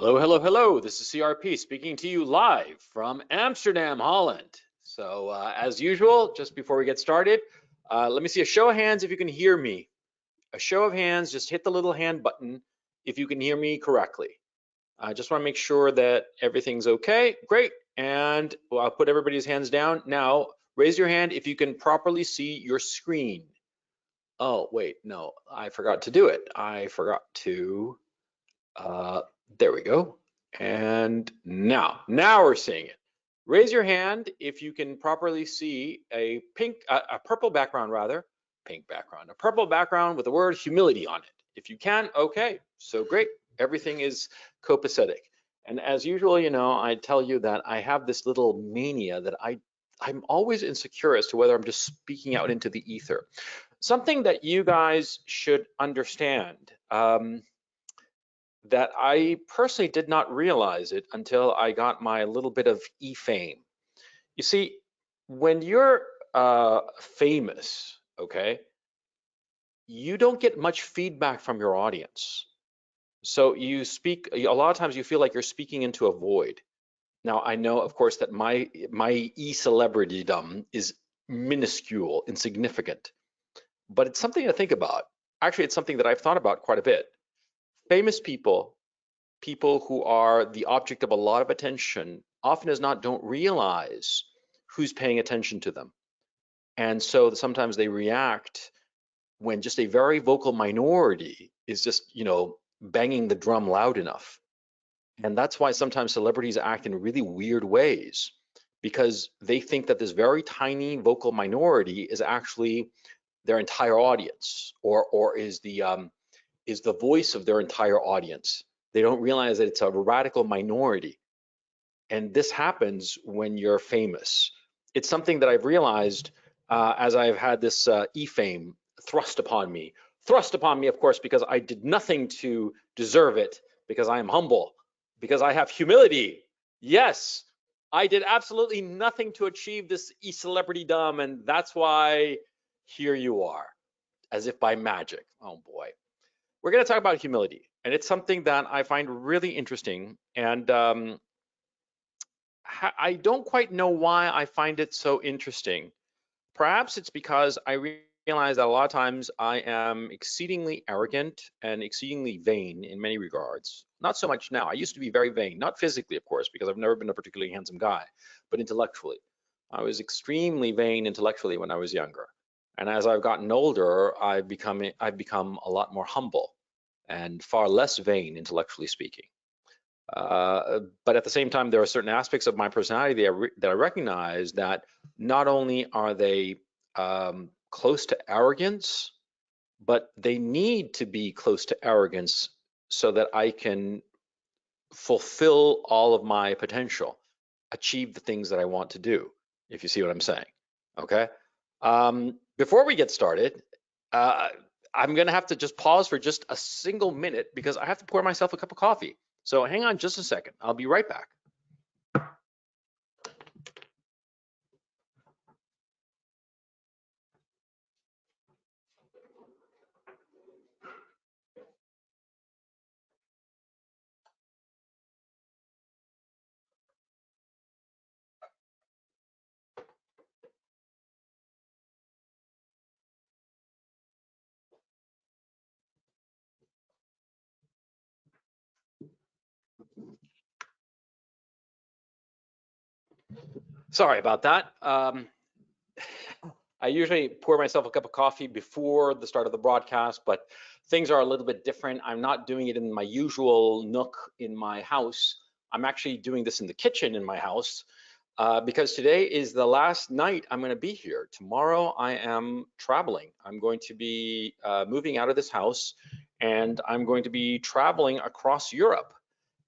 Hello, hello, hello. This is CRP speaking to you live from Amsterdam, Holland. So, as usual, just before we get started, let me see a show of hands if you can hear me. A show of hands, just hit the little hand button if you can hear me correctly. I just want to make sure that everything's okay. Great. And I'll put everybody's hands down. Now, raise your hand if you can properly see your screen. Oh, wait, no, I forgot to do it. I forgot to. There we go. And now we're seeing it. Raise your hand if you can properly see a purple background rather, a purple background with the word humility on it. If you can, okay, so great. Everything is copacetic. And as usual, you know, I tell you that I have this little mania that I'm always insecure as to whether I'm just speaking out into the ether. Something that you guys should understand. That I personally did not realize it until I got my little bit of e-fame. You see, when you're famous, okay, you don't get much feedback from your audience. So you speak, a lot of times you feel like you're speaking into a void. Now, I know, of course, that my e-celebritydom is minuscule, insignificant, but it's something to think about. Actually, it's something that I've thought about quite a bit. Famous people who are the object of a lot of attention often as not don't realize who's paying attention to them. And so sometimes they react when just a very vocal minority is just, you know, banging the drum loud enough. And that's why sometimes celebrities act in really weird ways, because they think that this very tiny vocal minority is actually their entire audience, or is the voice of their entire audience. They don't realize that it's a radical minority. And this happens when you're famous. It's something that I've realized as I've had this e-fame thrust upon me. Thrust upon me, of course, because I did nothing to deserve it, because I am humble, because I have humility. Yes, I did absolutely nothing to achieve this e-celebritydom, and that's why here you are, as if by magic. Oh boy. We're going to talk about humility, and it's something that I find really interesting. And I don't quite know why I find it so interesting. Perhaps it's because I realize that a lot of times I am exceedingly arrogant and exceedingly vain in many regards. Not so much now. I used to be very vain, not physically, of course, because I've never been a particularly handsome guy, but intellectually. I was extremely vain intellectually when I was younger. And as I've gotten older, I've become a lot more humble and far less vain, intellectually speaking. But at the same time, there are certain aspects of my personality that I recognize that not only are they close to arrogance, but they need to be close to arrogance so that I can fulfill all of my potential, achieve the things that I want to do, if you see what I'm saying. Okay. Before we get started, I'm going to have to just pause for just a single minute because I have to pour myself a cup of coffee. So hang on just a second. I'll be right back. Sorry about that. I usually pour myself a cup of coffee before the start of the broadcast, but things are a little bit different. I'm not doing it in my usual nook in my house. I'm actually doing this in the kitchen in my house because today is the last night I'm going to be here. Tomorrow I am traveling. I'm going to be moving out of this house, and I'm going to be traveling across Europe.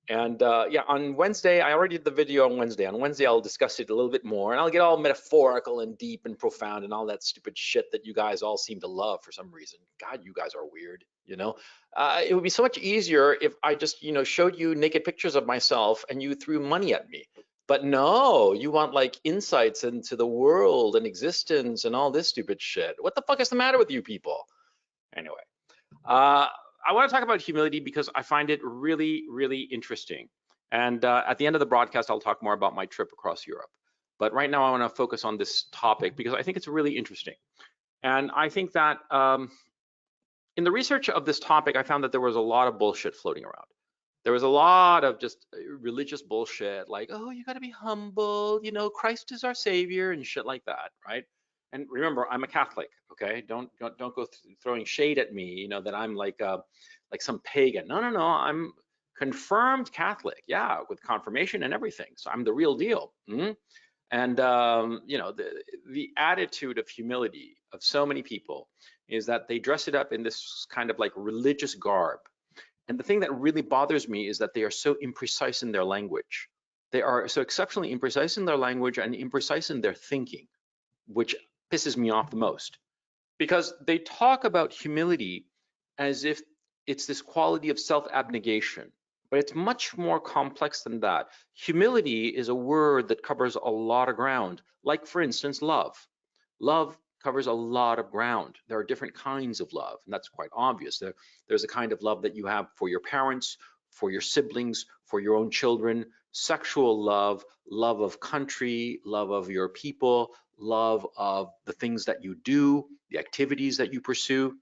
And yeah, on Wednesday, I already did the video on Wednesday. On Wednesday, I'll discuss it a little bit more, and I'll get all metaphorical and deep and profound and all that stupid shit that you guys all seem to love for some reason. God, you guys are weird, you know? It would be so much easier if I just, you know, showed you naked pictures of myself and you threw money at me. But no, you want like insights into the world and existence and all this stupid shit. What the fuck is the matter with you people? Anyway. I want to talk about humility because I find it really, really interesting. And at the end of the broadcast, I'll talk more about my trip across Europe. But right now, I want to focus on this topic because I think it's really interesting. And I think that in the research of this topic, I found that there was a lot of bullshit floating around. There was a lot of just religious bullshit, like, oh, you got to be humble, you know, Christ is our savior and shit like that, right? And remember, I'm a Catholic, okay? Don't go throwing shade at me, you know, that I'm like some pagan. No, no, no, I'm confirmed Catholic, yeah, with confirmation and everything. So I'm the real deal. And you know, the attitude of humility of so many people is that they dress it up in this kind of like religious garb. And the thing that really bothers me is that they are so imprecise in their language. They are so exceptionally imprecise in their language and imprecise in their thinking, which pisses me off the most. Because they talk about humility as if it's this quality of self-abnegation, but it's much more complex than that. Humility is a word that covers a lot of ground, like, for instance, love. Love covers a lot of ground. There are different kinds of love, and that's quite obvious. There's a kind of love that you have for your parents, for your siblings, for your own children, sexual love, love of country, love of your people, love of the things that you do, the activities that you pursue.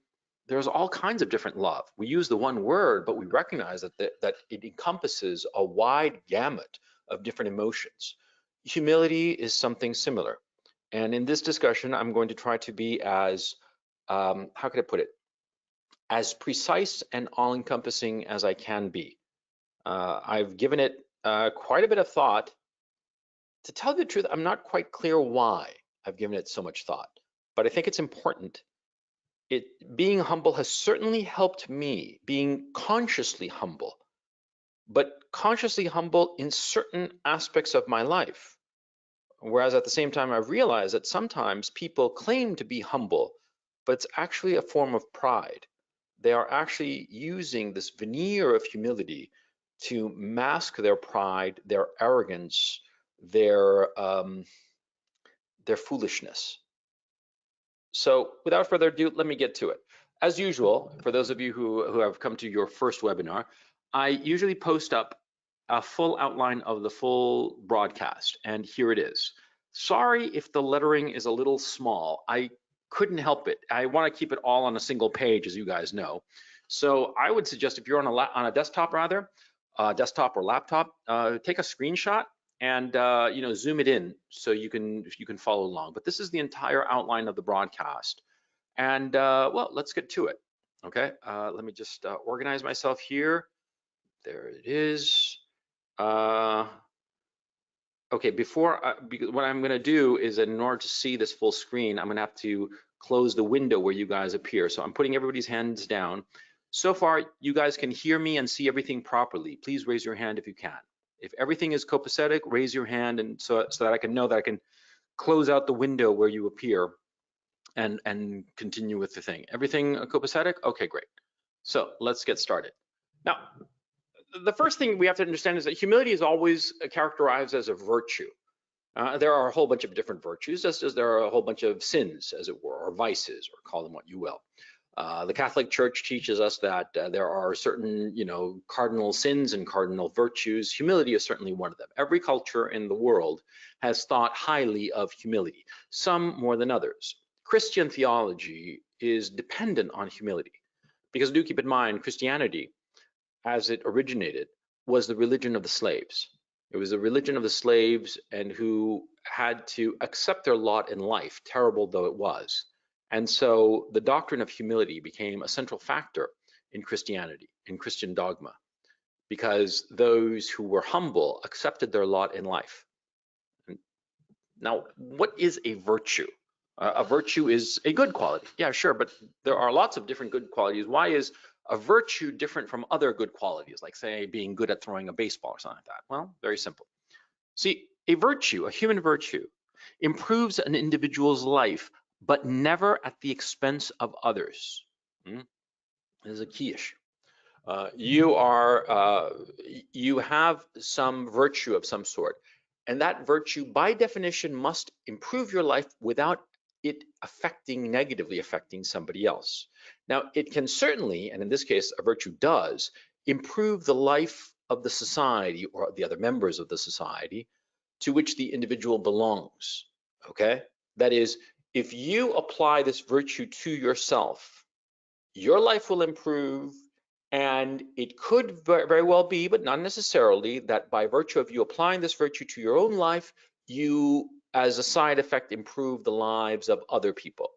There's all kinds of different love. We use the one word, but we recognize that it encompasses a wide gamut of different emotions. Humility is something similar. And in this discussion, I'm going to try to be as, how could I put it, as precise and all-encompassing as I can be. I've given it quite a bit of thought. To tell you the truth, I'm not quite clear why I've given it so much thought, but I think it's important. Being humble has certainly helped me, being consciously humble, but consciously humble in certain aspects of my life. Whereas at the same time, I've realized that sometimes people claim to be humble, but it's actually a form of pride. They are actually using this veneer of humility to mask their pride, their arrogance, their foolishness. So without further ado, let me get to it. As usual, for those of you who have come to your first webinar, I usually post up a full outline of the full broadcast, and here it is. Sorry if the lettering is a little small. I couldn't help it. I want to keep it all on a single page, as you guys know. So I would suggest if you're on a desktop, rather, desktop or laptop, take a screenshot and you know, zoom it in so you can follow along. But this is the entire outline of the broadcast. And well, let's get to it. Okay, let me just organize myself here. There it is. Okay, because what I'm going to do is, in order to see this full screen, I'm going to have to close the window where you guys appear. So I'm putting everybody's hands down. So far, you guys can hear me and see everything properly. Please raise your hand if you can. If everything is copacetic, raise your hand, and so that I can know that I can close out the window where you appear and continue with the thing. Everything copacetic? Okay, great. So let's get started. Now, the first thing we have to understand is that humility is always characterized as a virtue. There are a whole bunch of different virtues, just as there are a whole bunch of sins, as it were, or vices, or call them what you will. The Catholic Church teaches us that there are certain, you know, cardinal sins and cardinal virtues. Humility is certainly one of them. Every culture in the world has thought highly of humility, some more than others. Christian theology is dependent on humility, because do keep in mind, Christianity, as it originated, was the religion of the slaves. It was the religion of the slaves, and who had to accept their lot in life, terrible though it was. And so the doctrine of humility became a central factor in Christianity, in Christian dogma, because those who were humble accepted their lot in life. Now, what is a virtue? A virtue is a good quality. Yeah, sure, but there are lots of different good qualities. Why is a virtue different from other good qualities, like, say, being good at throwing a baseball or something like that? Well, very simple. See, a virtue, a human virtue, improves an individual's life, but never at the expense of others. This is a key issue. You have some virtue of some sort, and that virtue, by definition, must improve your life without it negatively affecting somebody else. Now, it can certainly, and in this case, a virtue does, improve the life of the society or the other members of the society to which the individual belongs, okay? That is, if you apply this virtue to yourself, your life will improve, and it could very well be, but not necessarily, that by virtue of you applying this virtue to your own life, you, as a side effect, improve the lives of other people.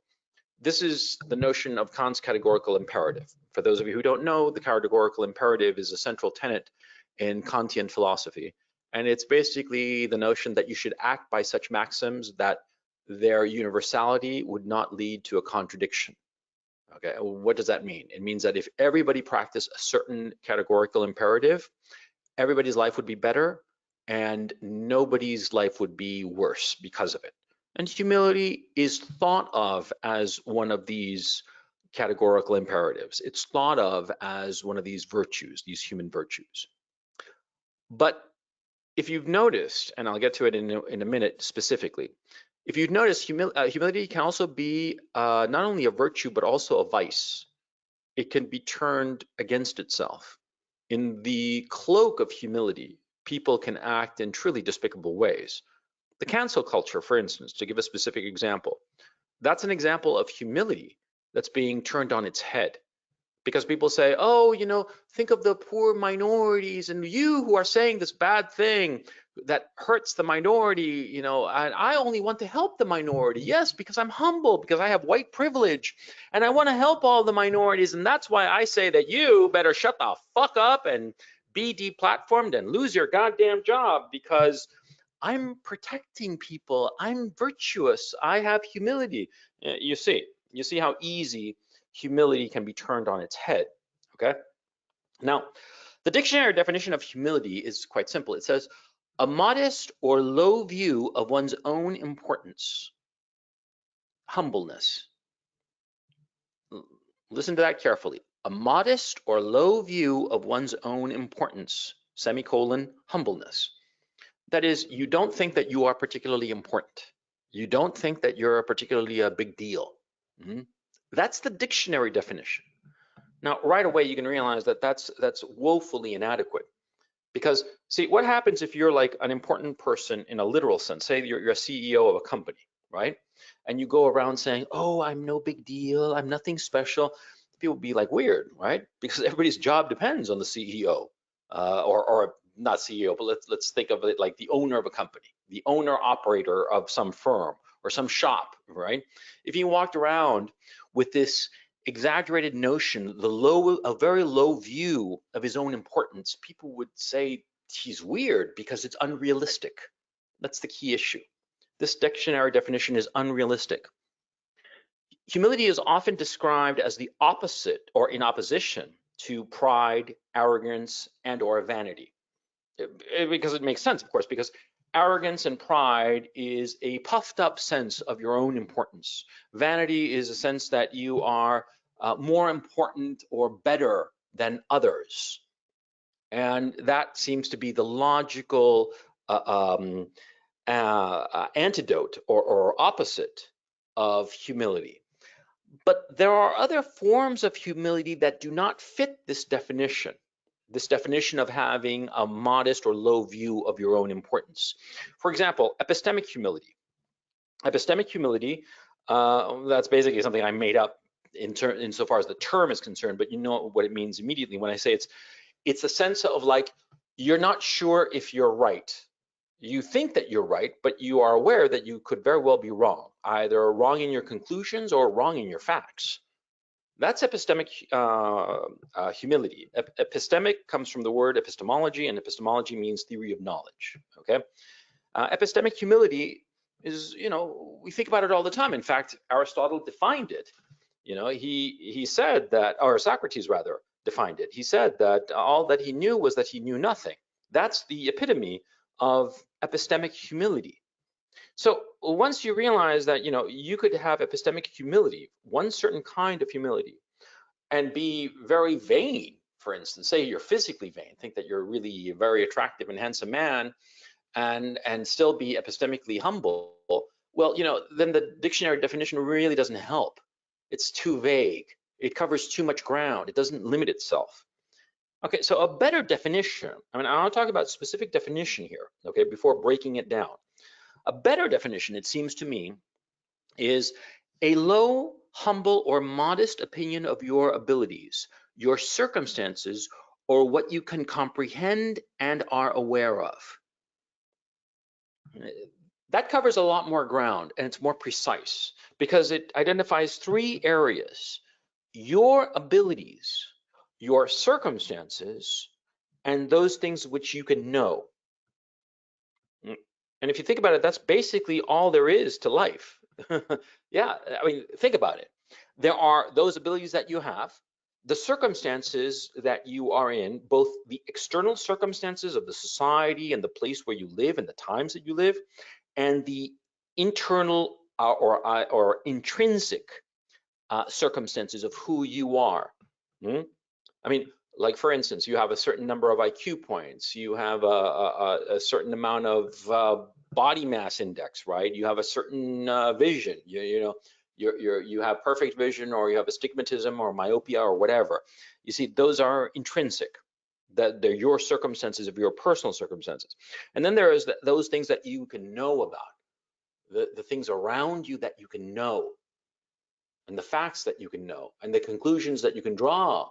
This is the notion of Kant's categorical imperative. For those of you who don't know, the categorical imperative is a central tenet in Kantian philosophy. And it's basically the notion that you should act by such maxims that their universality would not lead to a contradiction. Okay, what does that mean? It means that if everybody practiced a certain categorical imperative, everybody's life would be better and nobody's life would be worse because of it. And humility is thought of as one of these categorical imperatives. It's thought of as one of these virtues, these human virtues. But if you've noticed, and I'll get to it in a minute specifically, if you've noticed, humility can also be not only a virtue, but also a vice. It can be turned against itself. In the cloak of humility, people can act in truly despicable ways. The cancel culture, for instance, to give a specific example, that's an example of humility that's being turned on its head. Because people say, oh, you know, think of the poor minorities and you who are saying this bad thing that hurts the minority, you know, and I only want to help the minority. Yes, because I'm humble, because I have white privilege and I want to help all the minorities. And that's why I say that you better shut the fuck up and be deplatformed and lose your goddamn job, because I'm protecting people. I'm virtuous. I have humility. You see how easy humility can be turned on its head, okay? Now, the dictionary definition of humility is quite simple. It says, a modest or low view of one's own importance, humbleness. Listen to that carefully. A modest or low view of one's own importance, semicolon, humbleness. That is, you don't think that you are particularly important. You don't think that you're particularly a big deal. That's the dictionary definition. Now, right away, you can realize that that's woefully inadequate. Because, see, what happens if you're like an important person in a literal sense? Say you're a CEO of a company, right? And you go around saying, oh, I'm no big deal, I'm nothing special. People be like weird, right? Because everybody's job depends on the CEO, or not CEO, but let's think of it like the owner of a company, the owner operator of some firm or some shop, right? If you walked around with this exaggerated notion, a very low view of his own importance, people would say he's weird because it's unrealistic. That's the key issue. This dictionary definition is unrealistic. Humility is often described as the opposite or in opposition to pride, arrogance, and or vanity. Because it makes sense, of course, because arrogance and pride is a puffed up sense of your own importance. Vanity is a sense that you are more important or better than others. And that seems to be the logical antidote or opposite of humility. But there are other forms of humility that do not fit this definition of having a modest or low view of your own importance. For example, epistemic humility. Epistemic humility, that's basically something I made up insofar as the term is concerned, but you know what it means immediately when I say it's a sense of like, you're not sure if you're right. You think that you're right, but you are aware that you could very well be wrong, either wrong in your conclusions or wrong in your facts. That's epistemic humility. Epistemic comes from the word epistemology, and epistemology means theory of knowledge, okay? Epistemic humility is, you know, we think about it all the time. In fact, Aristotle defined it. You know, he said that, or Socrates rather, defined it. He said that all that he knew was that he knew nothing. That's the epitome of epistemic humility. So once you realize that, you know, you could have epistemic humility, one certain kind of humility, and be very vain, for instance, say you're physically vain, think that you're really a very attractive and handsome man, and still be epistemically humble, Well, then the dictionary definition really doesn't help. It's too vague. It covers too much ground. It doesn't limit itself. Okay, so a better definition, I mean, I'll talk about specific definition here, okay, before breaking it down. A better definition, it seems to me, is a low, humble, or modest opinion of your abilities, your circumstances, or what you can comprehend and are aware of. That covers a lot more ground, and it's more precise because it identifies 3 areas: your abilities, your circumstances, and those things which you can know. And if you think about it, that's basically all there is to life. Yeah, I mean, think about it. There are those abilities that you have, the circumstances that you are in, both the external circumstances of the society and the place where you live and the times that you live, and the internal or intrinsic circumstances of who you are. I mean, like for instance, you have a certain number of IQ points, you have a certain amount of body mass index, right? You have a certain vision, you have perfect vision, or you have astigmatism or myopia or whatever. You see, those are intrinsic. That they're your circumstances of your personal circumstances. And then there is those things that you can know about, the things around you that you can know, and the facts that you can know, and the conclusions that you can draw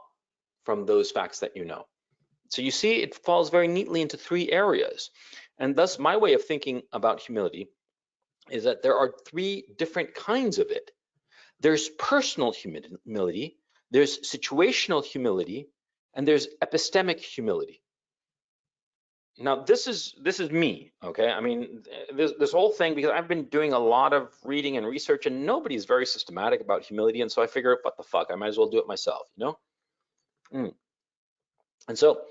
from those facts that you know. So you see, it falls very neatly into 3 areas. And thus, my way of thinking about humility is that there are 3 different kinds of it. There's personal humility, there's situational humility, and there's epistemic humility. Now, this is me, okay? I mean, this whole thing, because I've been doing a lot of reading and research, and nobody's very systematic about humility, and so I figure, what the fuck, I might as well do it myself, And so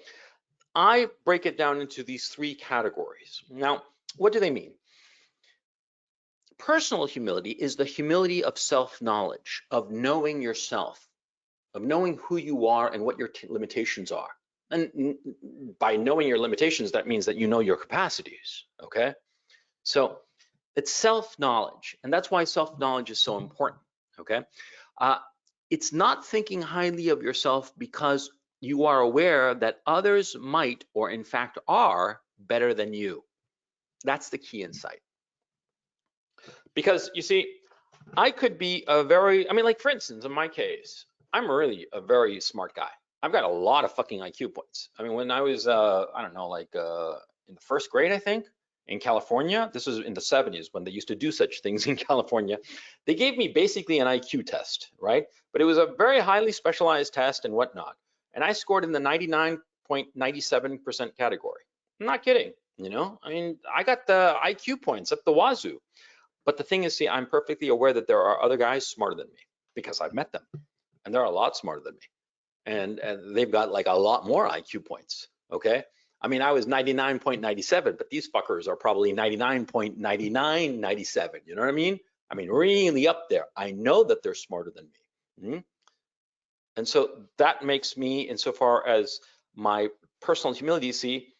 I break it down into these 3 categories. Now, what do they mean? Personal humility is the humility of self-knowledge, of knowing yourself, of knowing who you are and what your limitations are. And by knowing your limitations, that means that you know your capacities, okay? So it's self-knowledge, and that's why self-knowledge is so important, okay? It's not thinking highly of yourself because you are aware that others might, or in fact are, better than you. That's the key insight. Because you see, I could be like for instance, in my case, I'm really a very smart guy. I've got a lot of fucking IQ points. I mean, when I was, I don't know, like in the 1st grade, I think, in California, this was in the 70s when they used to do such things in California, they gave me basically an IQ test, right? But it was a very highly specialized test and whatnot. And I scored in the 99.97% category. I'm not kidding, I mean, I got the IQ points up the wazoo. But the thing is, see, I'm perfectly aware that there are other guys smarter than me because I've met them, and they're a lot smarter than me. And they've got like a lot more IQ points, okay? I mean, I was 99.97, but these fuckers are probably 99.9997, you know what I mean? I mean, really up there. I know that they're smarter than me. And so that makes me, insofar as my personal humility, see,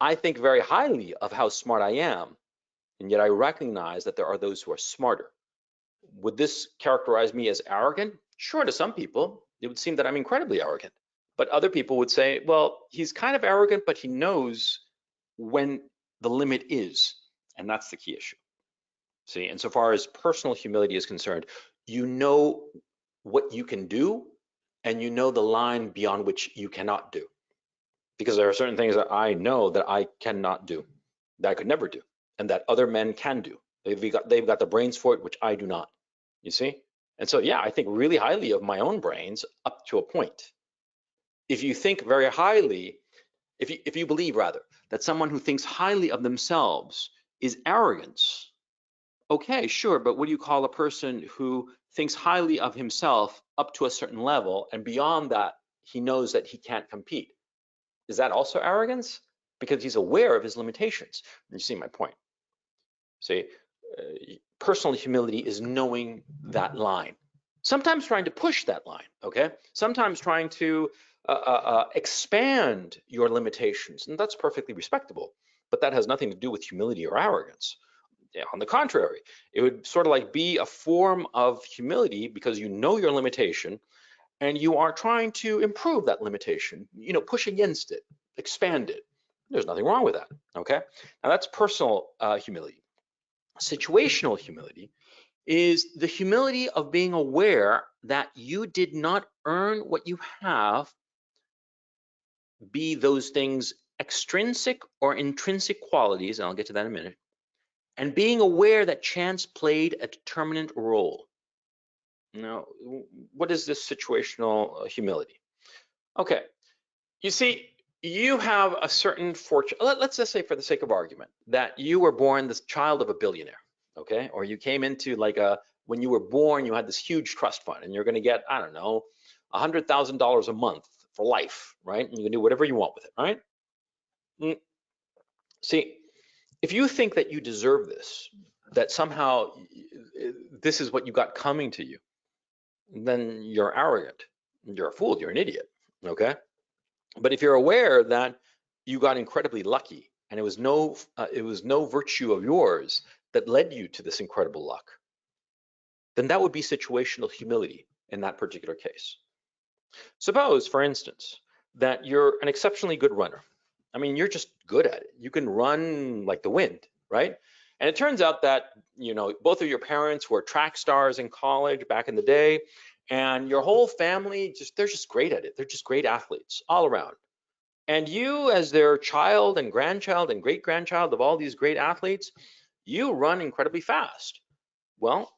I think very highly of how smart I am, and yet I recognize that there are those who are smarter. Would this characterize me as arrogant? Sure, to some people, it would seem that I'm incredibly arrogant. But other people would say, well, he's kind of arrogant, but he knows when the limit is. And that's the key issue. See, insofar as personal humility is concerned, you know what you can do, and you know the line beyond which you cannot do. Because there are certain things that I know that I cannot do, that I could never do, and that other men can do. They've got the brains for it, which I do not. You see? And so, yeah, I think really highly of my own brains up to a point. If you think very highly, if you believe rather that someone who thinks highly of themselves is arrogance, okay, sure, but what do you call a person who thinks highly of himself up to a certain level, and beyond that, he knows that he can't compete? Is that also arrogance? Because he's aware of his limitations. You see my point. See, personal humility is knowing that line. Sometimes trying to push that line, okay? Sometimes trying to expand your limitations, and that's perfectly respectable. But that has nothing to do with humility or arrogance. On the contrary, it would sort of like be a form of humility because you know your limitation and you are trying to improve that limitation, push against it, expand it. There's nothing wrong with that, okay? Now that's personal humility. Situational humility is the humility of being aware that you did not earn what you have, be those things extrinsic or intrinsic qualities, and I'll get to that in a minute, and being aware that chance played a determinant role. Now, what is this situational humility? Okay, you see, you have a certain fortune. Let's just say, for the sake of argument, that you were born the child of a billionaire, okay? Or you came into when you were born, you had this huge trust fund and you're going to get, I don't know, $100,000 a month for life, right? And you can do whatever you want with it, right? See, if you think that you deserve this, that somehow this is what you got coming to you, then you're arrogant, you're a fool, you're an idiot, okay? But if you're aware that you got incredibly lucky and it was no virtue of yours that led you to this incredible luck, then that would be situational humility in that particular case. Suppose, for instance, that you're an exceptionally good runner. I mean, you're just good at it. You can run like the wind, right? And it turns out that, both of your parents were track stars in college back in the day, and your whole family, they're just great at it. They're just great athletes all around. And you, as their child and grandchild and great-grandchild of all these great athletes, you run incredibly fast. Well,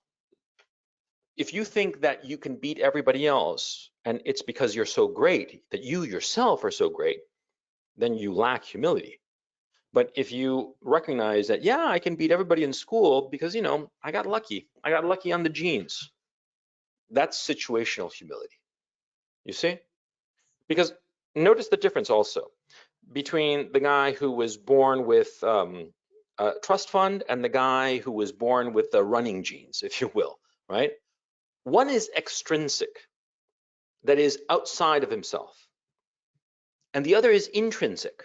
if you think that you can beat everybody else, and it's because you're so great, that you yourself are so great, then you lack humility. But if you recognize that, yeah, I can beat everybody in school because, I got lucky. I got lucky on the genes. That's situational humility. You see? Because notice the difference also between the guy who was born with a trust fund and the guy who was born with the running genes, if you will, right? One is extrinsic, that is outside of himself. And the other is intrinsic,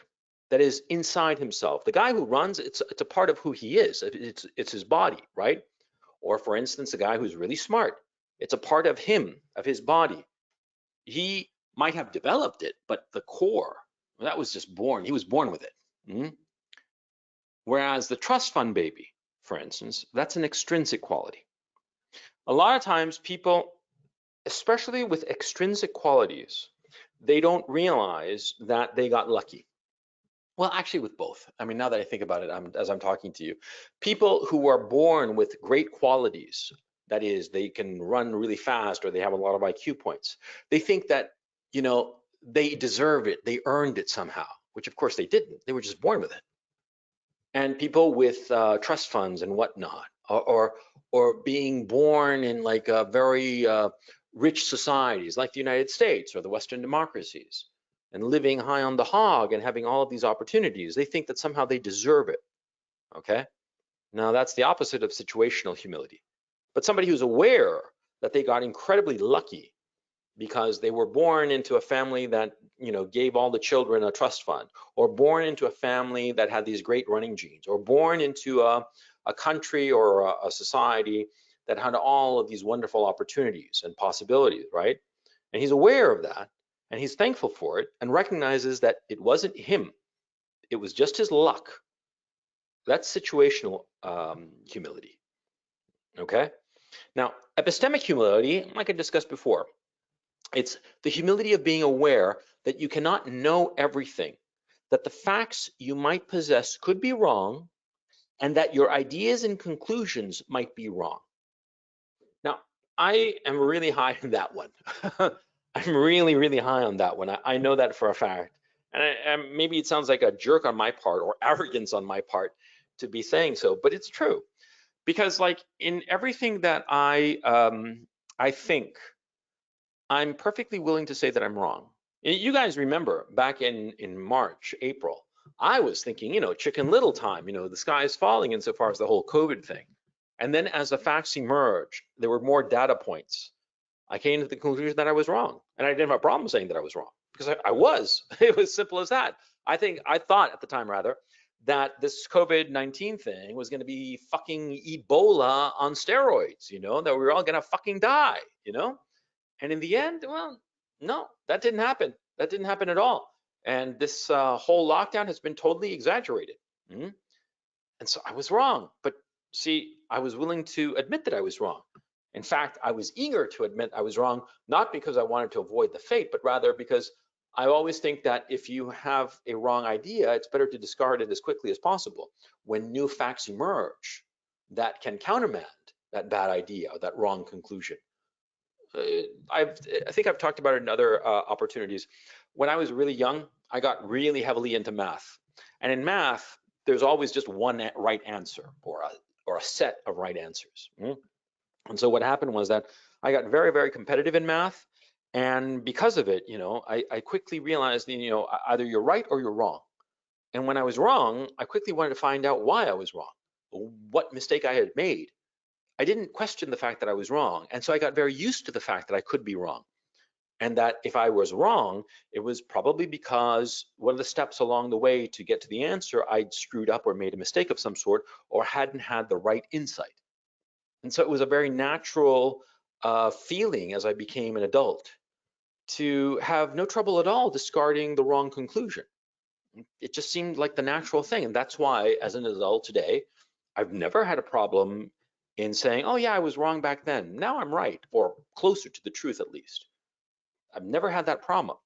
that is inside himself. The guy who runs, it's a part of who he is. It's his body, right? Or for instance, a guy who's really smart, it's a part of him, of his body. He might have developed it, but the core, that was just born. He was born with it. Mm-hmm. Whereas the trust fund baby, for instance, that's an extrinsic quality. A lot of times people, especially with extrinsic qualities, they don't realize that they got lucky. Well, actually with both. I mean, now that I think about it, as I'm talking to you, people who are born with great qualities, that is, they can run really fast or they have a lot of IQ points, they think that, they deserve it, they earned it somehow, which of course they didn't. They were just born with it. And people with trust funds and whatnot, or being born in like a very rich societies like the United States or the Western democracies, and living high on the hog and having all of these opportunities, they think that somehow they deserve it, okay? Now that's the opposite of situational humility. But somebody who's aware that they got incredibly lucky because they were born into a family that, gave all the children a trust fund, or born into a family that had these great running genes, or born into a country or a society that had all of these wonderful opportunities and possibilities, right? And he's aware of that, and he's thankful for it, and recognizes that it wasn't him, it was just his luck. That's situational humility, okay? Now, epistemic humility, like I discussed before, it's the humility of being aware that you cannot know everything, that the facts you might possess could be wrong, and that your ideas and conclusions might be wrong. Now, I am really high on that one. I'm really, really high on that one. I know that for a fact. And maybe it sounds like a jerk on my part or arrogance on my part to be saying so, but it's true. Because like in everything that I think, I'm perfectly willing to say that I'm wrong. You guys remember back in March, April, I was thinking, Chicken Little time, the sky is falling insofar as the whole COVID thing. And then as the facts emerged, there were more data points. I came to the conclusion that I was wrong. And I didn't have a problem saying that I was wrong because I was. It was simple as that. I thought at the time rather, that this COVID-19 thing was going to be fucking Ebola on steroids, that we were all going to fucking die. And in the end, well, no, that didn't happen. That didn't happen at all. And this whole lockdown has been totally exaggerated. Mhm. And so I was wrong. But see, I was willing to admit that I was wrong. In fact, I was eager to admit I was wrong, not because I wanted to avoid the fate, but rather because I always think that if you have a wrong idea, it's better to discard it as quickly as possible when new facts emerge that can countermand that bad idea or that wrong conclusion. I think I've talked about it in other opportunities. When I was really young, I got really heavily into math. And in math, there's always just one right answer or a set of right answers. And so what happened was that I got very, very competitive in math. And because of it, I quickly realized, either you're right or you're wrong. And when I was wrong, I quickly wanted to find out why I was wrong, what mistake I had made. I didn't question the fact that I was wrong. And so I got very used to the fact that I could be wrong. And that if I was wrong, it was probably because one of the steps along the way to get to the answer, I'd screwed up or made a mistake of some sort or hadn't had the right insight. And so it was a very natural feeling as I became an adult to have no trouble at all discarding the wrong conclusion. It just seemed like the natural thing. And that's why, as an adult today, I've never had a problem in saying, oh, yeah, I was wrong back then. Now I'm right, or closer to the truth at least. I've never had that problem.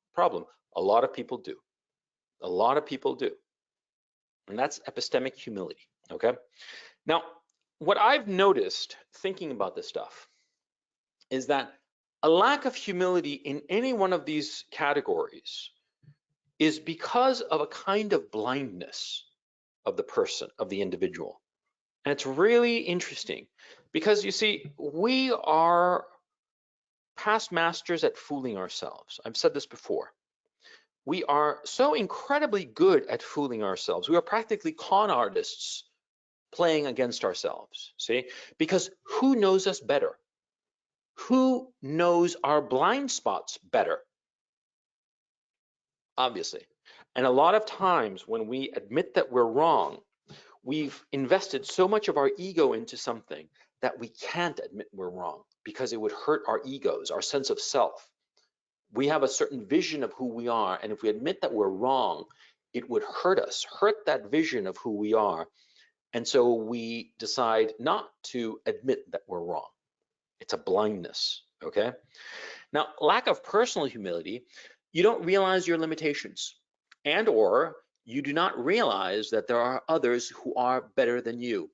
A lot of people do. A lot of people do. And that's epistemic humility. Okay. Now, what I've noticed thinking about this stuff is that a lack of humility in any one of these categories is because of a kind of blindness of the person, of the individual. And it's really interesting because you see, we are past masters at fooling ourselves. I've said this before. We are so incredibly good at fooling ourselves. We are practically con artists playing against ourselves, see? Because who knows us better? Who knows our blind spots better? Obviously. And a lot of times when we admit that we're wrong, we've invested so much of our ego into something that we can't admit we're wrong because it would hurt our egos, our sense of self. We have a certain vision of who we are, and if we admit that we're wrong, it would hurt us, hurt that vision of who we are. And so we decide not to admit that we're wrong. It's a blindness, okay? Now, lack of personal humility, you don't realize your limitations, and or you do not realize that there are others who are better than you.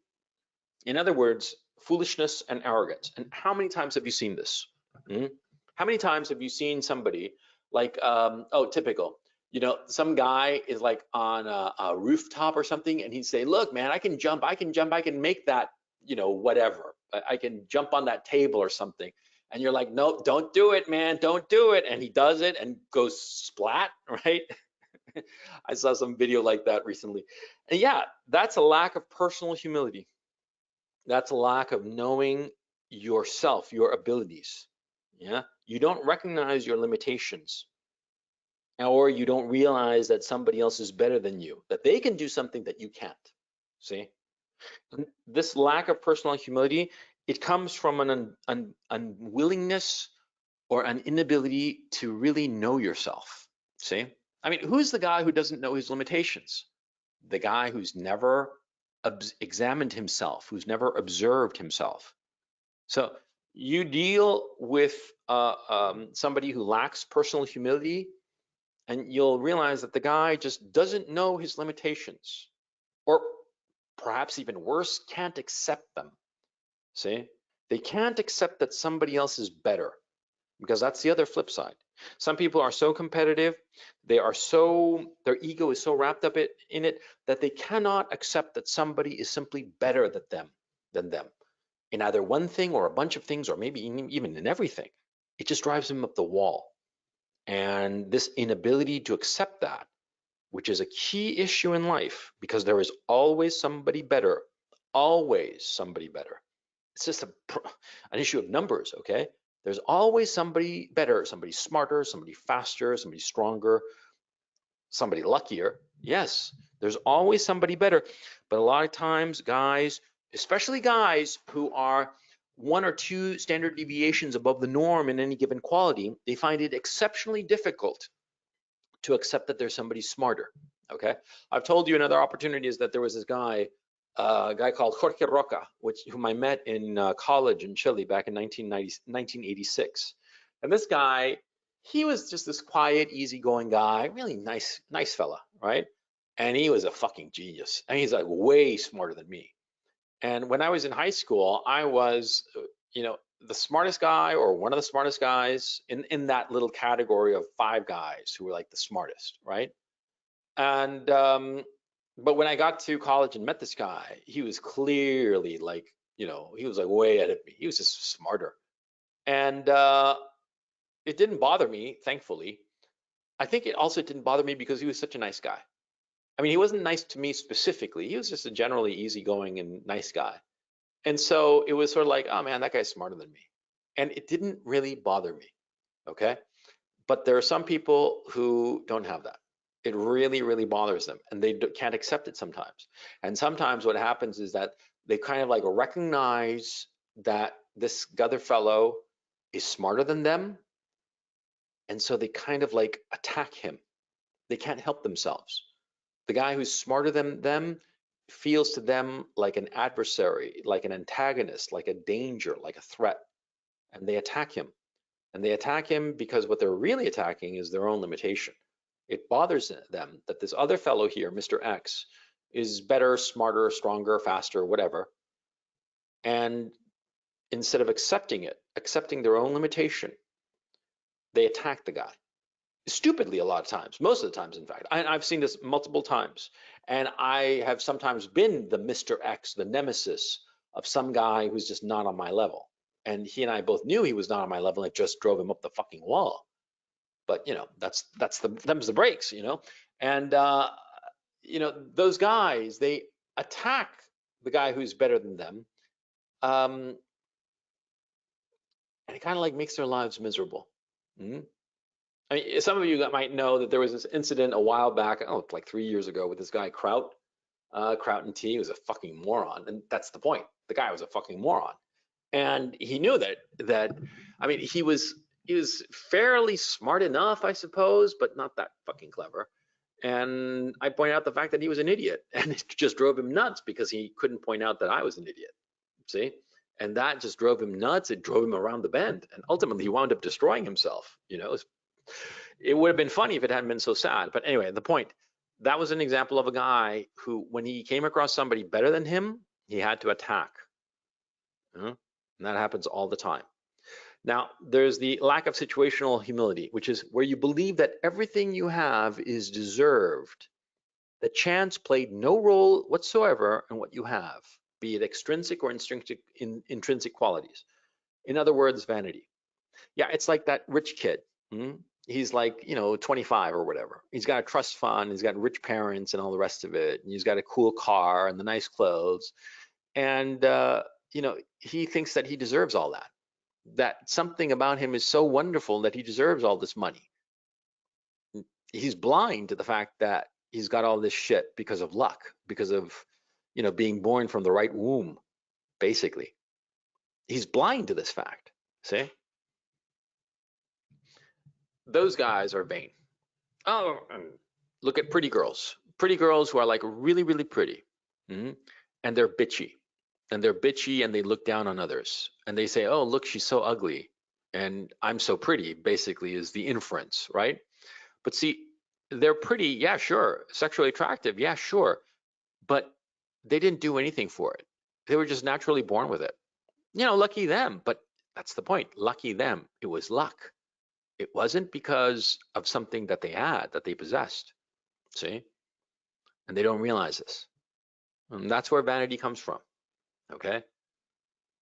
In other words, foolishness and arrogance. And how many times have you seen this? How many times have you seen somebody like, typical, some guy is like on a rooftop or something, and he'd say, look, man, I can jump, I can make that, whatever. I can jump on that table or something. And you're like, no, don't do it, man, don't do it. And he does it and goes splat, right? I saw some video like that recently. And yeah, that's a lack of personal humility. That's a lack of knowing yourself, your abilities. Yeah, you don't recognize your limitations, or you don't realize that somebody else is better than you, that they can do something that you can't. See, this lack of personal humility, it comes from an unwillingness or an inability to really know yourself. See, I mean, who's the guy who doesn't know his limitations? The guy who's never examined himself, who's never observed himself. So you deal with somebody who lacks personal humility, and you'll realize that the guy just doesn't know his limitations, or perhaps even worse, can't accept them. See, they can't accept that somebody else is better, because that's the other flip side. Some people are so competitive, their ego is so wrapped up in it that they cannot accept that somebody is simply better than them in either one thing or a bunch of things, or maybe even in everything. It just drives them up the wall. And this inability to accept that, which is a key issue in life, because there is always somebody better, always somebody better. It's just an issue of numbers, okay? There's always somebody better, somebody smarter, somebody faster, somebody stronger. somebody luckier. Yes, there's always somebody better. But a lot of times, guys, especially guys who are one or two standard deviations above the norm in any given quality, they find it exceptionally difficult to accept that there's somebody smarter. Okay, I've told you in other opportunities that there was this guy, a guy called Jorge Roca, whom I met in college in Chile back in 1986. And this guy, he was just this quiet, easygoing guy, really nice fella, right? And he was a fucking genius. And he's like way smarter than me. And when I was in high school, I was, the smartest guy or one of the smartest guys in that little category of five guys who were like the smartest, right? And but when I got to college and met this guy, he was clearly like, he was like way ahead of me. He was just smarter. And it didn't bother me, thankfully. I think it also didn't bother me because he was such a nice guy. I mean, he wasn't nice to me specifically. He was just a generally easygoing and nice guy. And so it was sort of like, oh man, that guy's smarter than me. And it didn't really bother me. Okay. But there are some people who don't have that. It really, really bothers them and they can't accept it sometimes. And sometimes what happens is that they kind of like recognize that this other fellow is smarter than them. And so they kind of like attack him. They can't help themselves. The guy who's smarter than them feels to them like an adversary, like an antagonist, like a danger, like a threat. And they attack him. And they attack him because what they're really attacking is their own limitation. It bothers them that this other fellow here, Mr. X, is better, smarter, stronger, faster, whatever. And instead of accepting it, accepting their own limitation, they attack the guy. Stupidly a lot of times, most of the times, in fact. I've seen this multiple times. And I have sometimes been the Mr. X, the nemesis of some guy who's just not on my level. And he and I both knew he was not on my level. And it just drove him up the fucking wall. But them's the breaks, And those guys, they attack the guy who's better than them, and it kind of like makes their lives miserable. Mm-hmm. I mean, some of you that might know that there was this incident a while back, like 3 years ago, with this guy Kraut, Kraut and T was a fucking moron, and that's the point. The guy was a fucking moron, and he knew that. I mean, he was fairly smart enough, I suppose, but not that fucking clever. And I pointed out the fact that he was an idiot, and it just drove him nuts because he couldn't point out that I was an idiot. See? And that just drove him nuts. It drove him around the bend, and ultimately he wound up destroying himself. It would have been funny if it hadn't been so sad. But anyway, the point, that was an example of a guy who, when he came across somebody better than him, he had to attack. And that happens all the time. Now, there's the lack of situational humility, which is where you believe that everything you have is deserved, that chance played no role whatsoever in what you have, be it extrinsic or intrinsic qualities. In other words, vanity. Yeah, it's like that rich kid. He's like, 25 or whatever. He's got a trust fund, he's got rich parents and all the rest of it. And he's got a cool car and the nice clothes. And, he thinks that he deserves all that. That something about him is so wonderful that he deserves all this money. He's blind to the fact that he's got all this shit because of luck, because of, being born from the right womb, basically. He's blind to this fact, see? Those guys are vain. Oh, look at pretty girls who are like really, really pretty. And they're bitchy. And they're bitchy and they look down on others. And they say, oh, look, she's so ugly. And I'm so pretty, basically, is the inference, right? But see, they're pretty, yeah, sure. Sexually attractive, yeah, sure. But they didn't do anything for it. They were just naturally born with it. Lucky them. But that's the point. Lucky them. It was luck. It wasn't because of something that they had, that they possessed. See? And they don't realize this. And that's where vanity comes from. Okay?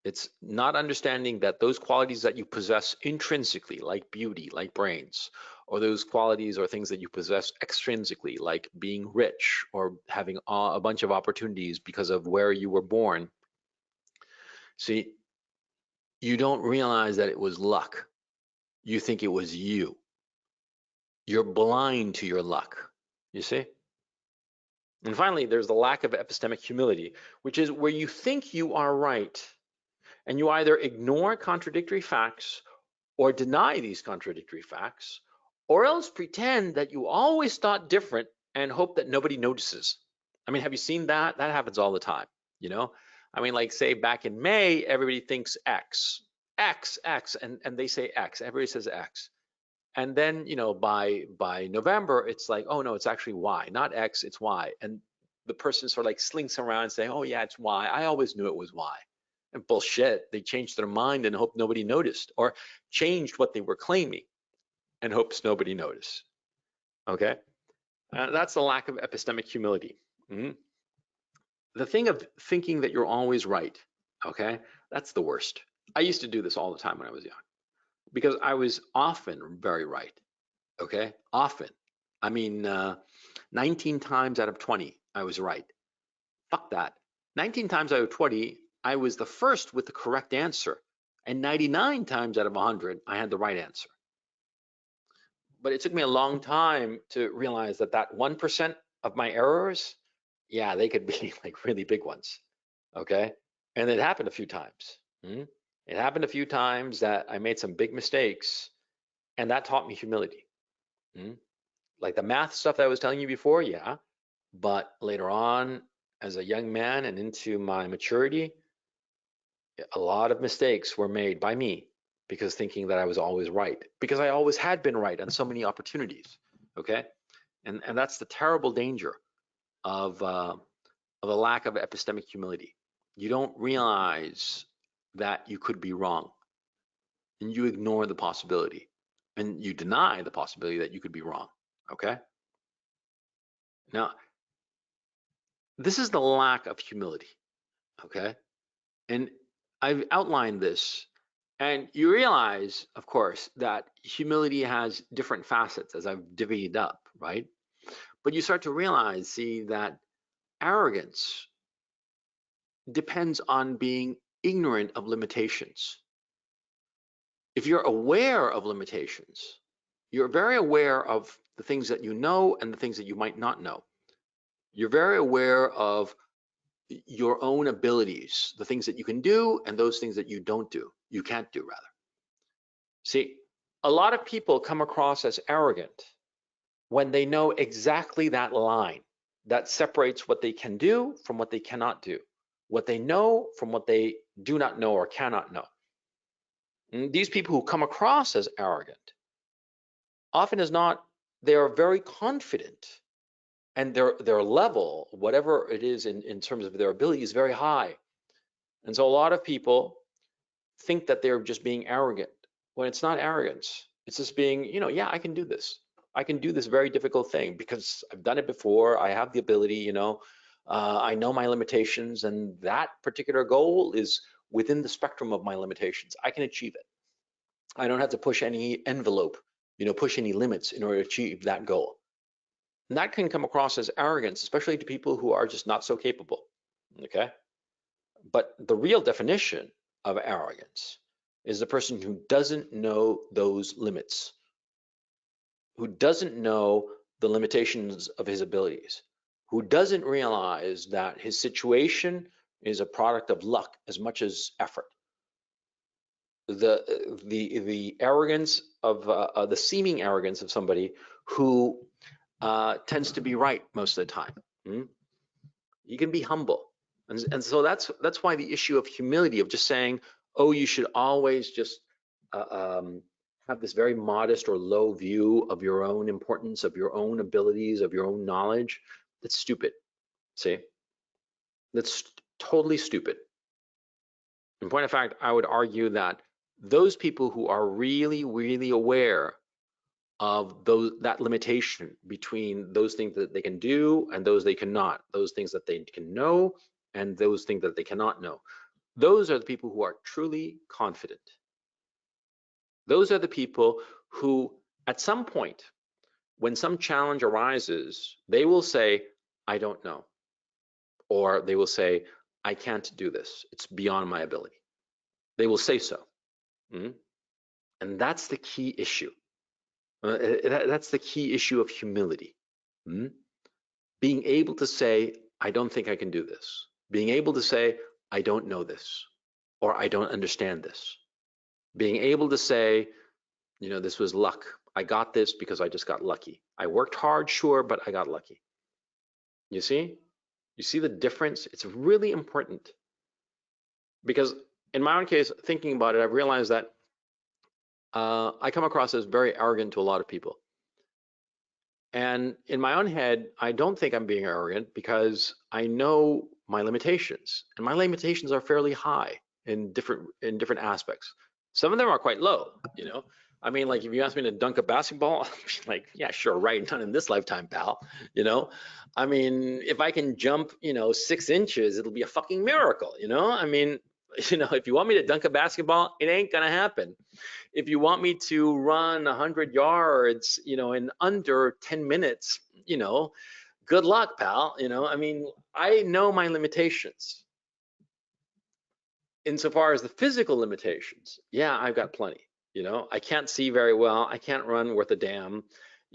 It's not understanding that those qualities that you possess intrinsically, like beauty, like brains, or those qualities or things that you possess extrinsically, like being rich or having a bunch of opportunities because of where you were born. See, you don't realize that it was luck. You think it was you. You're blind to your luck. You see? And finally, there's the lack of epistemic humility, which is where you think you are right, and you either ignore contradictory facts or deny these contradictory facts, or else pretend that you always thought different and hope that nobody notices. I mean, have you seen that? That happens all the time, you know? I mean, like say back in May, everybody thinks X, X, and they say X, everybody says X. And then, by November, it's like, oh no, it's actually Y, not X, it's Y. And the person sort of like slinks around and saying, oh yeah, it's Y. I always knew it was Y. And bullshit, they changed their mind and hoped nobody noticed, or changed what they were claiming and hopes nobody noticed. Okay, that's the lack of epistemic humility. Mhm. The thing of thinking that you're always right. Okay, that's the worst. I used to do this all the time when I was young because I was often very right. Okay, often. I mean, 19 times out of 20, I was right. Fuck that. 19 times out of 20, I was the first with the correct answer. And 99 times out of 100, I had the right answer. But it took me a long time to realize that that 1% of my errors, yeah, they could be like really big ones. Okay. And it happened a few times. It happened a few times that I made some big mistakes, and that taught me humility. Like the math stuff that I was telling you before, yeah. But later on, as a young man and into my maturity, a lot of mistakes were made by me because thinking that I was always right, because I always had been right on so many opportunities. Okay, and that's the terrible danger of a lack of epistemic humility. You don't realize that you could be wrong, and you ignore the possibility, and you deny the possibility that you could be wrong. Okay, now this is the lack of humility. Okay, and I've outlined this, and you realize, of course, that humility has different facets as I've divvied up, right? But you start to realize, see, that arrogance depends on being ignorant of limitations. If you're aware of limitations, you're very aware of the things that you know and the things that you might not know. You're very aware of your own abilities, the things that you can do and those things that you don't do, you can't do rather. See, a lot of people come across as arrogant when they know exactly that line that separates what they can do from what they cannot do, what they know from what they do not know or cannot know. And these people who come across as arrogant often is not, they are very confident, and their level, whatever it is in terms of their ability, is very high. And so a lot of people think that they're just being arrogant when it's not arrogance. It's just being, yeah, I can do this. I can do this very difficult thing because I've done it before. I have the ability, I know my limitations, and that particular goal is within the spectrum of my limitations. I can achieve it. I don't have to push any envelope, push any limits in order to achieve that goal. And that can come across as arrogance, especially to people who are just not so capable. Okay. But the real definition of arrogance is the person who doesn't know those limits, who doesn't know the limitations of his abilities, who doesn't realize that his situation is a product of luck as much as effort. The arrogance of the seeming arrogance of somebody who tends to be right most of the time. You can be humble. And so that's why the issue of humility, of just saying, oh, you should always just have this very modest or low view of your own importance, of your own abilities, of your own knowledge, that's stupid. See? That's totally stupid. In point of fact, I would argue that those people who are really, really aware of that limitation between those things that they can do and those they cannot, those things that they can know and those things that they cannot know. Those are the people who are truly confident. Those are the people who, at some point, when some challenge arises, they will say, I don't know. Or they will say, I can't do this. It's beyond my ability. They will say so. And that's the key issue. That's the key issue of humility. Hmm? Being able to say, I don't think I can do this. Being able to say, I don't know this, or I don't understand this. Being able to say, this was luck. I got this because I just got lucky. I worked hard, sure, but I got lucky. You see? You see the difference? It's really important because in my own case, thinking about it, I've realized that I come across as very arrogant to a lot of people. And in my own head, I don't think I'm being arrogant because I know my limitations, and my limitations are fairly high in different aspects. Some of them are quite low. I mean, like if you ask me to dunk a basketball, I'll be like, yeah, sure, right, not in this lifetime, pal. You know, I mean, if I can jump, 6 inches, it'll be a fucking miracle. I mean, if you want me to dunk a basketball, it ain't gonna happen. If you want me to run 100 yards, in under 10 minutes, good luck, pal. I mean, I know my limitations. Insofar as the physical limitations, yeah, I've got plenty. I can't see very well. I can't run worth a damn.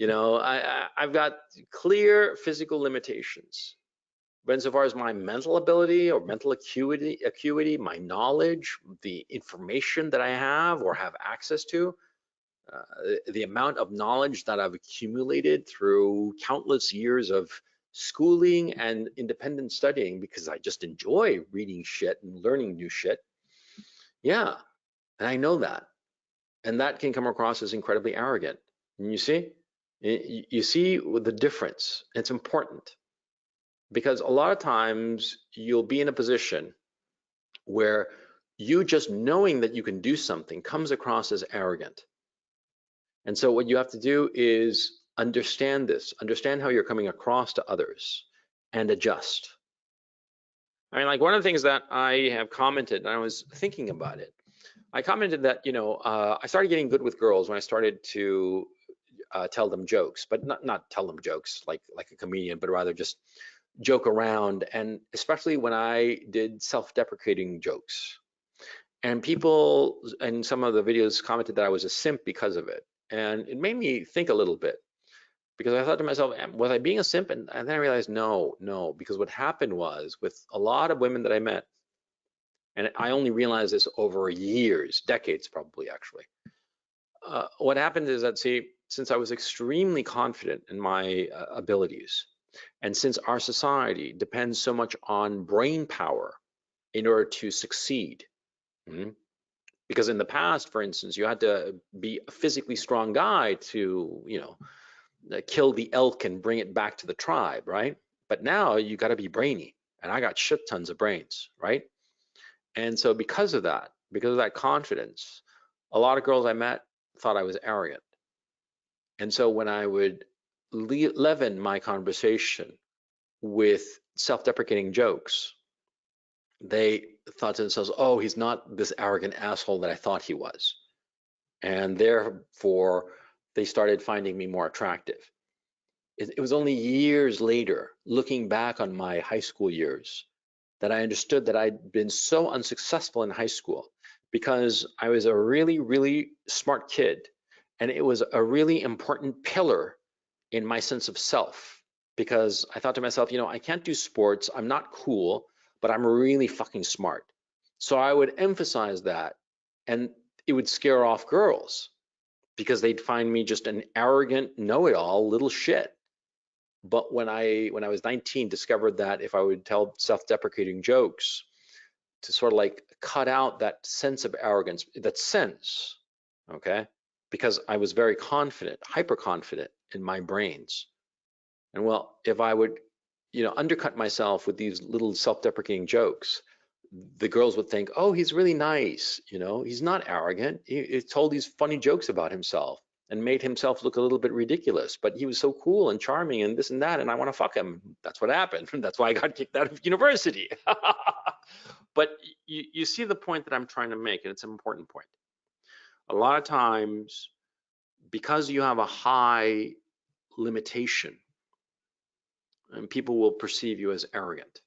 I've got clear physical limitations. But insofar as my mental ability or mental acuity, my knowledge, the information that I have or have access to, the amount of knowledge that I've accumulated through countless years of schooling and independent studying because I just enjoy reading shit and learning new shit. Yeah, and I know that. And that can come across as incredibly arrogant. And you see, you see the difference. It's important because a lot of times you'll be in a position where you just knowing that you can do something comes across as arrogant. And so what you have to do is understand this, understand how you're coming across to others and adjust. I mean, like one of the things that I have commented, and I was thinking about it, I commented that, I started getting good with girls when I started to tell them jokes, but not tell them jokes like a comedian, but rather just joke around. And especially when I did self-deprecating jokes. And people in some of the videos commented that I was a simp because of it. And it made me think a little bit because I thought to myself, was I being a simp? And then I realized, no, because what happened was with a lot of women that I met, and I only realized this over years, decades probably actually. What happened is that, see, since I was extremely confident in my abilities, and since our society depends so much on brain power in order to succeed, because in the past, for instance, you had to be a physically strong guy to, kill the elk and bring it back to the tribe, right? But now you got to be brainy, and I got shit tons of brains, right? And so because of that confidence, a lot of girls I met thought I was arrogant. And so when I would leaven my conversation with self-deprecating jokes, they thought to themselves, oh, he's not this arrogant asshole that I thought he was. And therefore, they started finding me more attractive. It was only years later, looking back on my high school years, that I understood that I'd been so unsuccessful in high school because I was a really, really smart kid. And it was a really important pillar in my sense of self because I thought to myself, I can't do sports. I'm not cool, but I'm really fucking smart. So I would emphasize that, and it would scare off girls because they'd find me just an arrogant know-it-all little shit. But when I was 19, discovered that if I would tell self-deprecating jokes to sort of like cut out that sense of arrogance, that sense, okay? Because I was very confident, hyper confident in my brains. And well, if I would, undercut myself with these little self-deprecating jokes, the girls would think, oh, he's really nice, he's not arrogant. He told these funny jokes about himself and made himself look a little bit ridiculous, but he was so cool and charming and this and that, and I want to fuck him. That's what happened. That's why I got kicked out of university. But you see the point that I'm trying to make, and it's an important point. A lot of times, because you have a high limitation, and people will perceive you as arrogant.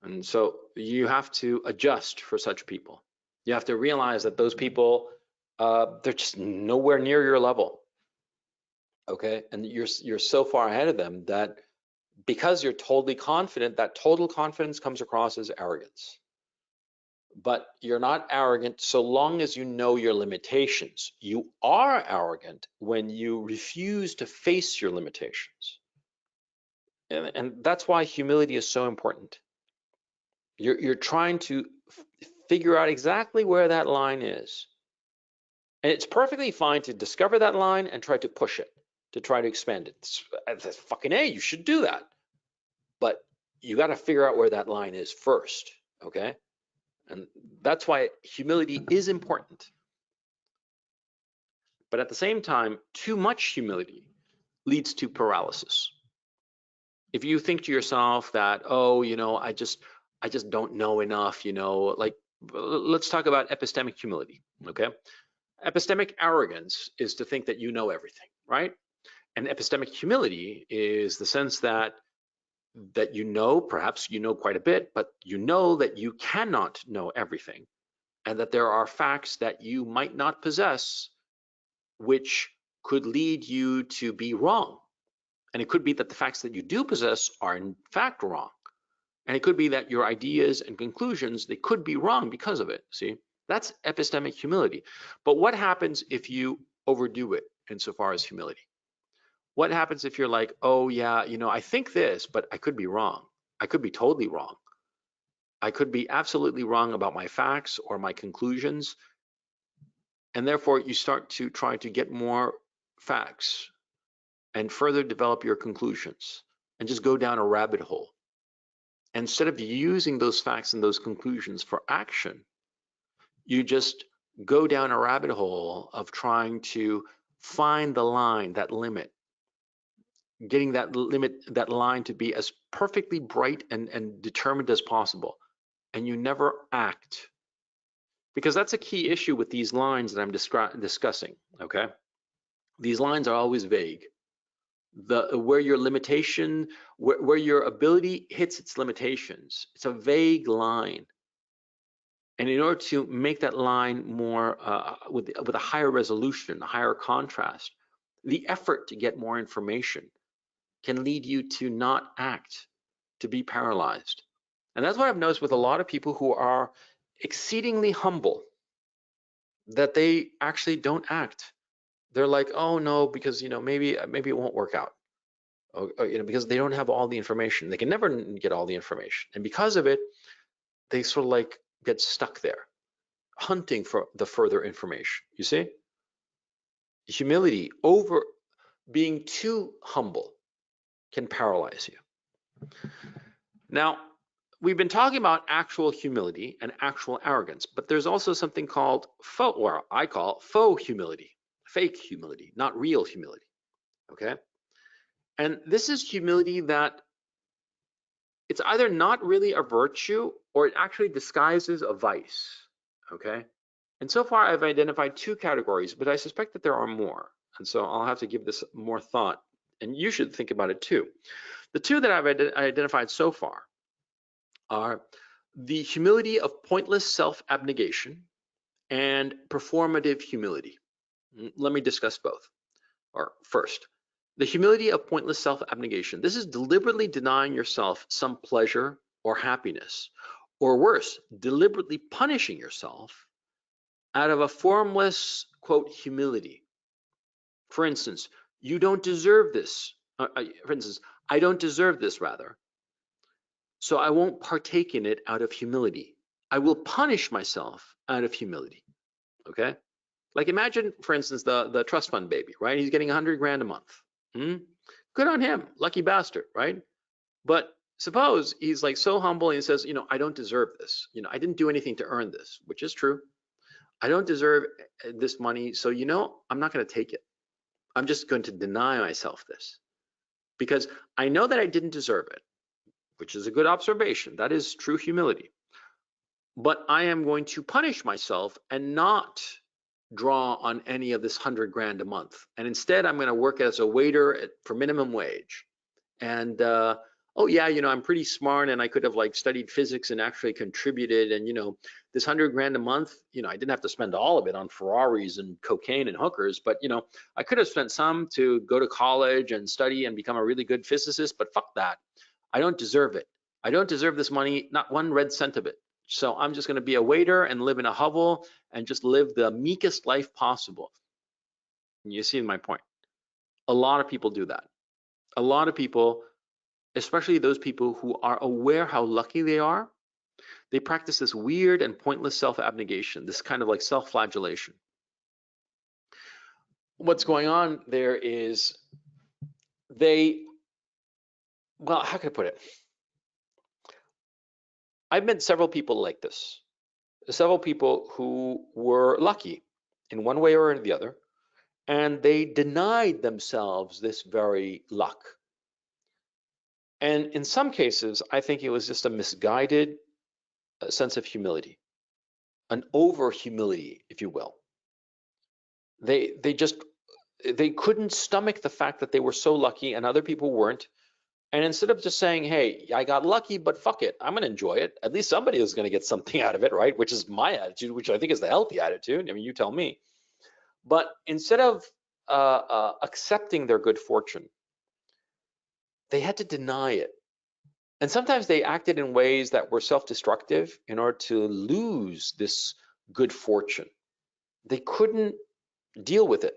And so you have to adjust for such people. You have to realize that those people, they're just nowhere near your level. okay? And you're so far ahead of them that because you're totally confident, that total confidence comes across as arrogance. But you're not arrogant so long as you know your limitations. You are arrogant when you refuse to face your limitations. And that's why humility is so important. You're trying to figure out exactly where that line is. And it's perfectly fine to discover that line and try to push it, to try to expand it. It's fucking A, you should do that. But you got to figure out where that line is first, okay? And that's why humility is important. But at the same time, too much humility leads to paralysis. If you think to yourself that, oh, I just don't know enough, like let's talk about epistemic humility, okay? Epistemic arrogance is to think that you know everything, right? And epistemic humility is the sense that perhaps you know quite a bit, but you know that you cannot know everything, and that there are facts that you might not possess, which could lead you to be wrong. And it could be that the facts that you do possess are in fact wrong. And it could be that your ideas and conclusions, they could be wrong because of it. See, that's epistemic humility. But what happens if you overdo it insofar as humility? What happens if you're like, oh yeah, I think this, but I could be wrong. I could be totally wrong. I could be absolutely wrong about my facts or my conclusions. And therefore you start to try to get more facts and further develop your conclusions and just go down a rabbit hole. Instead of using those facts and those conclusions for action, you just go down a rabbit hole of trying to find the line, that limit, getting that limit, that line to be as perfectly bright and determined as possible. And you never act. Because that's a key issue with these lines that I'm discussing, okay? These lines are always vague. Where your limitation, where your ability hits its limitations, it's a vague line. And in order to make that line more, with a higher resolution, a higher contrast, the effort to get more information can lead you to not act, to be paralyzed. And that's what I've noticed with a lot of people who are exceedingly humble, that they actually don't act. They're like, oh no, because maybe it won't work out. Or, because they don't have all the information. They can never get all the information. And because of it, they sort of like get stuck there, hunting for the further information. You see? Humility over being too humble can paralyze you. Now, we've been talking about actual humility and actual arrogance, but there's also something called faux, or I call faux humility, fake humility, not real humility, okay? And this is humility that it's either not really a virtue or it actually disguises a vice, okay? And so far I've identified two categories, but I suspect that there are more. And so I'll have to give this more thought, and you should think about it too. The two that I've identified so far are the humility of pointless self-abnegation and performative humility. Let me discuss both. Or first, the humility of pointless self-abnegation. This is deliberately denying yourself some pleasure or happiness, or worse, deliberately punishing yourself out of a formless, quote, humility. For instance, you don't deserve this. For instance, I don't deserve this, rather. So I won't partake in it out of humility. I will punish myself out of humility, okay? Like imagine, for instance, the trust fund baby, right? He's getting 100 grand a month. Good on him, lucky bastard, right? But suppose he's like so humble and he says, I don't deserve this. I didn't do anything to earn this, which is true. I don't deserve this money, so I'm not going to take it. I'm just going to deny myself this because I know that I didn't deserve it, which is a good observation. That is true humility. But I am going to punish myself and not draw on any of this 100 grand a month. And instead, I'm going to work as a waiter for minimum wage. And oh yeah, I'm pretty smart and I could have like studied physics and actually contributed. And this 100 grand a month, I didn't have to spend all of it on Ferraris and cocaine and hookers, but I could have spent some to go to college and study and become a really good physicist, but fuck that. I don't deserve it. I don't deserve this money, not one red cent of it. So I'm just going to be a waiter and live in a hovel and just live the meekest life possible. You see my point. A lot of people do that. A lot of people, especially those people who are aware how lucky they are, they practice this weird and pointless self-abnegation, this kind of like self-flagellation. What's going on there is well, how can I put it? I've met several people like this, several people who were lucky in one way or the other, and they denied themselves this very luck. And in some cases, I think it was just a misguided sense of humility, an over humility, if you will. They couldn't stomach the fact that they were so lucky and other people weren't. And instead of just saying, hey, I got lucky, but fuck it, I'm going to enjoy it. At least somebody is going to get something out of it, right? Which is my attitude, which I think is the healthy attitude. I mean, you tell me. But instead of accepting their good fortune, they had to deny it. And sometimes they acted in ways that were self-destructive in order to lose this good fortune. They couldn't deal with it,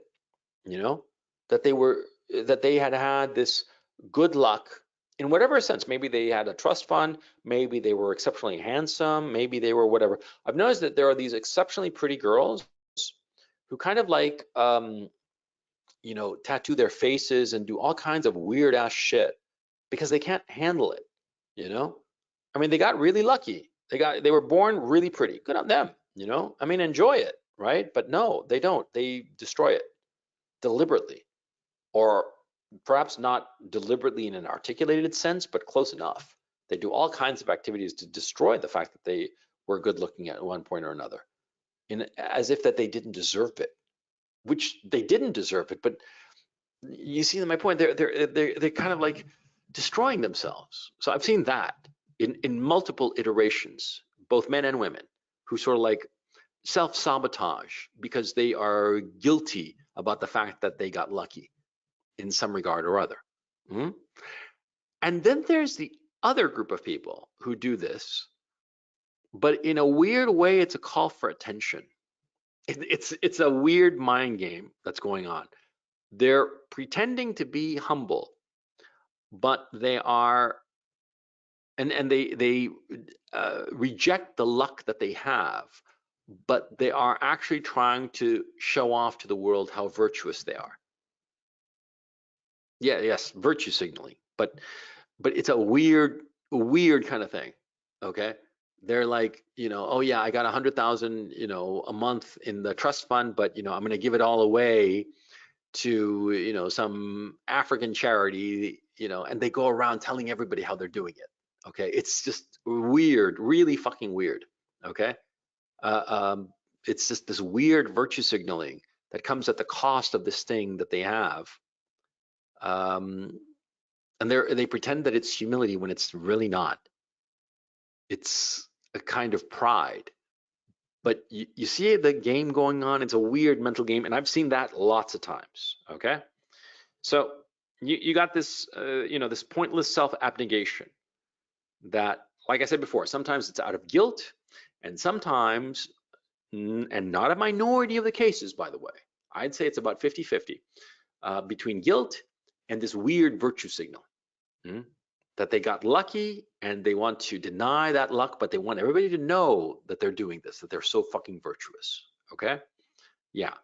that they had this good luck in whatever sense. Maybe they had a trust fund, maybe they were exceptionally handsome, maybe they were whatever. I've noticed that there are these exceptionally pretty girls who kind of like tattoo their faces and do all kinds of weird ass shit because they can't handle it. I mean, they got really lucky. They were born really pretty. Good on them. I mean, enjoy it, right? But no, they don't. They destroy it deliberately, or perhaps not deliberately in an articulated sense, but close enough. They do all kinds of activities to destroy the fact that they were good looking at one point or another, as if that they didn't deserve it, which they didn't deserve it. But you see my point. They're kind of like destroying themselves. So I've seen that in multiple iterations, both men and women, who sort of like self-sabotage because they are guilty about the fact that they got lucky in some regard or other. Mm-hmm. And then there's the other group of people who do this, but in a weird way, it's a call for attention. It's a weird mind game that's going on. They're pretending to be humble, but they are, and they reject the luck that they have, but they are actually trying to show off to the world how virtuous they are. Yes, virtue signaling, but it's a weird kind of thing. Okay, they're like, oh yeah, I got 100,000, a month in the trust fund, but I'm going to give it all away to some African charity, and they go around telling everybody how they're doing it. Okay, it's just weird, really fucking weird. Okay, it's just this weird virtue signaling that comes at the cost of this thing that they have. And they pretend that it's humility when it's really not. It's a kind of pride. But you see the game going on. It's a weird mental game, and I've seen that lots of times. Okay, so you got this, this pointless self-abnegation that, like I said before, sometimes it's out of guilt, and sometimes, and not a minority of the cases, by the way, I'd say it's about 50-50 between guilt and this weird virtue signal. That they got lucky and they want to deny that luck, but they want everybody to know that they're doing this, that they're so fucking virtuous. Okay, yeah,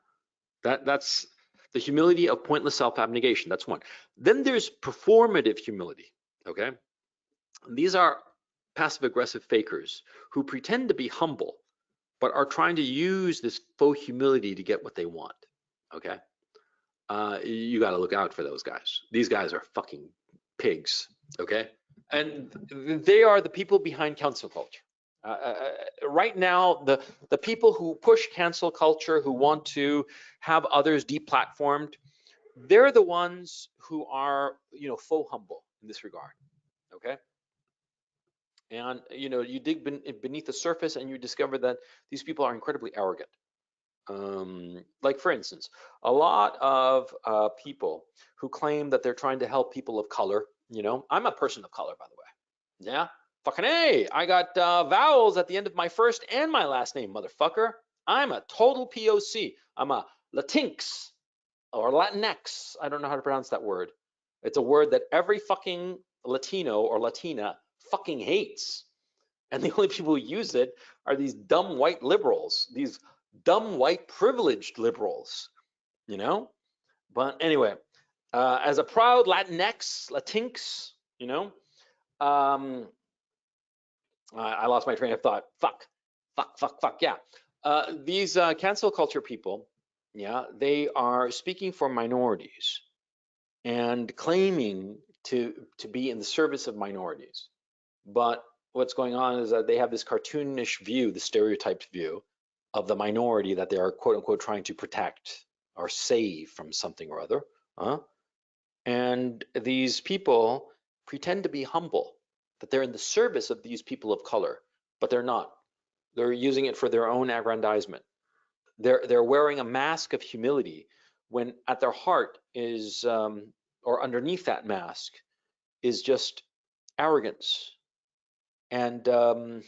that's the humility of pointless self-abnegation. That's one. Then there's performative humility. Okay, these are passive-aggressive fakers who pretend to be humble but are trying to use this faux humility to get what they want. Okay, you got to look out for those guys. These guys are fucking pigs. Okay, and they are the people behind cancel culture. Right now, the people who push cancel culture, who want to have others deplatformed, they're the ones who are, faux humble in this regard. Okay, And you dig beneath the surface and you discover that these people are incredibly arrogant. Like for instance, a lot of people who claim that they're trying to help people of color. I'm a person of color, by the way. Yeah, fucking A. I got vowels at the end of my first and my last name, motherfucker. I'm a total POC. I'm a Latinx or Latinx. I don't know how to pronounce that word. It's a word that every fucking Latino or Latina fucking hates. And the only people who use it are these dumb white liberals, these dumb white privileged liberals, you know? But anyway, as a proud Latinx, um, I lost my train of thought. Fuck, yeah. These cancel culture people, yeah, they are speaking for minorities and claiming to be in the service of minorities. But what's going on is that they have this cartoonish view, the stereotyped view of the minority that they are quote unquote trying to protect or save from something or other. Huh? And these people pretend to be humble, that they're in the service of these people of color, but they're not. They're using it for their own aggrandizement. They're wearing a mask of humility when at their heart is, or underneath that mask, is just arrogance and um,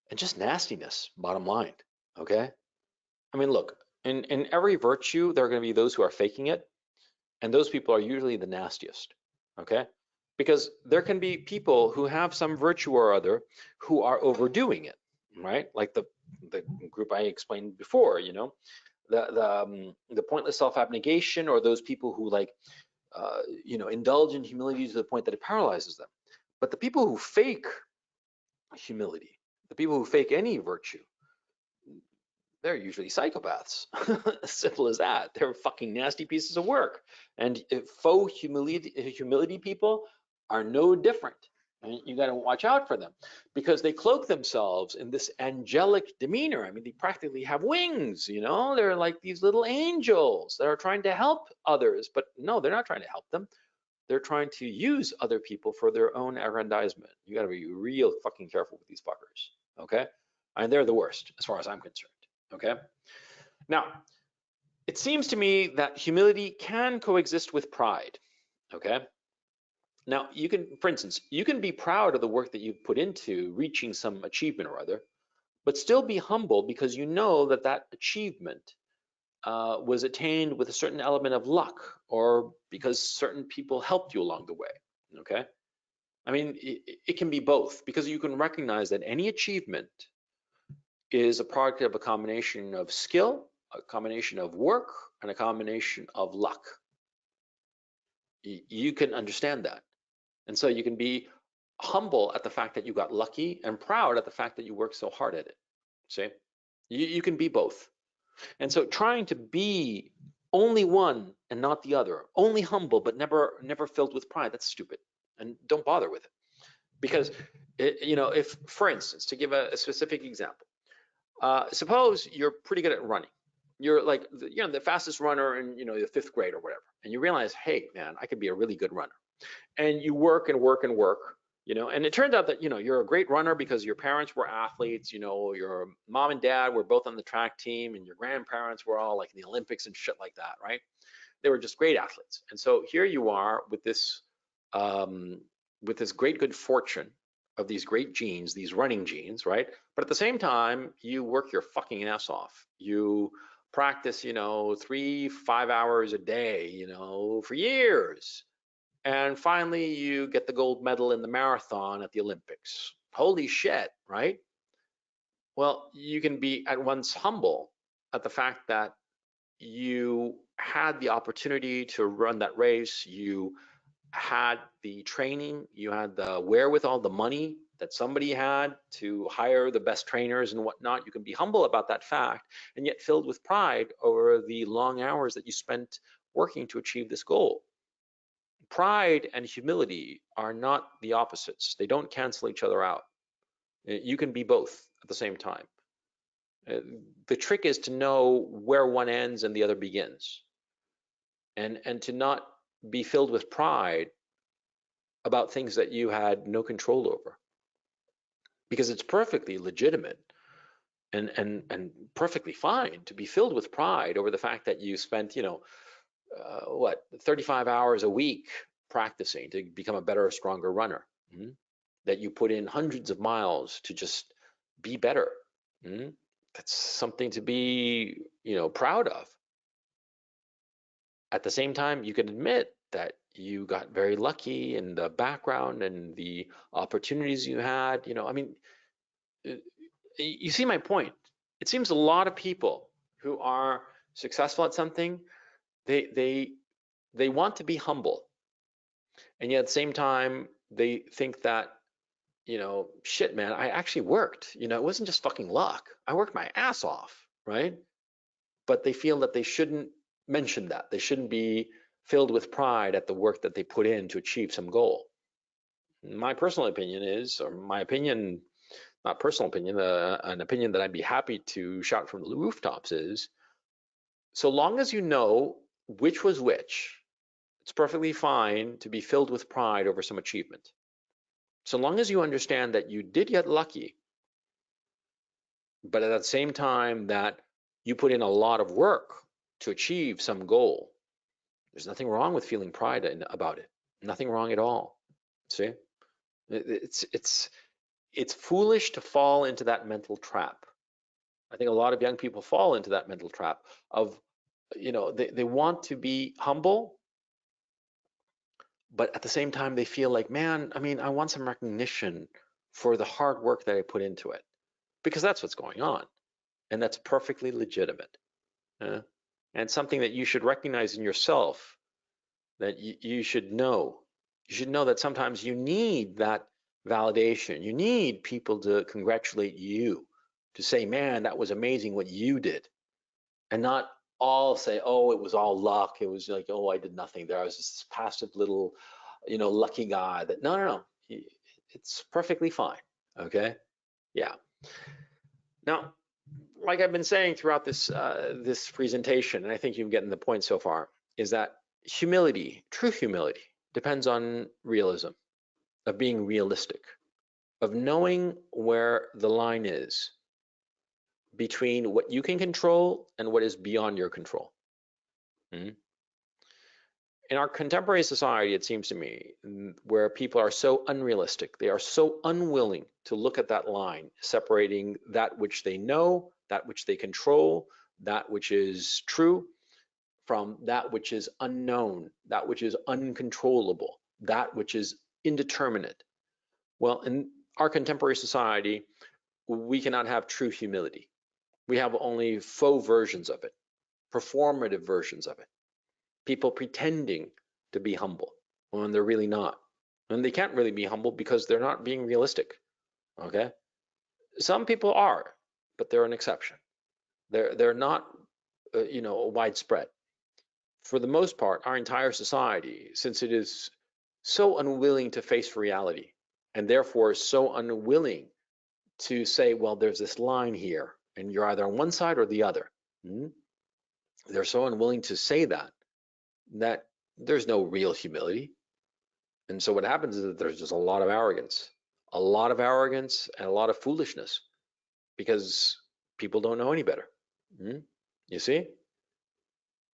and just nastiness, bottom line. Okay. I mean, look, in every virtue, there are going to be those who are faking it, and those people are usually the nastiest. Okay. Because there can be people who have some virtue or other who are overdoing it, right? Like the group I explained before, the pointless self-abnegation, or those people who like indulge in humility to the point that it paralyzes them. But the people who fake humility, the people who fake any virtue, they're usually psychopaths. Simple as that. They're fucking nasty pieces of work. And faux humility people are no different. And you got to watch out for them because they cloak themselves in this angelic demeanor. I mean, they practically have wings, They're like these little angels that are trying to help others. But no, they're not trying to help them. They're trying to use other people for their own aggrandizement. You got to be real fucking careful with these fuckers. Okay. And they're the worst as far as I'm concerned. Okay. Now, it seems to me that humility can coexist with pride. Okay. Now, you can, for instance, you can be proud of the work that you've put into reaching some achievement or other, but still be humble because you know that that achievement was attained with a certain element of luck or because certain people helped you along the way. Okay. I mean, it can be both because you can recognize that any achievement is a product of a combination of skill, a combination of work, and a combination of luck. You can understand that. And so you can be humble at the fact that you got lucky and proud at the fact that you worked so hard at it. See? You can be both. And so trying to be only one and not the other, only humble but never filled with pride, that's stupid. And don't bother with it. Because if, for instance, to give a specific example, suppose you're pretty good at running. You're like, the fastest runner in, the fifth grade or whatever. And you realize, hey, man, I could be a really good runner. And you work and work and work, and it turns out that, you're a great runner because your parents were athletes, your mom and dad were both on the track team and your grandparents were all like in the Olympics and shit like that, right? They were just great athletes. And so here you are um, with this great good fortune of these great genes, these running genes, right? But at the same time, you work your fucking ass off. You practice, 3-5 hours a day, for years. And finally, you get the gold medal in the marathon at the Olympics. Holy shit, right? Well, you can be at once humble at the fact that you had the opportunity to run that race. You had the training, you had the wherewithal, the money that somebody had to hire the best trainers and whatnot. You can be humble about that fact and yet filled with pride over the long hours that you spent working to achieve this goal. Pride and humility are not the opposites. They don't cancel each other out. You can be both at the same time. The trick is to know where one ends and the other begins, and to not be filled with pride about things that you had no control over, because it's perfectly legitimate and perfectly fine to be filled with pride over the fact that you spent, 35 hours a week practicing to become a better, stronger runner. That you put in hundreds of miles to just be better. That's something to be, proud of. At the same time, you can admit that you got very lucky in the background and the opportunities you had. You see my point. It seems a lot of people who are successful at something, they want to be humble, and yet at the same time they think that, shit, man, I actually worked. It wasn't just fucking luck. I worked my ass off, right? But they feel that they shouldn't mention that. They shouldn't be filled with pride at the work that they put in to achieve some goal. My personal opinion is, or my opinion, not personal opinion, an opinion that I'd be happy to shout from the rooftops is, so long as you know which was which, it's perfectly fine to be filled with pride over some achievement. So long as you understand that you did get lucky, but at the same time that you put in a lot of work to achieve some goal, there's nothing wrong with feeling pride about it. Nothing wrong at all. See, it's foolish to fall into that mental trap. I think a lot of young people fall into that mental trap of, they want to be humble, but at the same time they feel like, man, I want some recognition for the hard work that I put into it, because that's what's going on, and that's perfectly legitimate. And something that you should recognize in yourself, that you should know. You should know that sometimes you need that validation. You need people to congratulate you, to say, man, that was amazing what you did, and not all say, oh, it was all luck. It was like, oh, I did nothing there. I was just this passive little, lucky guy. That no. It's perfectly fine. Okay. Yeah. Now, like I've been saying throughout this presentation, and I think you've gotten the point so far, is that humility, true humility, depends on realism, of being realistic, of knowing where the line is between what you can control and what is beyond your control. In our contemporary society, it seems to me, where people are so unrealistic, they are so unwilling to look at that line separating that which they know, that which they control, that which is true, from that which is unknown, that which is uncontrollable, that which is indeterminate. Well, in our contemporary society, we cannot have true humility. We have only faux versions of it, performative versions of it. People pretending to be humble when they're really not. And they can't really be humble because they're not being realistic. Okay? Some people are, but they're an exception. They're not, widespread. For the most part, our entire society, since it is so unwilling to face reality, and therefore so unwilling to say, well, there's this line here, and you're either on one side or the other. They're so unwilling to say that there's no real humility. And so what happens is that there's just a lot of arrogance and a lot of foolishness, because people don't know any better. You see?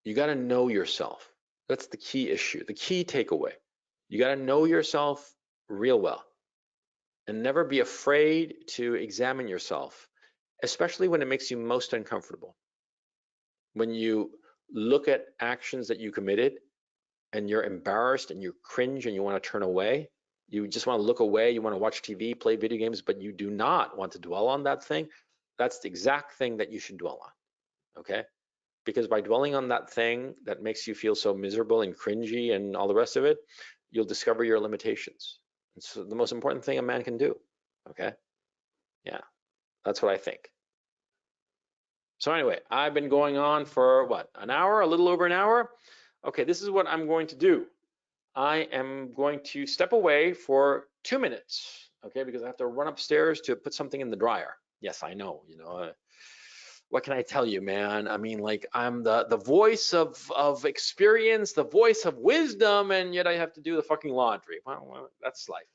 You got to know yourself. That's the key issue, the key takeaway. You got to know yourself real well, and never be afraid to examine yourself, especially when it makes you most uncomfortable. When you look at actions that you committed and you're embarrassed and you cringe and you want to turn away, you just want to look away, you want to watch TV, play video games, but you do not want to dwell on that thing, that's the exact thing that you should dwell on, okay? Because by dwelling on that thing that makes you feel so miserable and cringy and all the rest of it, you'll discover your limitations. It's the most important thing a man can do, okay? Yeah, that's what I think. So anyway, I've been going on for what, an hour, a little over an hour? Okay, this is what I'm going to do. I am going to step away for 2 minutes, okay, because I have to run upstairs to put something in the dryer. Yes, I know, what can I tell you, man? I mean, like, I'm the voice of experience, the voice of wisdom, and yet I have to do the fucking laundry. Well, that's life.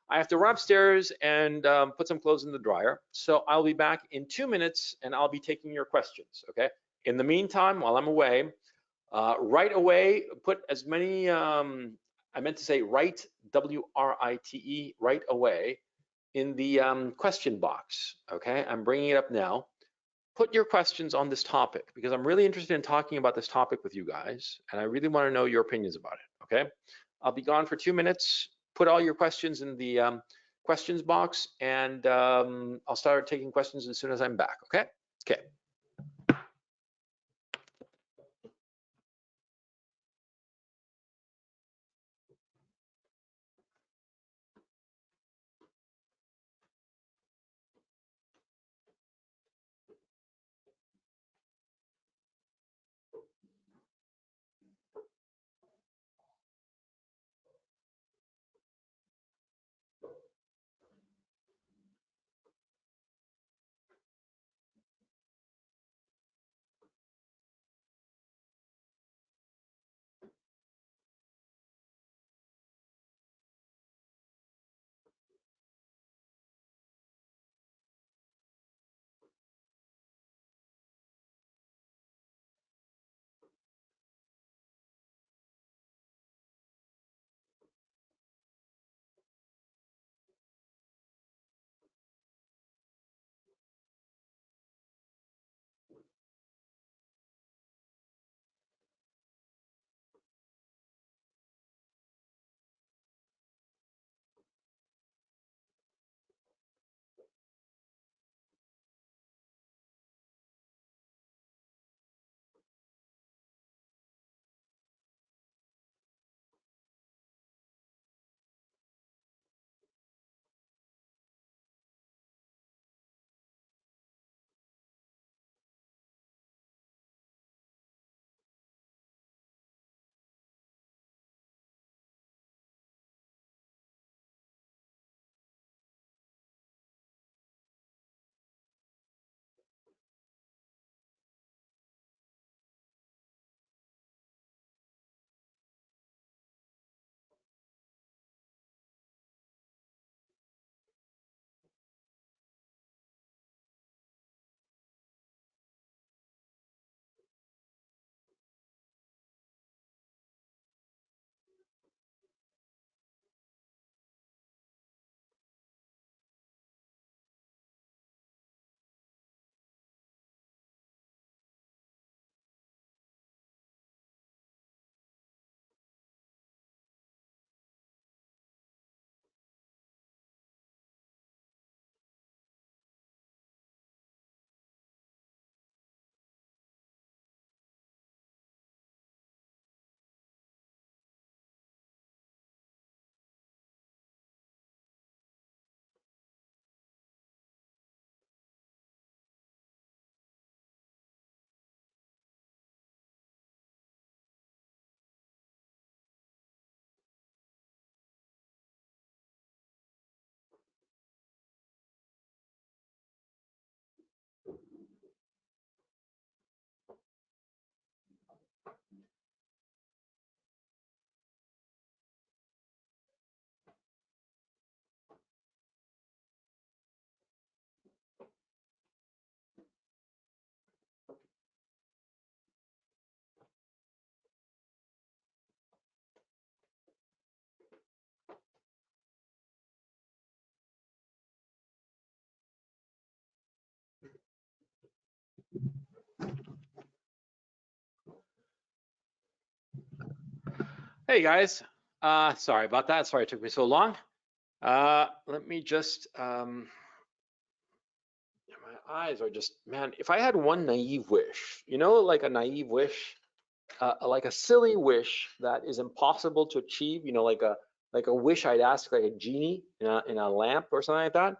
I have to run upstairs and put some clothes in the dryer. So I'll be back in 2 minutes, and I'll be taking your questions. Okay. In the meantime, while I'm away, right away, put as many. I meant to say write, WRITE, right away, in the question box. Okay. I'm bringing it up now. Put your questions on this topic because I'm really interested in talking about this topic with you guys, and I really want to know your opinions about it. Okay, I'll be gone for 2 minutes. Put all your questions in the questions box, and I'll start taking questions as soon as I'm back. Okay. Okay. Hey guys. Sorry about that. Sorry it took me so long. Let me just. My eyes are just, man. If I had one naive wish, like a naive wish, like a silly wish that is impossible to achieve, like a wish I'd ask like a genie in a lamp or something like that.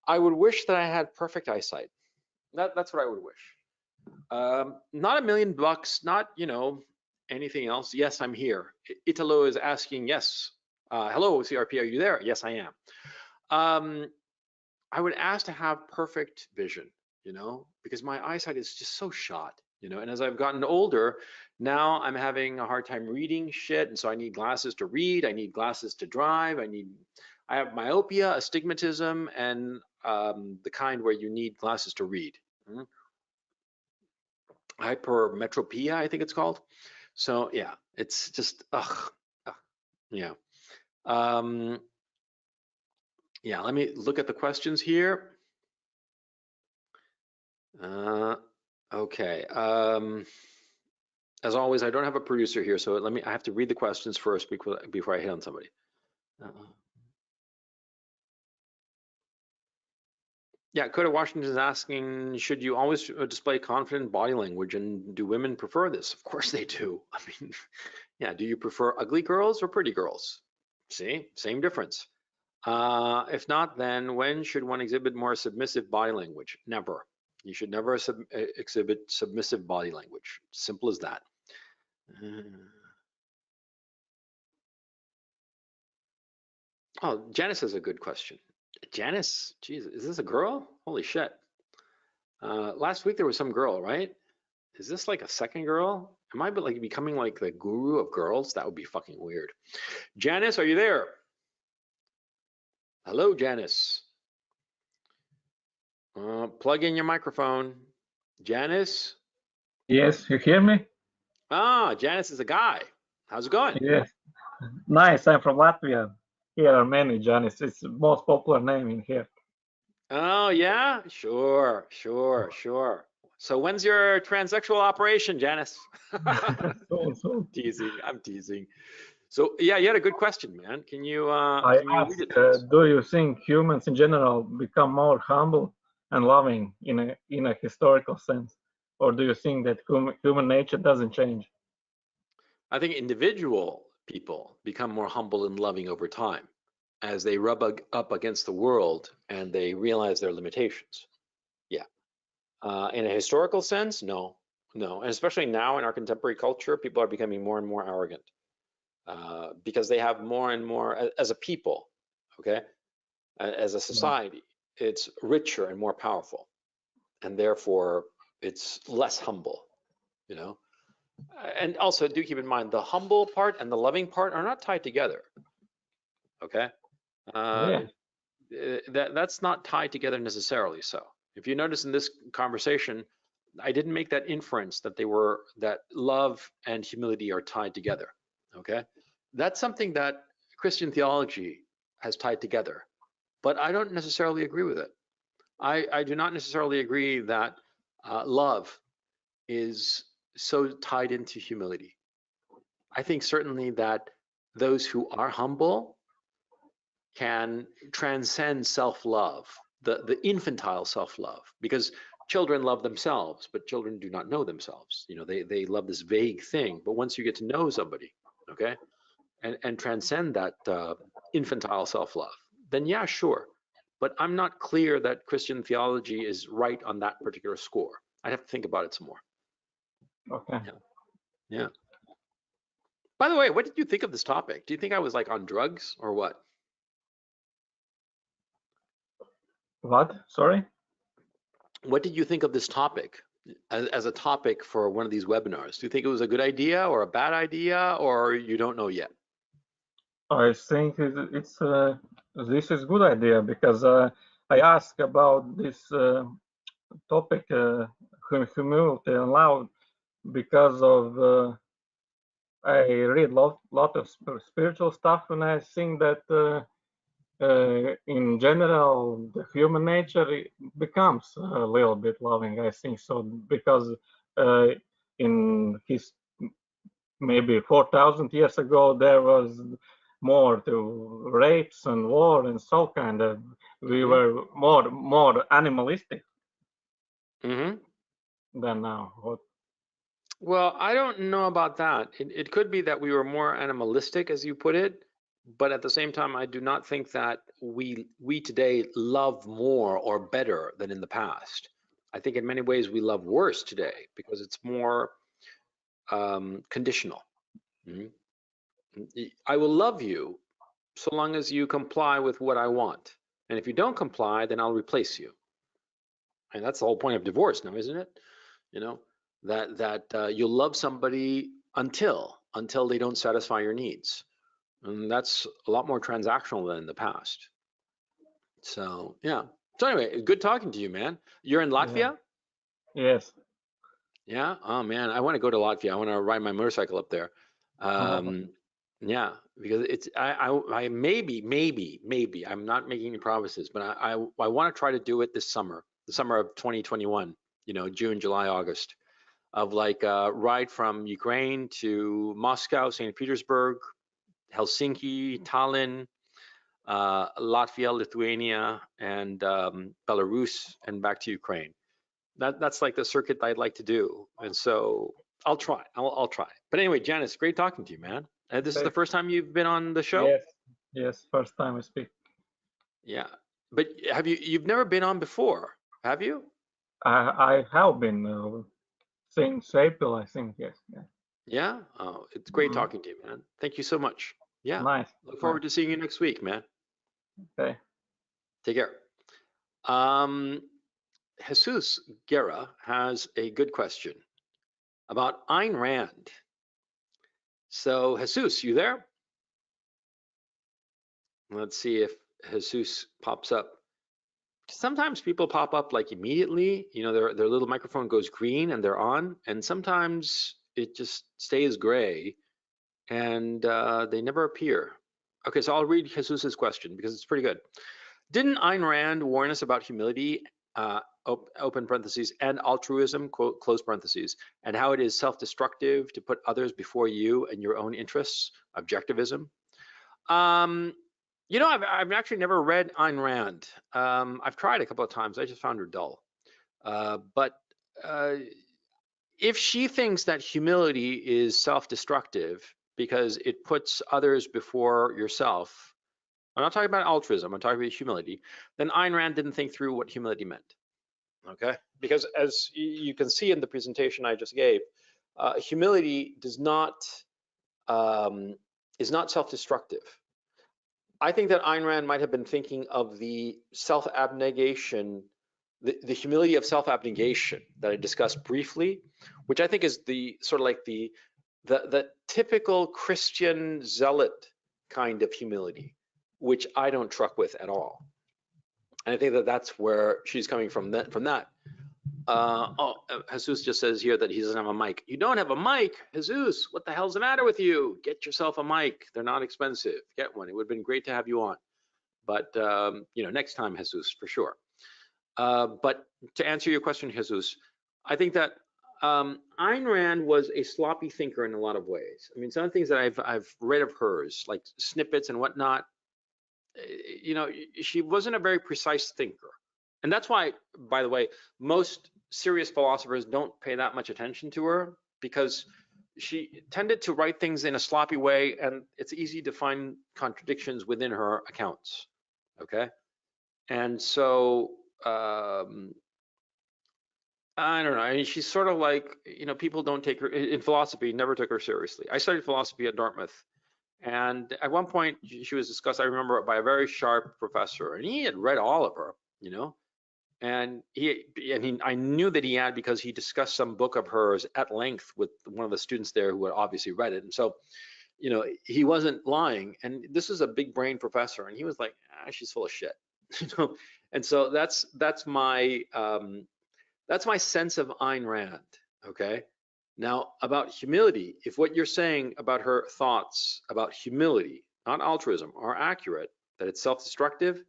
I would wish that I had perfect eyesight. That's what I would wish. Not $1 million, not anything else. Yes, I'm here. Italo is asking. Yes. Hello, CRP. Are you there? Yes, I am. I would ask to have perfect vision. you know, because my eyesight is just so shot, you know. And as I've gotten older, now I'm having a hard time reading shit, and so I need glasses to read. I need glasses to drive. I have myopia, astigmatism, and the kind where you need glasses to read. Mhm. Hypermetropia, I think it's called. So yeah, it's just ugh, yeah. Um, yeah, let me look at the questions here. Okay. As always, I don't have a producer here, so I have to read the questions first before I hit on somebody. Yeah, Coda Washington is asking, should you always display confident body language, and do women prefer this? Of course they do. I mean, yeah, do you prefer ugly girls or pretty girls? See, same difference. If not, then when should one exhibit more submissive body language? Never. You should never exhibit submissive body language. Simple as that. Oh, Janice has a good question. Janice, geez, is this a girl? Holy shit. Last week there was some girl, right? Is this like a second girl? Am I like becoming like the guru of girls? That would be fucking weird. Janice, are you there? Hello, Janice. Plug in your microphone. Janice? Yes, you hear me? Ah, Janice is a guy. How's it going? Yes. Nice, I'm from Latvia. Here are many Janis. It's the most popular name in here. Oh, yeah? Sure, sure, sure. So when's your transsexual operation, Janice? So Teasing, I'm teasing. So yeah, you had a good question, man. I Can you ask, read it to us? do you think humans in general become more humble and loving in a historical sense? Or do you think that human nature doesn't change? I think individual people become more humble and loving over time as they rub up against the world and they realize their limitations. Yeah. In a historical sense, no, no. And especially now in our contemporary culture, people are becoming more and more arrogant because they have more and more, as a people, okay, as a Yeah. society, it's richer and more powerful. And therefore, it's less humble, you know. And also, do keep in mind the humble part and the loving part are not tied together, okay? Uh, Yeah. that's not tied together necessarily. So if you notice in this conversation, I didn't make that inference that love and humility are tied together. Okay, that's something that Christian theology has tied together, but I don't necessarily agree with it. I do not necessarily agree that love is so tied into humility. I think certainly that those who are humble can transcend self-love, the infantile self-love, because children love themselves, but children do not know themselves. You know, they love this vague thing. But once you get to know somebody, okay, and transcend that infantile self-love, then yeah, sure. But I'm not clear that Christian theology is right on that particular score. I'd have to think about it some more. Okay. Yeah, yeah. By the way, what did you think of this topic? Do you think I was like on drugs or what? What? Sorry? What did you think of this topic as a topic for one of these webinars? Do you think it was a good idea or a bad idea, or you don't know yet? I think it's this is good idea because I asked about this topic, humility and love, because of I read lot of spiritual stuff, and I think that in general the human nature becomes a little bit loving. I think so because uh, in his maybe 4,000 years ago there was more to rapes and war and so kind of we Mm-hmm. were more animalistic Mm-hmm. than now. What? Well, I don't know about that. It could be that we were more animalistic, as you put it, but at the same time, I do not think that we today love more or better than in the past. I think in many ways we love worse today because it's more conditional. Mhm. I will love you so long as you comply with what I want. And if you don't comply, then I'll replace you. And that's the whole point of divorce now, isn't it? You know, that you'll love somebody until they don't satisfy your needs. And that's a lot more transactional than in the past. So, yeah. So anyway, good talking to you, man. You're in Yeah. Latvia? Yes. Yeah. Oh man, I want to go to Latvia. I want to ride my motorcycle up there. Um, yeah, because it's I maybe I'm not making any promises, but I want to try to do it this summer, the summer of 2021. You know, June, July, August, of like ride from Ukraine to Moscow, St. Petersburg, Helsinki, Tallinn, Latvia, Lithuania, and Belarus, and back to Ukraine. That's like the circuit I'd like to do, and so I'll try. I'll try. But anyway, Janice, great talking to you, man. This is the Okay. first time you've been on the show. Yes. Yes. First time I speak. Yeah, but you've never been on before, have you? I have been since April, I think. Yes. Yeah. Yeah. Oh, it's great Mm, talking to you, man. Thank you so much. Yeah. nice. Look Nice. forward to seeing you next week, man. Okay. Take care. Um, Jesus Guerra has a good question about Ayn Rand. So, Jesus, you there? Let's see if Jesus pops up. Sometimes people pop up like immediately, you know, their little microphone goes green and they're on, and sometimes it just stays gray and they never appear. Okay, so I'll read Jesus's question because it's pretty good. Didn't Ayn Rand warn us about humility, open parentheses, and altruism, quote, close parentheses, and how it is self-destructive to put others before you and your own interests, objectivism? Um, you know, I've actually never read Ayn Rand. I've tried a couple of times. I just found her dull. But uh, if she thinks that humility is self-destructive because it puts others before yourself, I'm not talking about altruism, I'm talking about humility, then Ayn Rand didn't think through what humility meant. Okay? Because as you can see in the presentation I just gave, humility does not is not self-destructive. I think that Ayn Rand might have been thinking of the self-abnegation, the humility of self-abnegation that I discussed briefly, which I think is the sort of like the typical Christian zealot kind of humility, which I don't truck with at all. And I think that that's where she's coming from. That. Jesus just says here that he doesn't have a mic. You don't have a mic, Jesus? What the hell's the matter with you? Get yourself a mic. They're not expensive. Get one. It would have been great to have you on. But you know, next time, Jesus, for sure. But to answer your question, Jesus, I think that Ayn Rand was a sloppy thinker in a lot of ways. I mean, some of the things that I've read of hers, like snippets and whatnot, you know, she wasn't a very precise thinker. And that's why, by the way, most serious philosophers don't pay that much attention to her, because she tended to write things in a sloppy way, and it's easy to find contradictions within her accounts. Okay. And so, I don't know. I mean, she's sort of like, you know, people don't take her in philosophy, never took her seriously. I studied philosophy at Dartmouth. And at one point, she was discussed, I remember, by a very sharp professor, and he had read all of her, you know. And I knew that he had, because he discussed some book of hers at length with one of the students there who had obviously read it. And so, you know, he wasn't lying. And this is a big brain professor, and he was like, she's full of shit, you know. And so that's my sense of Ayn Rand. Okay. Now, about humility, if what you're saying about her thoughts about humility, not altruism, are accurate, that it's self-destructive,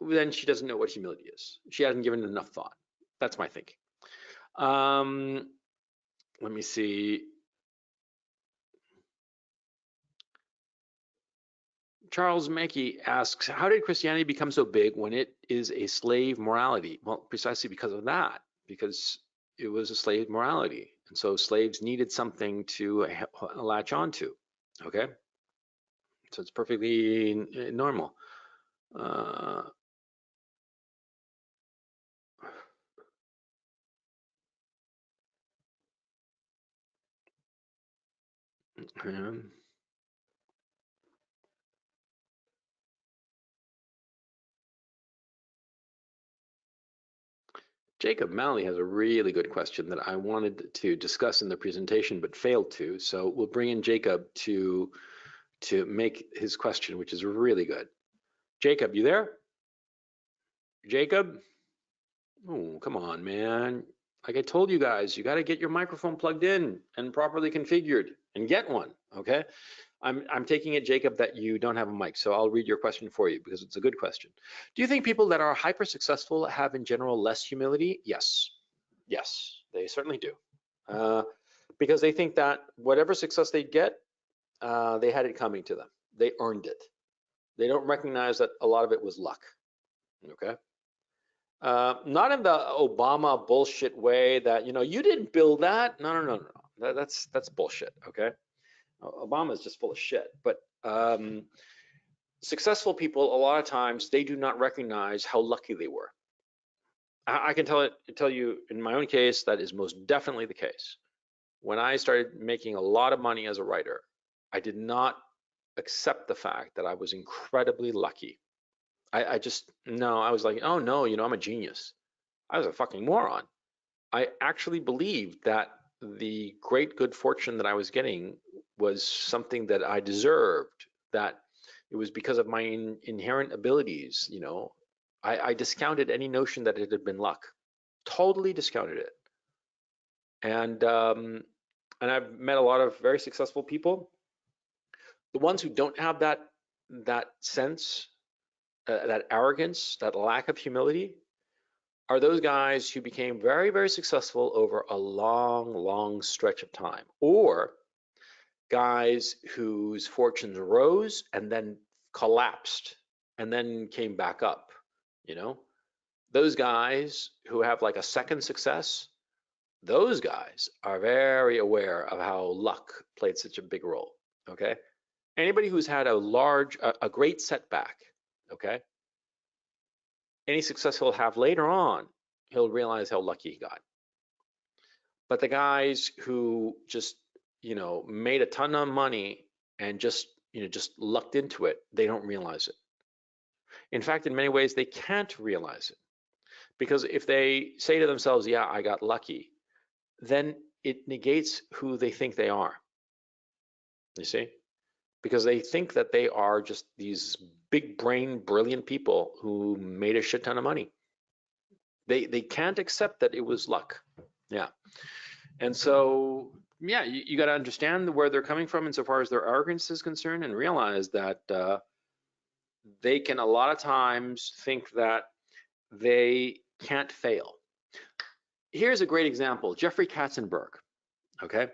then she doesn't know what humility is. She hasn't given it enough thought. That's my thinking. Um, Let me see. Charles Mackey asks, how did Christianity become so big when it is a slave morality? Well, precisely because of that, because it was a slave morality. And so slaves needed something to latch onto. Okay. So it's perfectly normal. Uh, um, Jacob Malley has a really good question that I wanted to discuss in the presentation but failed to. So we'll bring in Jacob to make his question, which is really good. Jacob, you there? Jacob? Oh, come on, man. Like I told you guys, you got to get your microphone plugged in and properly configured and get one, okay? I'm taking it, Jacob, that you don't have a mic, so I'll read your question for you because it's a good question. Do you think people that are hyper successful have in general less humility? Yes. Yes, they certainly do. Because they think that whatever success they get, they had it coming to them. They earned it. They don't recognize that a lot of it was luck. Okay. Not in the Obama bullshit way that, you didn't build that. No, no, no, no. That's bullshit. Okay. Obama is just full of shit. But successful people, a lot of times, they do not recognize how lucky they were. I can tell you in my own case, that is most definitely the case. When I started making a lot of money as a writer, I did not accept the fact that I was incredibly lucky. I just, no, I was like, oh no, I'm a genius. I was a fucking moron. I actually believed that the great good fortune that I was getting was something that I deserved, that it was because of my inherent abilities. I discounted any notion that it had been luck, totally discounted it. And I've met a lot of very successful people. The ones who don't have that sense, that arrogance, that lack of humility, are those guys who became very, very successful over a long, long stretch of time, or guys whose fortunes rose and then collapsed and then came back up. Those guys who have like a second success, those guys are very aware of how luck played such a big role. Okay. Anybody who's had a great setback, okay, any success he'll have later on, he'll realize how lucky he got. But the guys who just, made a ton of money and just lucked into it, they don't realize it. In fact, in many ways, they can't realize it, because if they say to themselves, yeah, I got lucky, then it negates who they think they are. You see? Because they think that they are just these big brain, brilliant people who made a shit ton of money. They can't accept that it was luck. Yeah. And so, yeah, you got to understand where they're coming from insofar as their arrogance is concerned, and realize that they can a lot of times think that they can't fail. Here's a great example, Jeffrey Katzenberg. Okay.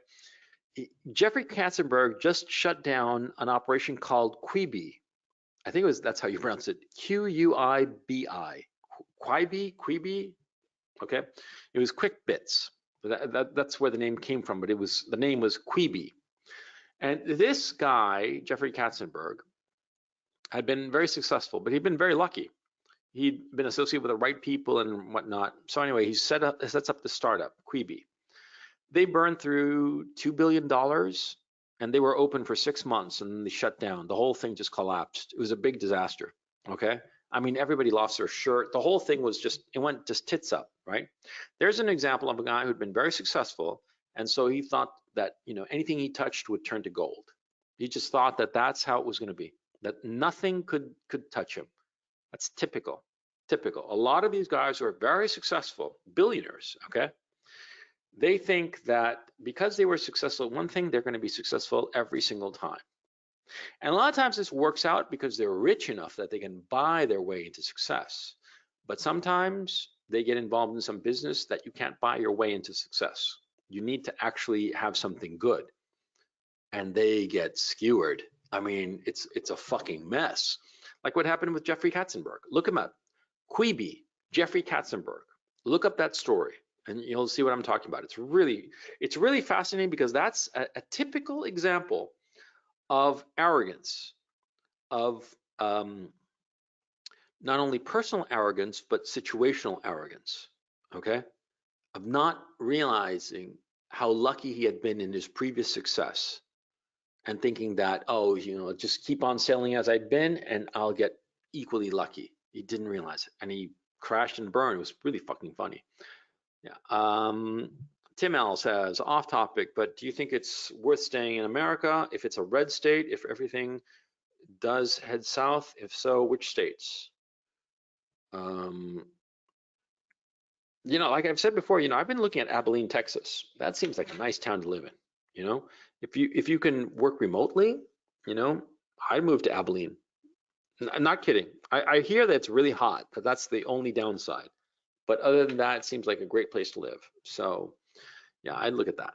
Jeffrey Katzenberg just shut down an operation called Quibi. I think that's how you pronounce it, Q-U-I-B-I. Quibi. Okay. It was Quick Bits. That's where the name came from, but the name was Quibi. And this guy, Jeffrey Katzenberg, had been very successful, but he'd been very lucky. He'd been associated with the right people and whatnot. So anyway, he sets up the startup, Quibi. They burned through $2 billion, and they were open for 6 months, and then they shut down. The whole thing just collapsed. It was a big disaster. Okay. I mean, everybody lost their shirt. The whole thing it went just tits up, right? There's an example of a guy who'd been very successful, and so he thought that, anything he touched would turn to gold. He just thought that that's how it was going to be, that nothing could touch him. That's typical. A lot of these guys who are very successful, billionaires, okay, they think that because they were successful at one thing, they're going to be successful every single time. And a lot of times this works out because they're rich enough that they can buy their way into success. But sometimes they get involved in some business that you can't buy your way into success. You need to actually have something good. And they get skewered. I mean, it's a fucking mess. Like what happened with Jeffrey Katzenberg. Look him up. Quibi, Jeffrey Katzenberg. Look up that story and you'll see what I'm talking about. It's really fascinating, because that's a typical example of arrogance, of not only personal arrogance, but situational arrogance, okay? Of not realizing how lucky he had been in his previous success and thinking that, oh, just keep on sailing as I'd been and I'll get equally lucky. He didn't realize it, and he crashed and burned. It was really fucking funny. Yeah. Tim L says, off topic, but do you think it's worth staying in America if it's a red state, if everything does head south? If so, which states? Like I've said before, I've been looking at Abilene, Texas. That seems like a nice town to live in. If you can work remotely, I'd move to Abilene. I'm not kidding. I hear that it's really hot, but that's the only downside. But other than that, it seems like a great place to live. So yeah, I'd look at that.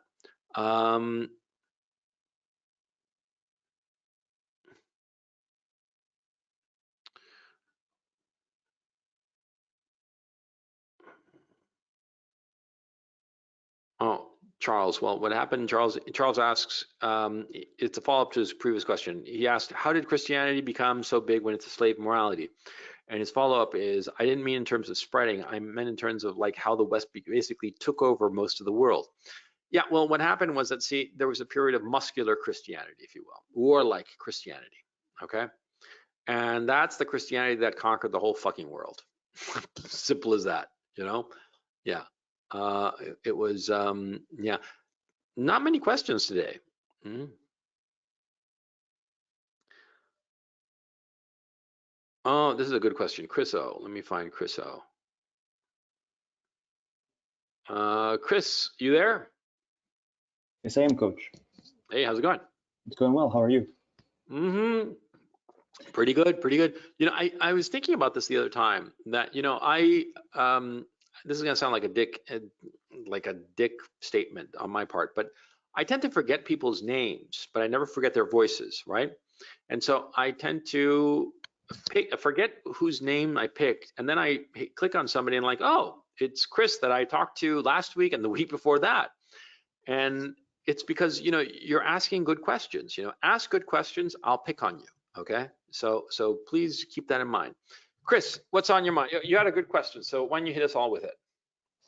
Oh, Charles. Well, what happened, Charles? Charles asks, it's a follow-up to his previous question. He asked, how did Christianity become so big when it's a slave morality? And his follow-up is, I didn't mean in terms of spreading. I meant in terms of like how the West basically took over most of the world. Yeah, well, what happened was that, see, there was a period of muscular Christianity, if you will, warlike Christianity, okay? And that's the Christianity that conquered the whole fucking world. Simple as that, Yeah. It was, yeah, not many questions today. Oh, this is a good question. Chris O. Let me find Chris O. Chris, you there? Yes, I am, Coach. Hey, how's it going? It's going well. How are you? Pretty good, pretty good. I was thinking about this the other time that, this is gonna sound like a dick statement on my part, but I tend to forget people's names, but I never forget their voices, right? And so I tend to forget whose name I picked, and then I click on somebody and like, oh, it's Chris that I talked to last week and the week before that. And it's because, you're asking good questions. Ask good questions, I'll pick on you. Okay, so please keep that in mind. Chris, what's on your mind? You had a good question, so why don't you hit us all with it?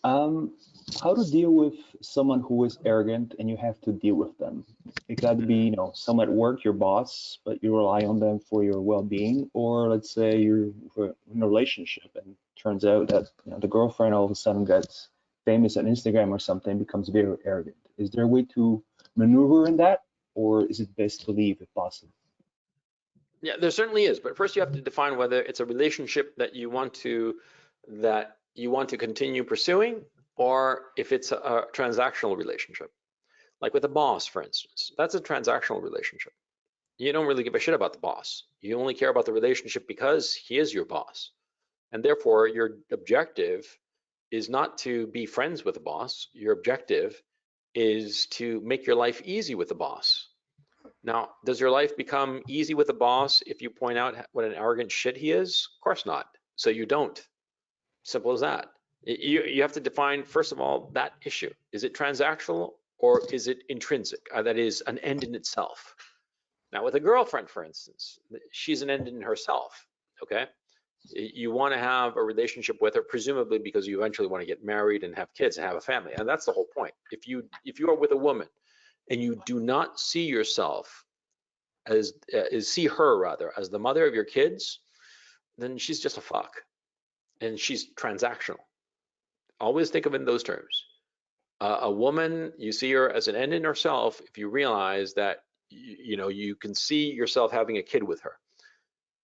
How to deal with someone who is arrogant and you have to deal with them? It could be, someone at work, your boss, but you rely on them for your well-being, or let's say you're in a relationship and turns out that the girlfriend all of a sudden gets famous on Instagram or something, becomes very arrogant. Is there a way to maneuver in that, or is it best to leave if possible? Yeah, there certainly is, but first you have to define whether it's a relationship that you want to continue pursuing, or if it's a transactional relationship. Like with a boss, for instance, that's a transactional relationship. You don't really give a shit about the boss. You only care about the relationship because he is your boss. And therefore, your objective is not to be friends with the boss. Your objective is to make your life easy with the boss. Now, does your life become easy with the boss if you point out what an arrogant shit he is? Of course not. So you don't. Simple as that. You have to define, first of all, that issue. Is it transactional or is it intrinsic? That is an end in itself. Now, with a girlfriend, for instance, she's an end in herself, okay? You want to have a relationship with her, presumably because you eventually want to get married and have kids and have a family. And that's the whole point. If you are with a woman and you do not see yourself see her rather as the mother of your kids, then she's just a fuck, and she's transactional. Always think of it in those terms. A woman, you see her as an end in herself if you realize that you can see yourself having a kid with her.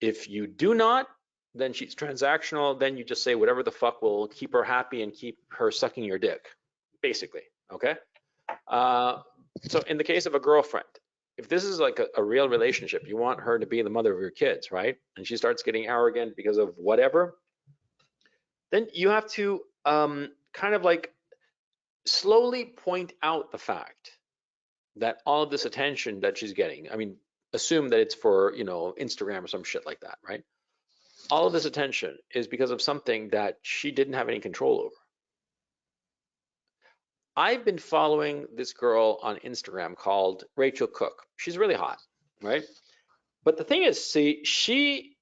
If you do not, then she's transactional. Then you just say whatever the fuck will keep her happy and keep her sucking your dick, basically. Okay. So in the case of a girlfriend, if this is like a real relationship, you want her to be the mother of your kids, right? And she starts getting arrogant because of whatever, then you have to kind of like slowly point out the fact that all of this attention that she's getting, I mean, assume that it's for, Instagram or some shit like that, right? All of this attention is because of something that she didn't have any control over. I've been following this girl on Instagram called Rachel Cook. She's really hot, right? But the thing is, see, she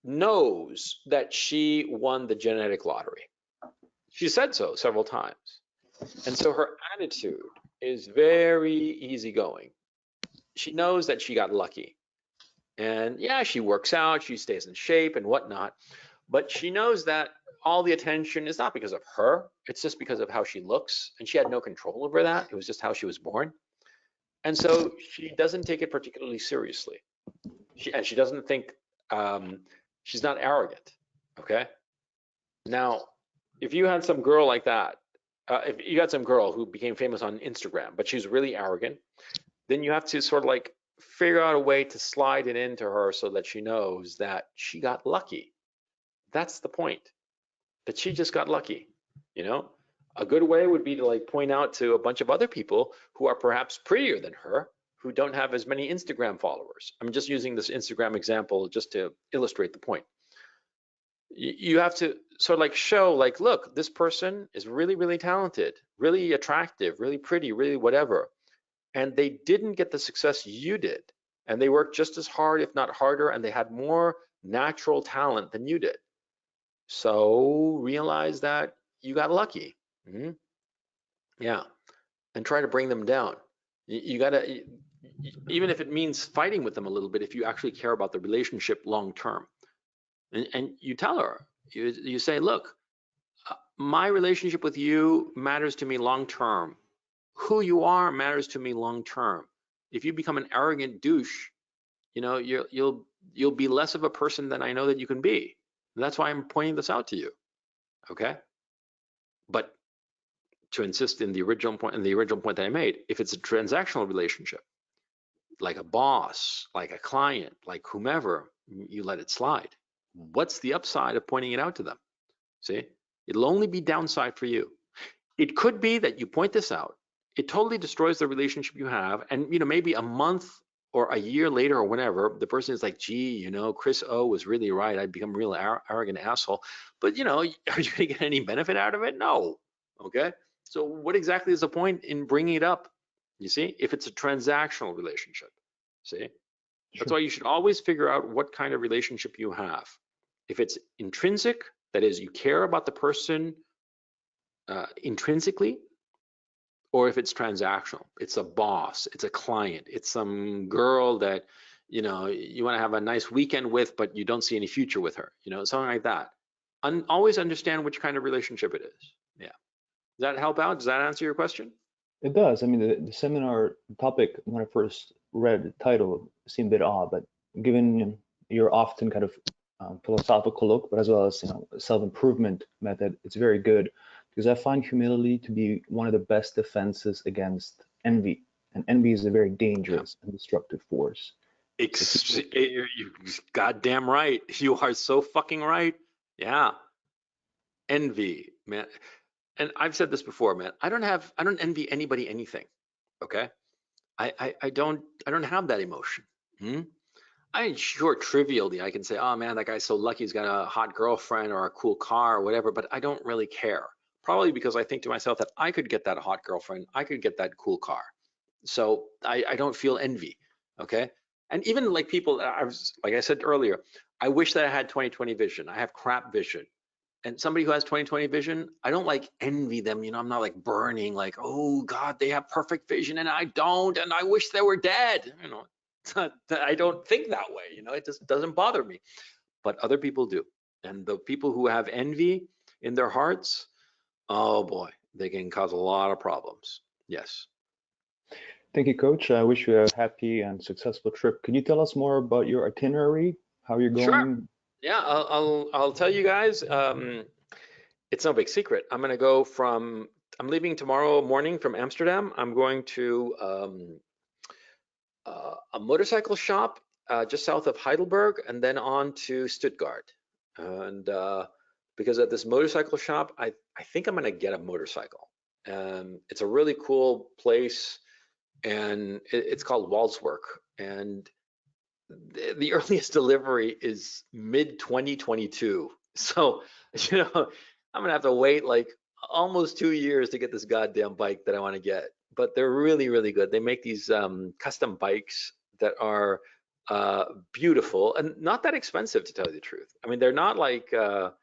knows that she won the genetic lottery. She said so several times. And so her attitude is very easygoing. She knows that she got lucky. And yeah, she works out, she stays in shape and whatnot. But she knows that all the attention is not because of her, it's just because of how she looks, and she had no control over that. It was just how she was born. And so she doesn't take it particularly seriously. She doesn't think, she's not arrogant, okay? Now, if you had some girl like that, if you had some girl who became famous on Instagram, but she's really arrogant, then you have to sort of like figure out a way to slide it into her so that she knows that she got lucky. That's the point, that she just got lucky, you know? A good way would be to like point out to a bunch of other people who are perhaps prettier than her, who don't have as many Instagram followers. I'm just using this Instagram example just to illustrate the point. You have to sort of like show like, look, this person is really, really talented, really attractive, really pretty, really whatever. And they didn't get the success you did. And they worked just as hard, if not harder, and they had more natural talent than you did. So realize that you got lucky. Mm-hmm. Yeah. And try to bring them down. You gotta, even if it means fighting with them a little bit, if you actually care about the relationship long term. And you tell her, you say, look, my relationship with you matters to me long term. Who you are matters to me long term. If you become an arrogant douche, you know, you'll be less of a person than I know that you can be. And that's why I'm pointing this out to you. Okay? But to insist in the original point, that I made, if it's a transactional relationship, like a boss, like a client, like whomever, you let it slide. What's the upside of pointing it out to them? See, it'll only be downside for you. It could be that you point this out, it totally destroys the relationship you have, and you know, maybe a month or a year later or whenever, the person is like, gee, you know, Chris O was really right, I'd become a real arrogant asshole. But you know, are you gonna get any benefit out of it? No. Okay, so what exactly is the point in bringing it up? You see, if it's a transactional relationship, see, that's why you should always figure out what kind of relationship you have. If it's intrinsic, that is, you care about the person intrinsically, or if it's transactional, it's a boss, it's a client, it's some girl that, you know, you want to have a nice weekend with, but you don't see any future with her, you know, something like that. Always understand which kind of relationship it is. Yeah. Does that help out? Does that answer your question? It does. I mean, the seminar topic, when I first read the title, seemed a bit odd, but given your often kind of philosophical look, but as well as, you know, self-improvement method, it's very good, because I find humility to be one of the best defenses against envy. And envy is a very dangerous and destructive force. You're goddamn right. You are so fucking right. Yeah. Envy, man. And I've said this before, man. I don't envy anybody anything. Okay. I don't have that emotion. Sure, trivially, I can say, oh man, that guy's so lucky he's got a hot girlfriend or a cool car or whatever, but I don't really care. Probably because I think to myself that I could get that hot girlfriend, I could get that cool car. So I don't feel envy, okay? And even like people, like I said earlier, I wish that I had 20/20 vision. I have crap vision. And somebody who has 20/20 vision, I don't like envy them, you know, I'm not like burning like, oh God, they have perfect vision and I don't, and I wish they were dead, you know. I don't think that way, you know, it just doesn't bother me, but other people do. And the people who have envy in their hearts, oh boy, they can cause a lot of problems. Yes. Thank you, Coach. I wish you a happy and successful trip. Can you tell us more about your itinerary, how you're going? Sure. Yeah, I'll tell you guys. It's no big secret. I'm leaving tomorrow morning from Amsterdam. I'm going to a motorcycle shop just south of Heidelberg, and then on to Stuttgart. And because at this motorcycle shop, I think I'm gonna get a motorcycle. It's a really cool place, and it's called Walzwerk. And the earliest delivery is mid 2022. So, you know, I'm gonna have to wait like almost 2 years to get this goddamn bike that I want to get. But they're really, really good. They make these custom bikes that are beautiful and not that expensive, to tell you the truth. I mean, they're not like the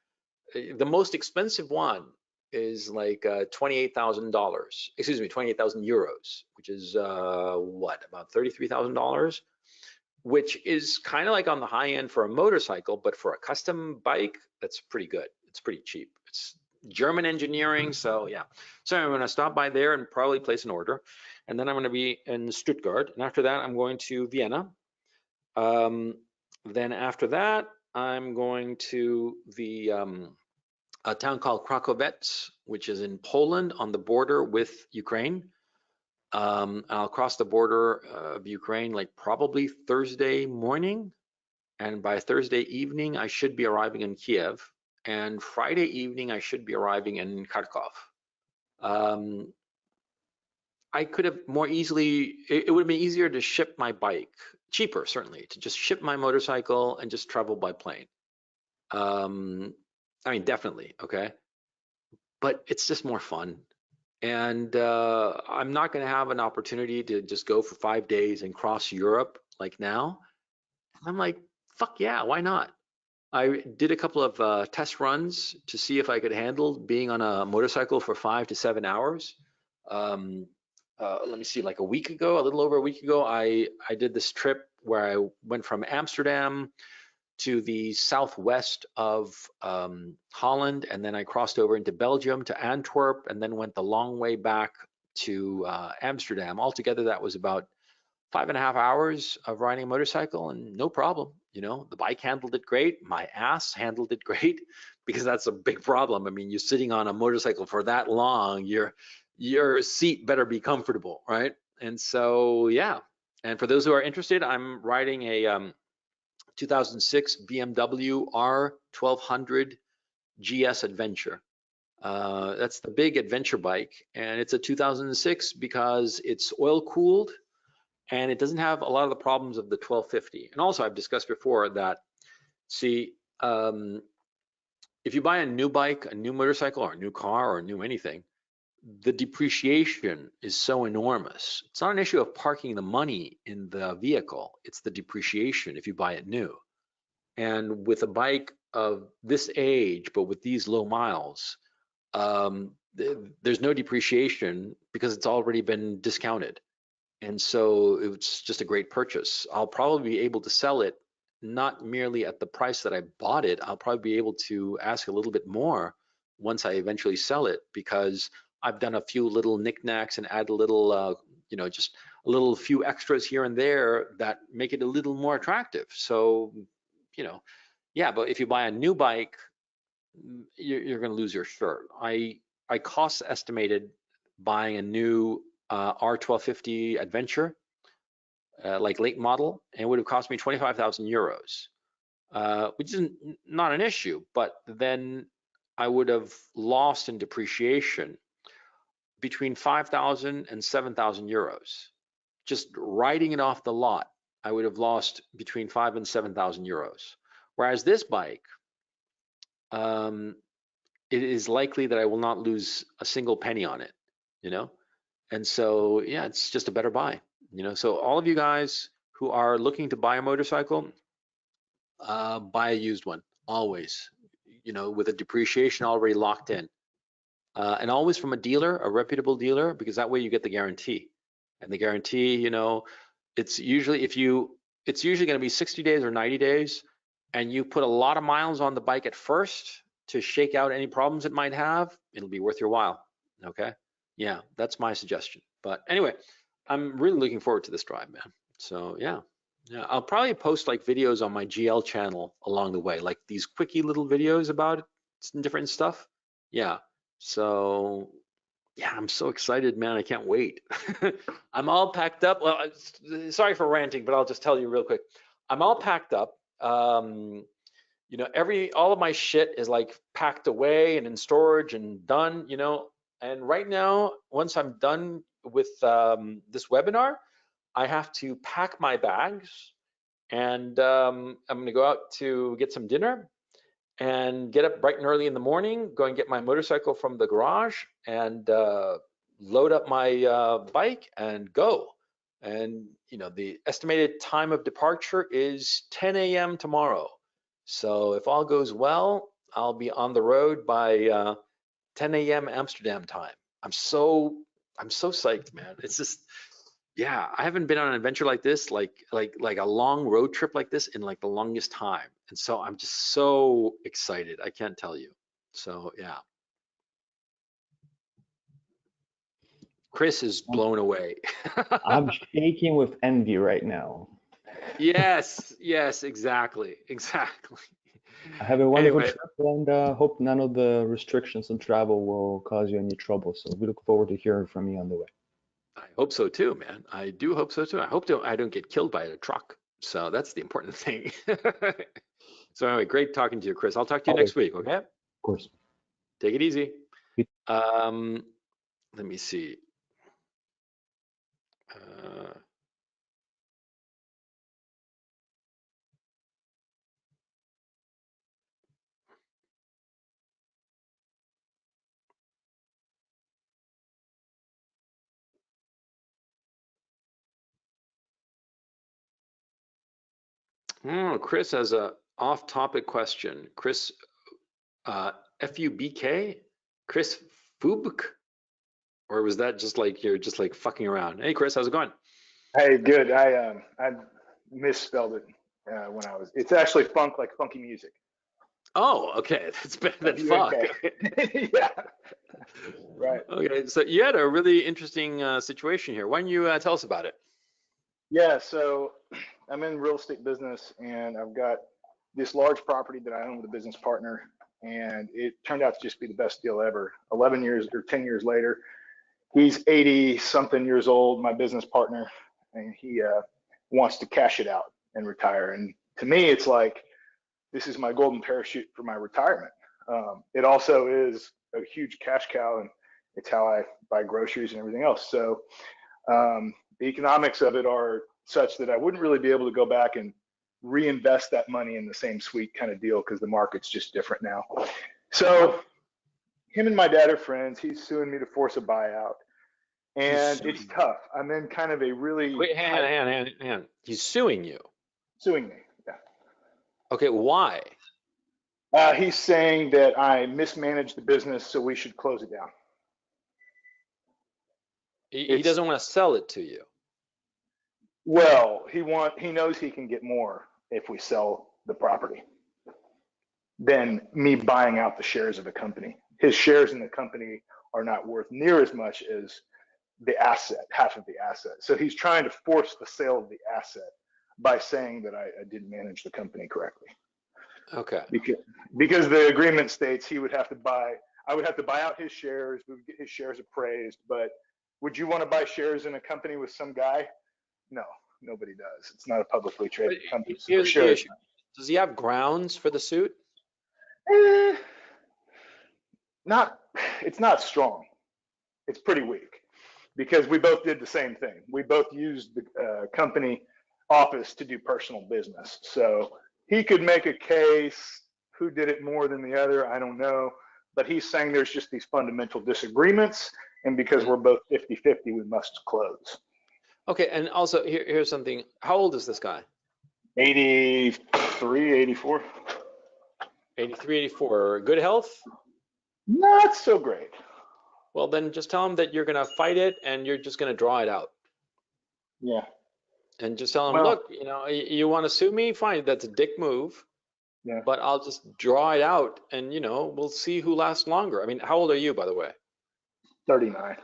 most expensive one is like $28,000. Excuse me, 28,000 euros, which is what, about $33,000, which is kind of like on the high end for a motorcycle, but for a custom bike, that's pretty good. It's pretty cheap. It's German engineering, so yeah. So I'm going to stop by there and probably place an order, and then I'm going to be in Stuttgart, and after that I'm going to Vienna. Then after that I'm going to the a town called Krakowec, which is in Poland on the border with Ukraine. I'll cross the border of Ukraine like probably Thursday morning, and by Thursday evening I should be arriving in Kiev, and Friday evening I should be arriving in Kharkov. I could have more easily, it would have been easier to ship my bike, cheaper certainly, to just ship my motorcycle and just travel by plane. I mean, definitely, okay? But it's just more fun. And I'm not going to have an opportunity to just go for 5 days and cross Europe like now. I'm like, fuck yeah, why not? I did a couple of test runs to see if I could handle being on a motorcycle for 5 to 7 hours. Let me see, like a week ago, a little over a week ago, I did this trip where I went from Amsterdam to the southwest of Holland, and then I crossed over into Belgium to Antwerp, and then went the long way back to Amsterdam. Altogether, that was about 5.5 hours of riding a motorcycle, and no problem. You know, the bike handled it great. My ass handled it great, because that's a big problem. I mean, you're sitting on a motorcycle for that long, your seat better be comfortable, right? And so, yeah. And for those who are interested, I'm riding a 2006 BMW R1200 GS Adventure. That's the big adventure bike, and it's a 2006 because it's oil cooled and it doesn't have a lot of the problems of the 1250. And also, I've discussed before that, see, if you buy a new bike, a new motorcycle, or a new car, or a new anything, the depreciation is so enormous. It's not an issue of parking the money in the vehicle, it's the depreciation if you buy it new. And with a bike of this age, but with these low miles, there's no depreciation because it's already been discounted. And so it's just a great purchase. I'll probably be able to sell it not merely at the price that I bought it. I'll probably be able to ask a little bit more once I eventually sell it, because I've done a few little knickknacks and add a little, just a little few extras here and there that make it a little more attractive. So, yeah, but if you buy a new bike, you're going to lose your shirt. I cost estimated buying a new R1250 Adventure, like late model, and it would have cost me 25,000 euros, which is not an issue, but then I would have lost in depreciation between 5,000 and 7,000 euros. Just riding it off the lot, I would have lost between 5,000 and 7,000 euros. Whereas this bike, it is likely that I will not lose a single penny on it, And so, yeah, it's just a better buy, So all of you guys who are looking to buy a motorcycle, buy a used one, always, with a depreciation already locked in. And always from a dealer, a reputable dealer, because that way you get the guarantee. And the guarantee, it's usually it's usually going to be 60 days or 90 days, and you put a lot of miles on the bike at first to shake out any problems it might have, it'll be worth your while. Okay. Yeah, that's my suggestion. But anyway, I'm really looking forward to this drive, man. So yeah, I'll probably post like videos on my GL channel along the way, like these quickie little videos about it, some different stuff. Yeah. So yeah, I'm so excited, man. I can't wait. I'm all packed up. Well, sorry for ranting, but I'll just tell you real quick. I'm all packed up. All of my shit is like packed away and in storage and done, And right now, once I'm done with this webinar, I have to pack my bags, and I'm going to go out to get some dinner and get up bright and early in the morning, go and get my motorcycle from the garage, and load up my bike and go. And the estimated time of departure is 10 a.m. tomorrow. So if all goes well, I'll be on the road by 10 a.m. Amsterdam time. I'm so psyched, man. It's just, yeah, I haven't been on an adventure like this, like a long road trip like this in like the longest time. And so I'm just so excited. I can't tell you. So yeah, Chris is blown away. I'm shaking with envy right now. Yes, yes, exactly, exactly. Have a wonderful Anyway, trip, and hope none of the restrictions on travel will cause you any trouble. So we look forward to hearing from you on the way. I hope so too, man. I do hope so too. I hope I don't get killed by a truck. So that's the important thing. So anyway, great talking to you, Chris. I'll talk to you Always, next week, okay? of course. Take it easy. Um, let me see. Uh, Chris has a off-topic question. Chris, F-U-B-K? Chris Fubk? Or was that just like you're just like fucking around? Hey, Chris, how's it going? Hey, good. I misspelled it when I was. It's actually funk, like funky music. Oh, okay. That's better than fuck. F-U-N-K. Yeah. Right. Okay, so you had a really interesting situation here. Why don't you tell us about it? Yeah. So I'm in real estate business, and I've got this large property that I own with a business partner, and it turned out to just be the best deal ever. 11 years or 10 years later, he's 80 something years old, my business partner, and he wants to cash it out and retire. And to me, it's like, this is my golden parachute for my retirement. It also is a huge cash cow, and it's how I buy groceries and everything else. So the economics of it are such that I wouldn't really be able to go back and reinvest that money in the same sweet kind of deal because the market's just different now. So him and my dad are friends. He's suing me to force a buyout, and it's tough. I'm in kind of a really Wait, hang on. He's suing you. suing me. Yeah. Okay, why? He's saying that I mismanaged the business, so we should close it down. He doesn't want to sell it to you. Well, he knows he can get more if we sell the property than me buying out the shares of the company. His shares in the company are not worth near as much as the asset, half of the asset. So he's trying to force the sale of the asset by saying that I didn't manage the company correctly. Okay. Because the agreement states I would have to buy out his shares, we would get his shares appraised, but would you want to buy shares in a company with some guy? No, nobody does. It's not a publicly traded company. So Here's the issue. Does he have grounds for the suit? It's not strong. It's pretty weak because we both did the same thing. We both used the company office to do personal business. So he could make a case. Who did it more than the other? I don't know. But he's saying there's just these fundamental disagreements. And because we're both 50-50, we must close. Okay, and also here's something. How old is this guy? 83, 84. 83, 84. Good health? Not so great. Well, then just tell him that you're going to fight it and you're just going to draw it out. Yeah. And just tell him, look, you want to sue me? Fine, that's a dick move. Yeah. But I'll just draw it out and, we'll see who lasts longer. I mean, how old are you, by the way? 39.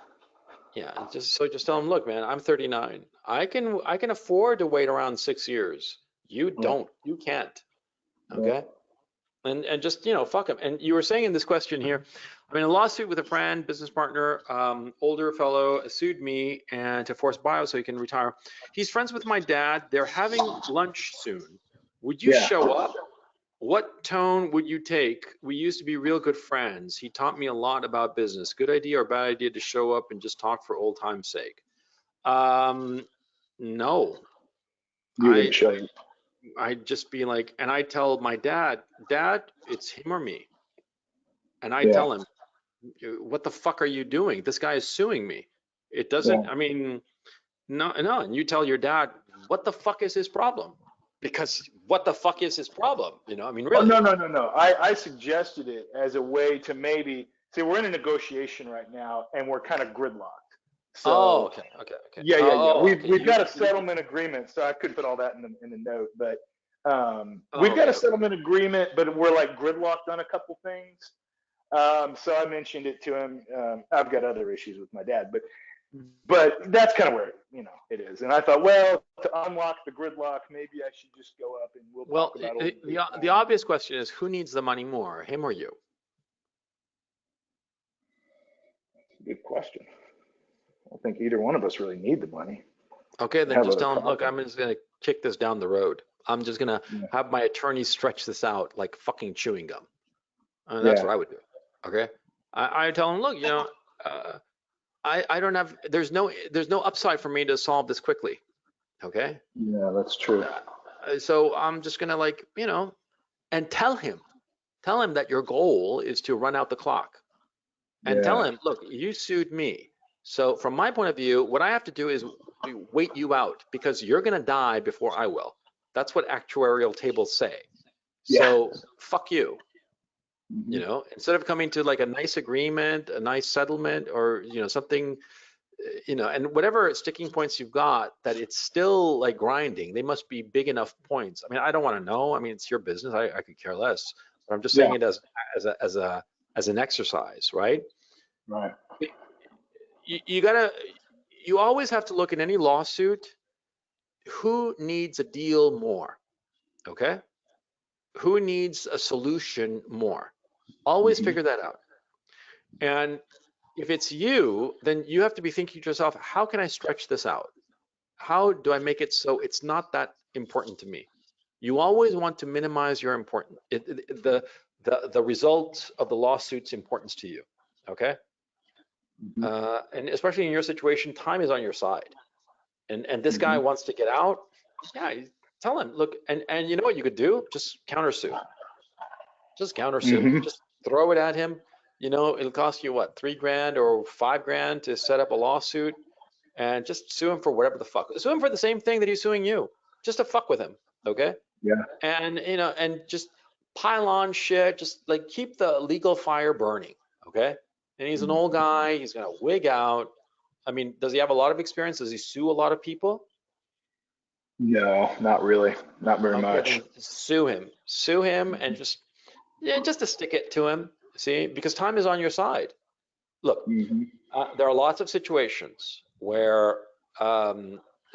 Yeah, just tell him, look, man, I'm 39. I can afford to wait around 6 years. You don't. You can't. Okay? And just, fuck him. And you were saying in this question here, I'm in a lawsuit with a friend, business partner, older fellow sued me and to force buyout so he can retire. He's friends with my dad. They're having lunch soon. Would you show up? What tone would you take? We used to be real good friends. He taught me a lot about business. Good idea or bad idea to show up and just talk for old time's sake? No. You wouldn't show up. I'd just be like, and I tell my dad, it's him or me. And I tell him, what the fuck are you doing? This guy is suing me. It doesn't, I mean, no. And you tell your dad, what the fuck is his problem? Because what the fuck is his problem? I mean, really. Oh, no. I suggested it as a way to maybe, see, we're in a negotiation right now and we're kind of gridlocked. So, okay. Yeah. We've got a settlement agreement, so I could put all that in the note, but we've got a settlement agreement, but we're like gridlocked on a couple things. So I mentioned it to him. I've got other issues with my dad, but that's kind of where it is. And I thought, well, to unlock the gridlock, maybe I should just go up and we'll Well, talk about old the obvious question is, who needs the money more, him or you? Good question. I don't think either one of us really need the money. Okay, then Have just other tell him, look, I'm problems. just gonna kick this down the road. I'm just gonna Yeah. have my attorney stretch this out like fucking chewing gum. That's Yeah. what I would do. Okay, I tell him, look, I don't have, there's no upside for me to solve this quickly. Okay, Yeah, that's true. so I'm just gonna and tell him that your goal is to run out the clock, and tell Yeah. him, look, you sued me. So from my point of view, what I have to do is wait you out because you're going to die before I will. That's what actuarial tables say. Yeah. So fuck you. Mhm. Instead of coming to like a nice agreement, a nice settlement, or something, and whatever sticking points you've got, that it's still like grinding. They must be big enough points. I mean, I don't want to know. I mean, it's your business. I could care less. But I'm just saying Yeah. it as an exercise, right? Right. You always have to look in any lawsuit, who needs a deal more, okay? Who needs a solution more? Always Mhm. figure that out. And if it's you, then you have to be thinking to yourself, how can I stretch this out? How do I make it so it's not that important to me? You always want to minimize your the result of the lawsuit's importance to you, okay? Mhm. And especially in your situation, time is on your side. And this guy Mhm. wants to get out. Yeah, tell him, look, and you know what you could do? Just countersue. Just countersue. Mhm. Just throw it at him. It'll cost you what, $3,000 or $5,000 to set up a lawsuit, and just sue him for whatever the fuck. Sue him for the same thing that he's suing you, just to fuck with him, okay? Yeah. And and just pile on shit. Just like keep the legal fire burning, okay? And he's an old guy. He's gonna wig out. I mean, does he have a lot of experience? Does he sue a lot of people? No, not really. Not very Okay, much. then sue him. Sue him, and just to stick it to him. See, because time is on your side. Look, Mhm. there are lots of situations where,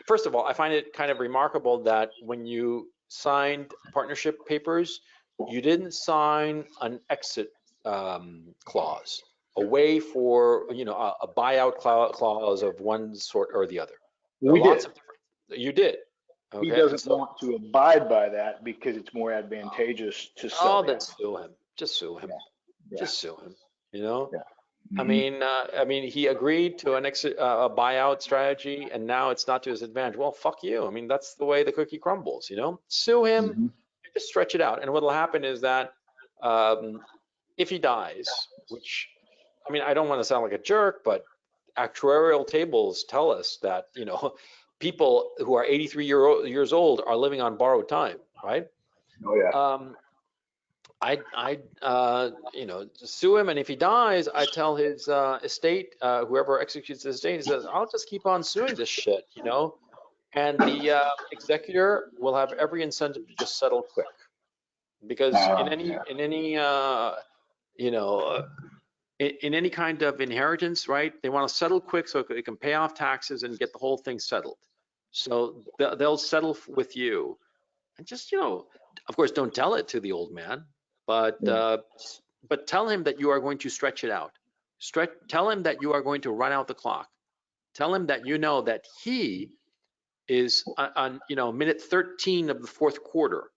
first of all, I find it kind of remarkable that when you signed partnership papers, you didn't sign an exit clause, a way for a buyout clause of one sort or the other. There are We lots did. of different. You did. He Okay, doesn't so want to abide by that because it's more advantageous to sell oh, the then asset. sue him. Just sue him. Yeah. Yeah. Just sue him. You know. Yeah. I Mhm. mean, he agreed to an exit, a buyout strategy, and now it's not to his advantage. Well, fuck you. I mean, that's the way the cookie crumbles. Sue him, Mhm. just stretch it out. And what'll happen is that um, if he dies, which I mean, I don't want to sound like a jerk, but actuarial tables tell us that people who are 83 years old are living on borrowed time, right? Oh yeah. I just sue him, and if he dies, I tell his estate, whoever executes the estate, he says, I'll just keep on suing this shit, and the executor will have every incentive to just settle quick, because Yeah. you know, uh, in any kind of inheritance, right? They want to settle quick so they can pay off taxes and get the whole thing settled. So they'll settle with you, and just of course, don't tell it to the old man, but Yeah. tell him that you are going to stretch it out. Tell him that you are going to run out the clock. Tell him that that he is on minute 13 of the fourth quarter,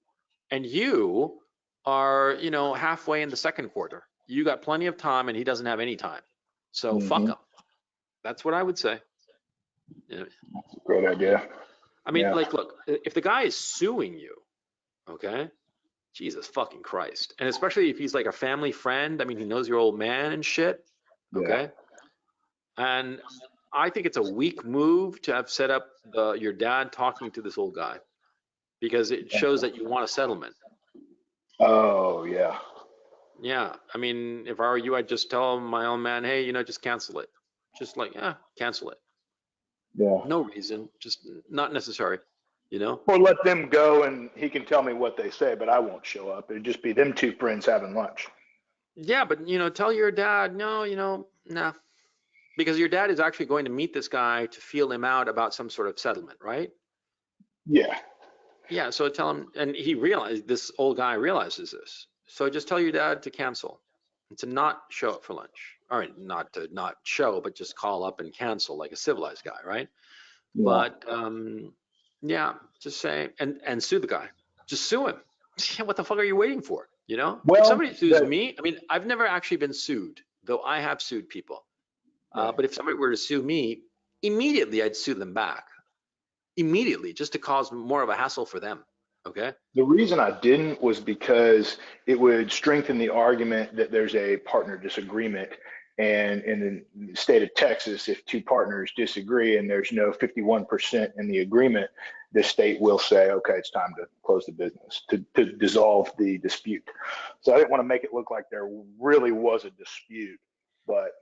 and you are halfway in the second quarter. You got plenty of time, and he doesn't have any time. So fuck Mhm. him. That's what I would say. Yeah. Great idea. I mean, Yeah. like, look, if the guy is suing you, okay, Jesus fucking Christ. And especially if he's like a family friend, I mean, he knows your old man and shit, Yeah. okay? And I think it's a weak move to have set up your dad talking to this old guy, because it shows that you want a settlement. Oh yeah. Yeah, I mean, if I were you, I'd just tell my old man, hey, just cancel it. Just like, cancel it. Yeah. No reason, just not necessary, you know? Or let them go and he can tell me what they say, but I won't show up. It'd just be them two friends having lunch. Yeah, but tell your dad, no, nah, because your dad is actually going to meet this guy to feel him out about some sort of settlement, right? Yeah. Yeah, so tell him, and this old guy realizes this. So just tell your dad to cancel and to not show up for lunch. All right, not to not show, but just call up and cancel like a civilized guy, right? Yeah. But yeah, just say and sue the guy. Just sue him. What the fuck are you waiting for? If Well, somebody sues me, I mean, I've never actually been sued, though I have sued people. right. But if somebody were to sue me, immediately I'd sue them back. Immediately, just to cause more of a hassle for them. Okay. The reason I didn't was because it would strengthen the argument that there's a partner disagreement. And in the state of Texas, if two partners disagree and there's no 51% in the agreement, the state will say, okay, it's time to close the business, to dissolve the dispute. So I didn't want to make it look like there really was a dispute, but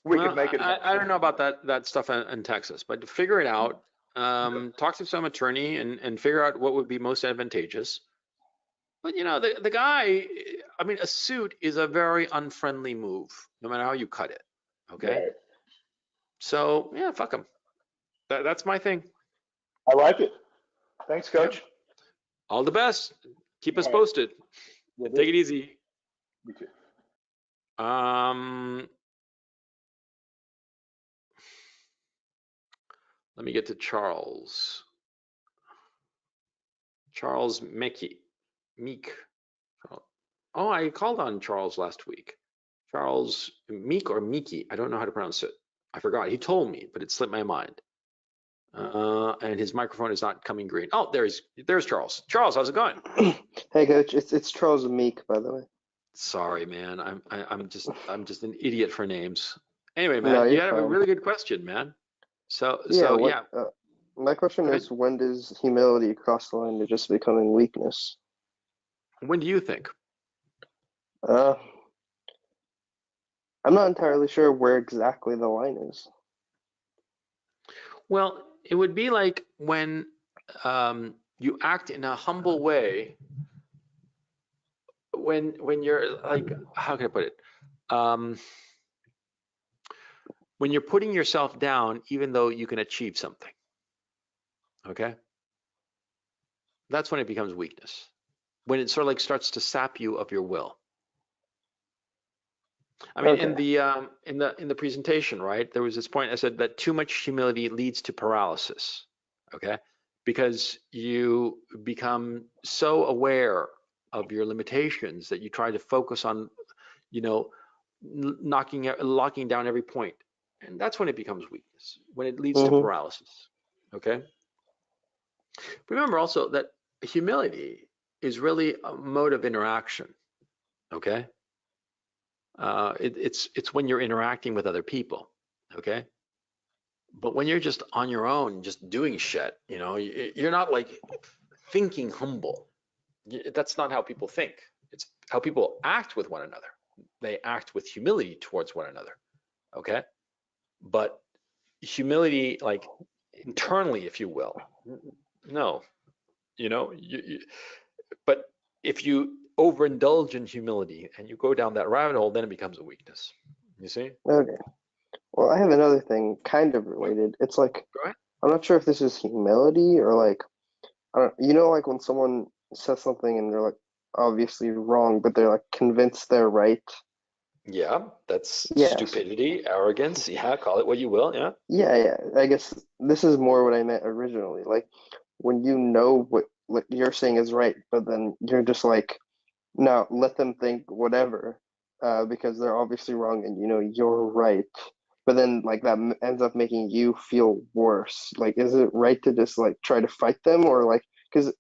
we could Well, make it. I don't know about that stuff in Texas, but figure it out. Talk to some attorney and figure out what would be most advantageous. But the guy, I mean, a suit is a very unfriendly move, no matter how you cut it. Okay. Right. So yeah, fuck him. That's my thing. I like it. Thanks, Yeah. Coach. All the best. Keep us All right. posted. Will Take do. it easy. You too. Let me get to Charles. Charles Meek. Oh, I called on Charles last week. Charles Meek or Meeky. I don't know how to pronounce it. I forgot. He told me, but it slipped my mind. And his microphone is not coming green. Oh, there's Charles. Charles, how's it going? Hey coach, it's Charles Meek, by the way. Sorry, man. I'm just an idiot for names. Anyway, No, man, you you're had a fine. really good question, man. So Yeah, what yeah, my question go ahead. is, when does humility cross the line to just becoming weakness? When do you think? Uh, I'm not entirely sure where exactly the line is. Well, it would be like when you act in a humble way when you're like, how can I put it? When you're putting yourself down, even though you can achieve something. Okay, that's when it becomes weakness. When it sort of like starts to sap you of your will. I mean, Okay. in the presentation, right? There was this point I said that too much humility leads to paralysis. Okay, because you become so aware of your limitations that you try to focus on, locking down every point, and that's when it becomes weakness. When it leads to Mm-hmm. paralysis. Okay. Remember also that humility is really a mode of interaction. Okay. It's when you're interacting with other people, okay? But when you're just on your own, just doing shit, you're not like thinking humble. That's not how people think. It's how people act with one another. They act with humility towards one another, okay? But humility, like internally, if you will, no, but if you overindulge in humility and you go down that rabbit hole, then it becomes a weakness. You see? Okay. Well, I have another thing kind of related. It's like, Go ahead. I'm not sure if this is humility or like, I don't, like when someone says something and they're like obviously wrong, but they're like convinced they're right. Yeah, that's Yes. stupidity, arrogance. Yeah, call it what you will. Yeah. Yeah. I guess this is more what I meant originally. Like when you know what you're saying is right, but then you're just like, no, let them think whatever, because they're obviously wrong and you're right. But then like that ends up making you feel worse. Like, is it right to just like try to fight them, or like, because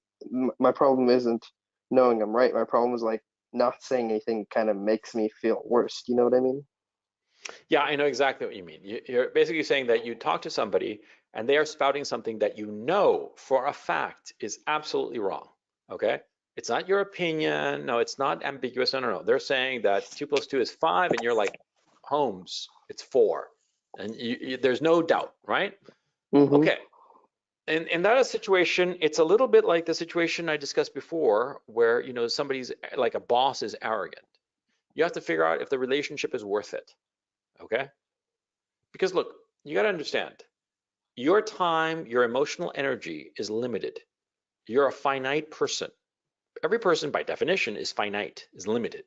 my problem isn't knowing I'm right. My problem is like not saying anything kind of makes me feel worse. Do you know what I mean? Yeah, I know exactly what you mean. You're basically saying that you talk to somebody and they are spouting something that you know for a fact is absolutely wrong. Okay? It's not your opinion. No, it's not ambiguous. No. They're saying that 2 + 2 is 5, and you're like, Holmes, it's 4. And there's no doubt, right? Mm-hmm. Okay. In that situation, it's a little bit like the situation I discussed before where, somebody's like a boss is arrogant. You have to figure out if the relationship is worth it, okay? Because look, you got to understand, your time, your emotional energy is limited. You're a finite person. Every person, by definition, is finite, is limited.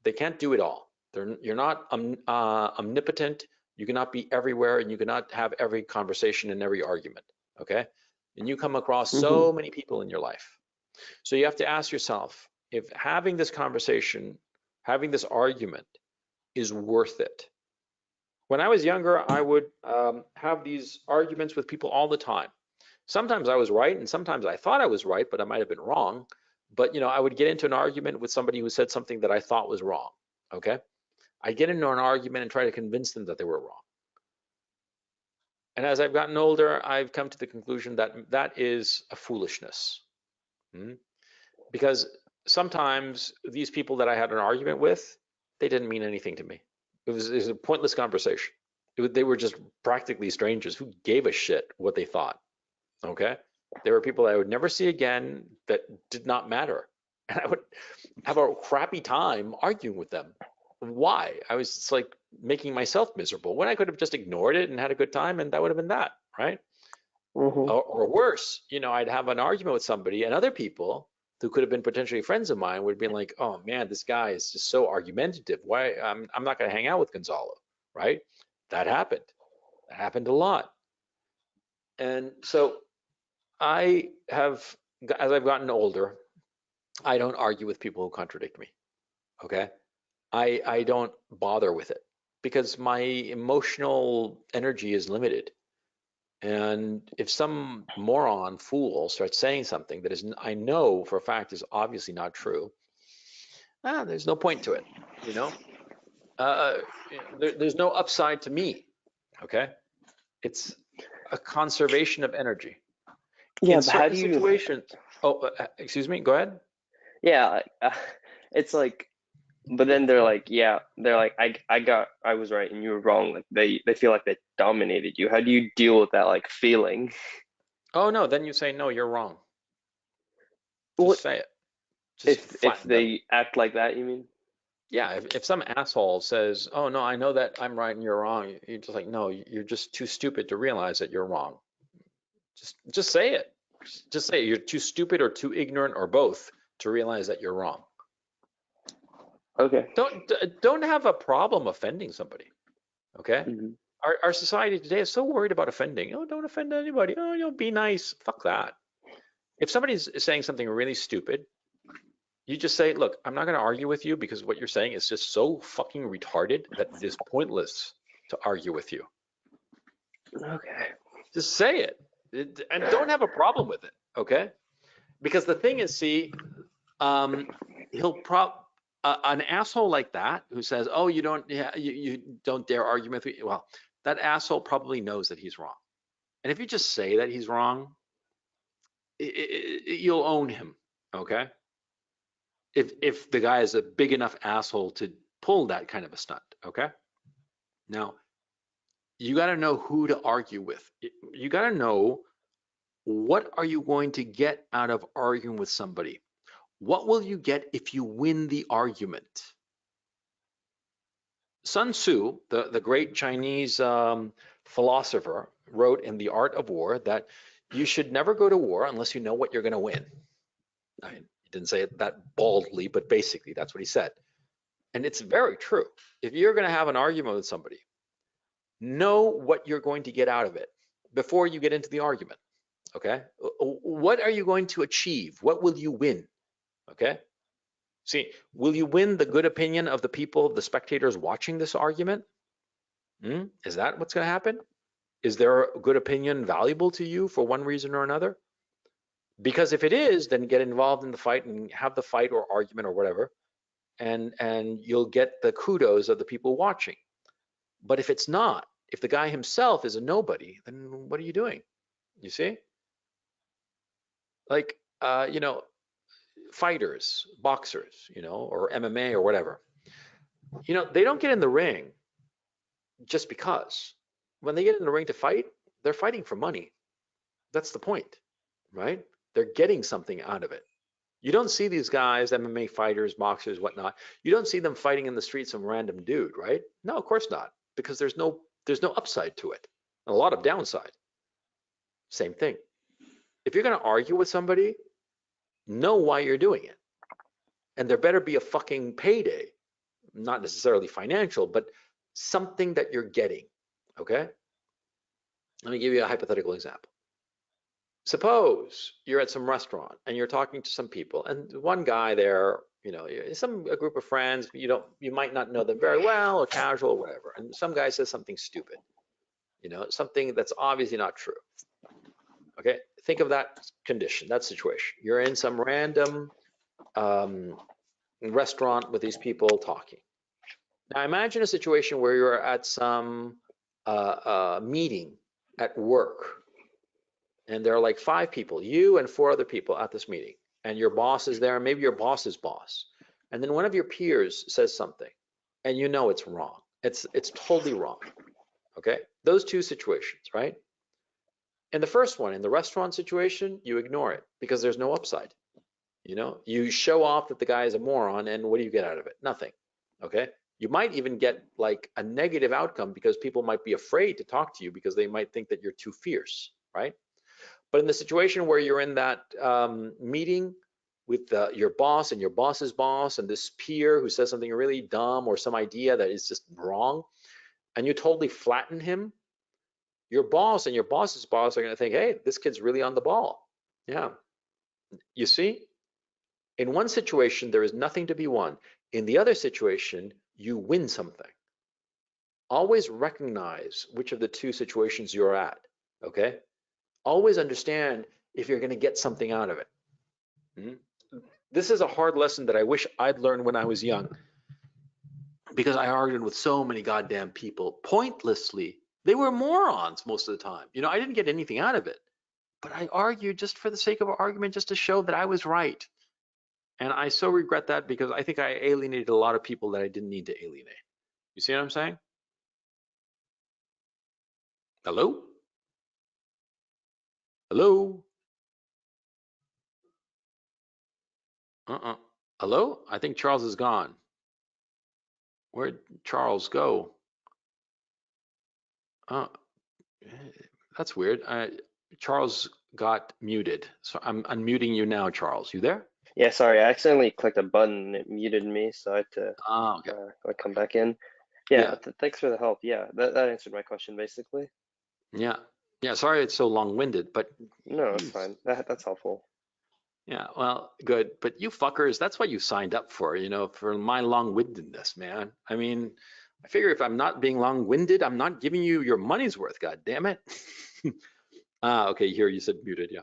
They can't do it all. You're not omnipotent. You cannot be everywhere, and you cannot have every conversation and every argument, okay? And you come across Mm-hmm. so many people in your life. So you have to ask yourself if having this conversation, having this argument is worth it. When I was younger, I would have these arguments with people all the time. Sometimes I was right, and sometimes I thought I was right, but I might have been wrong. But I would get into an argument with somebody who said something that I thought was wrong. Okay, I get into an argument and try to convince them that they were wrong. And as I've gotten older, I've come to the conclusion that that is a foolishness. Because sometimes these people that I had an argument with, they didn't mean anything to me. It was a pointless conversation. They were just practically strangers who gave a shit what they thought. Okay, there were people I would never see again that did not matter, and I would have a crappy time arguing with them. Why? I was just like making myself miserable when I could have just ignored it and had a good time, and that would have been that, right? Mm-hmm. Or worse, I'd have an argument with somebody, and other people who could have been potentially friends of mine would be like, "Oh man, this guy is just so argumentative. Why? I'm not going to hang out with Gonzalo," right? That happened. That happened a lot, and so I have, as I've gotten older, I don't argue with people who contradict me. Okay, I don't bother with it because my emotional energy is limited. And if some moron fool starts saying something that is, I know for a fact is obviously not true, there's no point to it, you know? There's no upside to me, okay? It's a conservation of energy. Yeah, In but how certain do you? situations, excuse me, go ahead. Yeah, it's like, but then they're like, I was right and you were wrong. Like they feel like they dominated you. How do you deal with that like feeling? Oh no, then you say, no, you're wrong. What Just say it. Just if flatten them. they act like that? You mean? Yeah, if some asshole says, "Oh no, I know that I'm right and you're wrong," you're just like, "No, you're just too stupid to realize that you're wrong." Just say it. Just say it. You're too stupid or too ignorant or both to realize that you're wrong. Okay. Don't have a problem offending somebody. Okay? Hmm. Our society today is so worried about offending. Oh, don't offend anybody. Oh, be nice. Fuck that. If somebody's saying something really stupid, you just say, look, I'm not going to argue with you because what you're saying is just so fucking retarded that it is pointless to argue with you. Okay. Just say it, and don't have a problem with it, okay? Because the thing is, see, he'll an asshole like that who says, "Oh, you don't, yeah, you don't dare argue with me." Well, that asshole probably knows that he's wrong, and if you just say that he's wrong, you'll own him, okay? If the guy is a big enough asshole to pull that kind of a stunt, okay? Now, you got to know who to argue with. You got to know what are you going to get out of arguing with somebody? What will you get if you win the argument? Sun Tzu, the great Chinese philosopher, wrote in The Art of War that you should never go to war unless you know what you're going to win. I mean, he didn't say it that baldly, but basically that's what he said. And it's very true. If you're going to have an argument with somebody, know what you're going to get out of it before you get into the argument. Okay? What are you going to achieve? What will you win? Okay? See, will you win the good opinion of the people, the spectators watching this argument? Is that what's going to happen? Is their good opinion valuable to you for one reason or another? Because if it is, then get involved in the fight and have the fight or argument or whatever, and you'll get the kudos of the people watching. But if it's not, if the guy himself is a nobody, then what are you doing? You see? Like, fighters, boxers, or MMA or whatever, they don't get in the ring just because. When they get in the ring to fight, they're fighting for money. That's the point, right? They're getting something out of it. You don't see these guys, MMA fighters, boxers, whatnot. You don't see them fighting in the street some random dude, right? No, of course not, because there's no upside to it, and a lot of downside. Same thing. If you're going to argue with somebody, know why you're doing it, and there better be a fucking payday, not necessarily financial, but something that you're getting. Okay. Let me give you a hypothetical example. Suppose you're at some restaurant and you're talking to some people, and one guy there, you know, a group of friends, you might not know them very well or casual or whatever, and some guy says something stupid, you know, something that's obviously not true. Okay, think of that condition, that situation. You're in some random restaurant with these people talking. Now imagine a situation where you're at some meeting at work, and there are like 5 people, you and 4 other people at this meeting, and your boss is there, maybe your boss's boss, and then one of your peers says something, and you know it's wrong. It's totally wrong. Okay, those 2 situations, right? In the first one, in the restaurant situation, you ignore it because there's no upside. You know, you show off that the guy is a moron, and what do you get out of it? Nothing. Okay, you might even get like a negative outcome because people might be afraid to talk to you because they might think that you're too fierce, right? But in the situation where you're in that meeting with your boss and your boss's boss and this peer who says something really dumb or some idea that is just wrong, and you totally flatten him, your boss and your boss's boss are going to think, hey, this kid's really on the ball. Yeah. You see, in one situation, there is nothing to be won. In the other situation, you win something. Always recognize which of the 2 situations you're at, okay? Always understand if you're going to get something out of it. This is a hard lesson that I wish I'd learned when I was young, because I argued with so many goddamn people pointlessly. They were morons most of the time. You know, I didn't get anything out of it, but I argued just for the sake of argument, just to show that I was right. And I so regret that, because I think I alienated a lot of people that I didn't need to alienate. You see what I'm saying? Hello? Hello? Hello? I think Charles is gone. Where'd Charles go? That's weird. Charles got muted. So I'm unmuting you now, Charles. You there? Yeah, sorry, I accidentally clicked a button and it muted me, so I had to Okay. like come back in. Yeah, thanks for the help. Yeah, that answered my question basically. Yeah. Sorry it's so long-winded, but no, it's fine. That's helpful. Yeah, well, good. But you fuckers, that's what you signed up for, you know, for my long-windedness, man. I mean, I figure if I'm not being long-winded, I'm not giving you your money's worth, god damn it. Okay, here you said muted, yeah.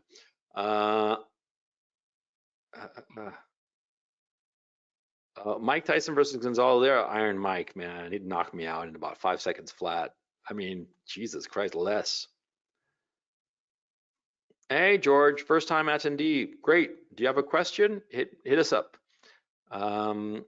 Mike Tyson versus Gonzalo there, Iron Mike, man. He'd knock me out in about 5 seconds flat. I mean, Jesus Christ, less. Hey, George, first time attendee. Great. Do you have a question? Hit us up. Tim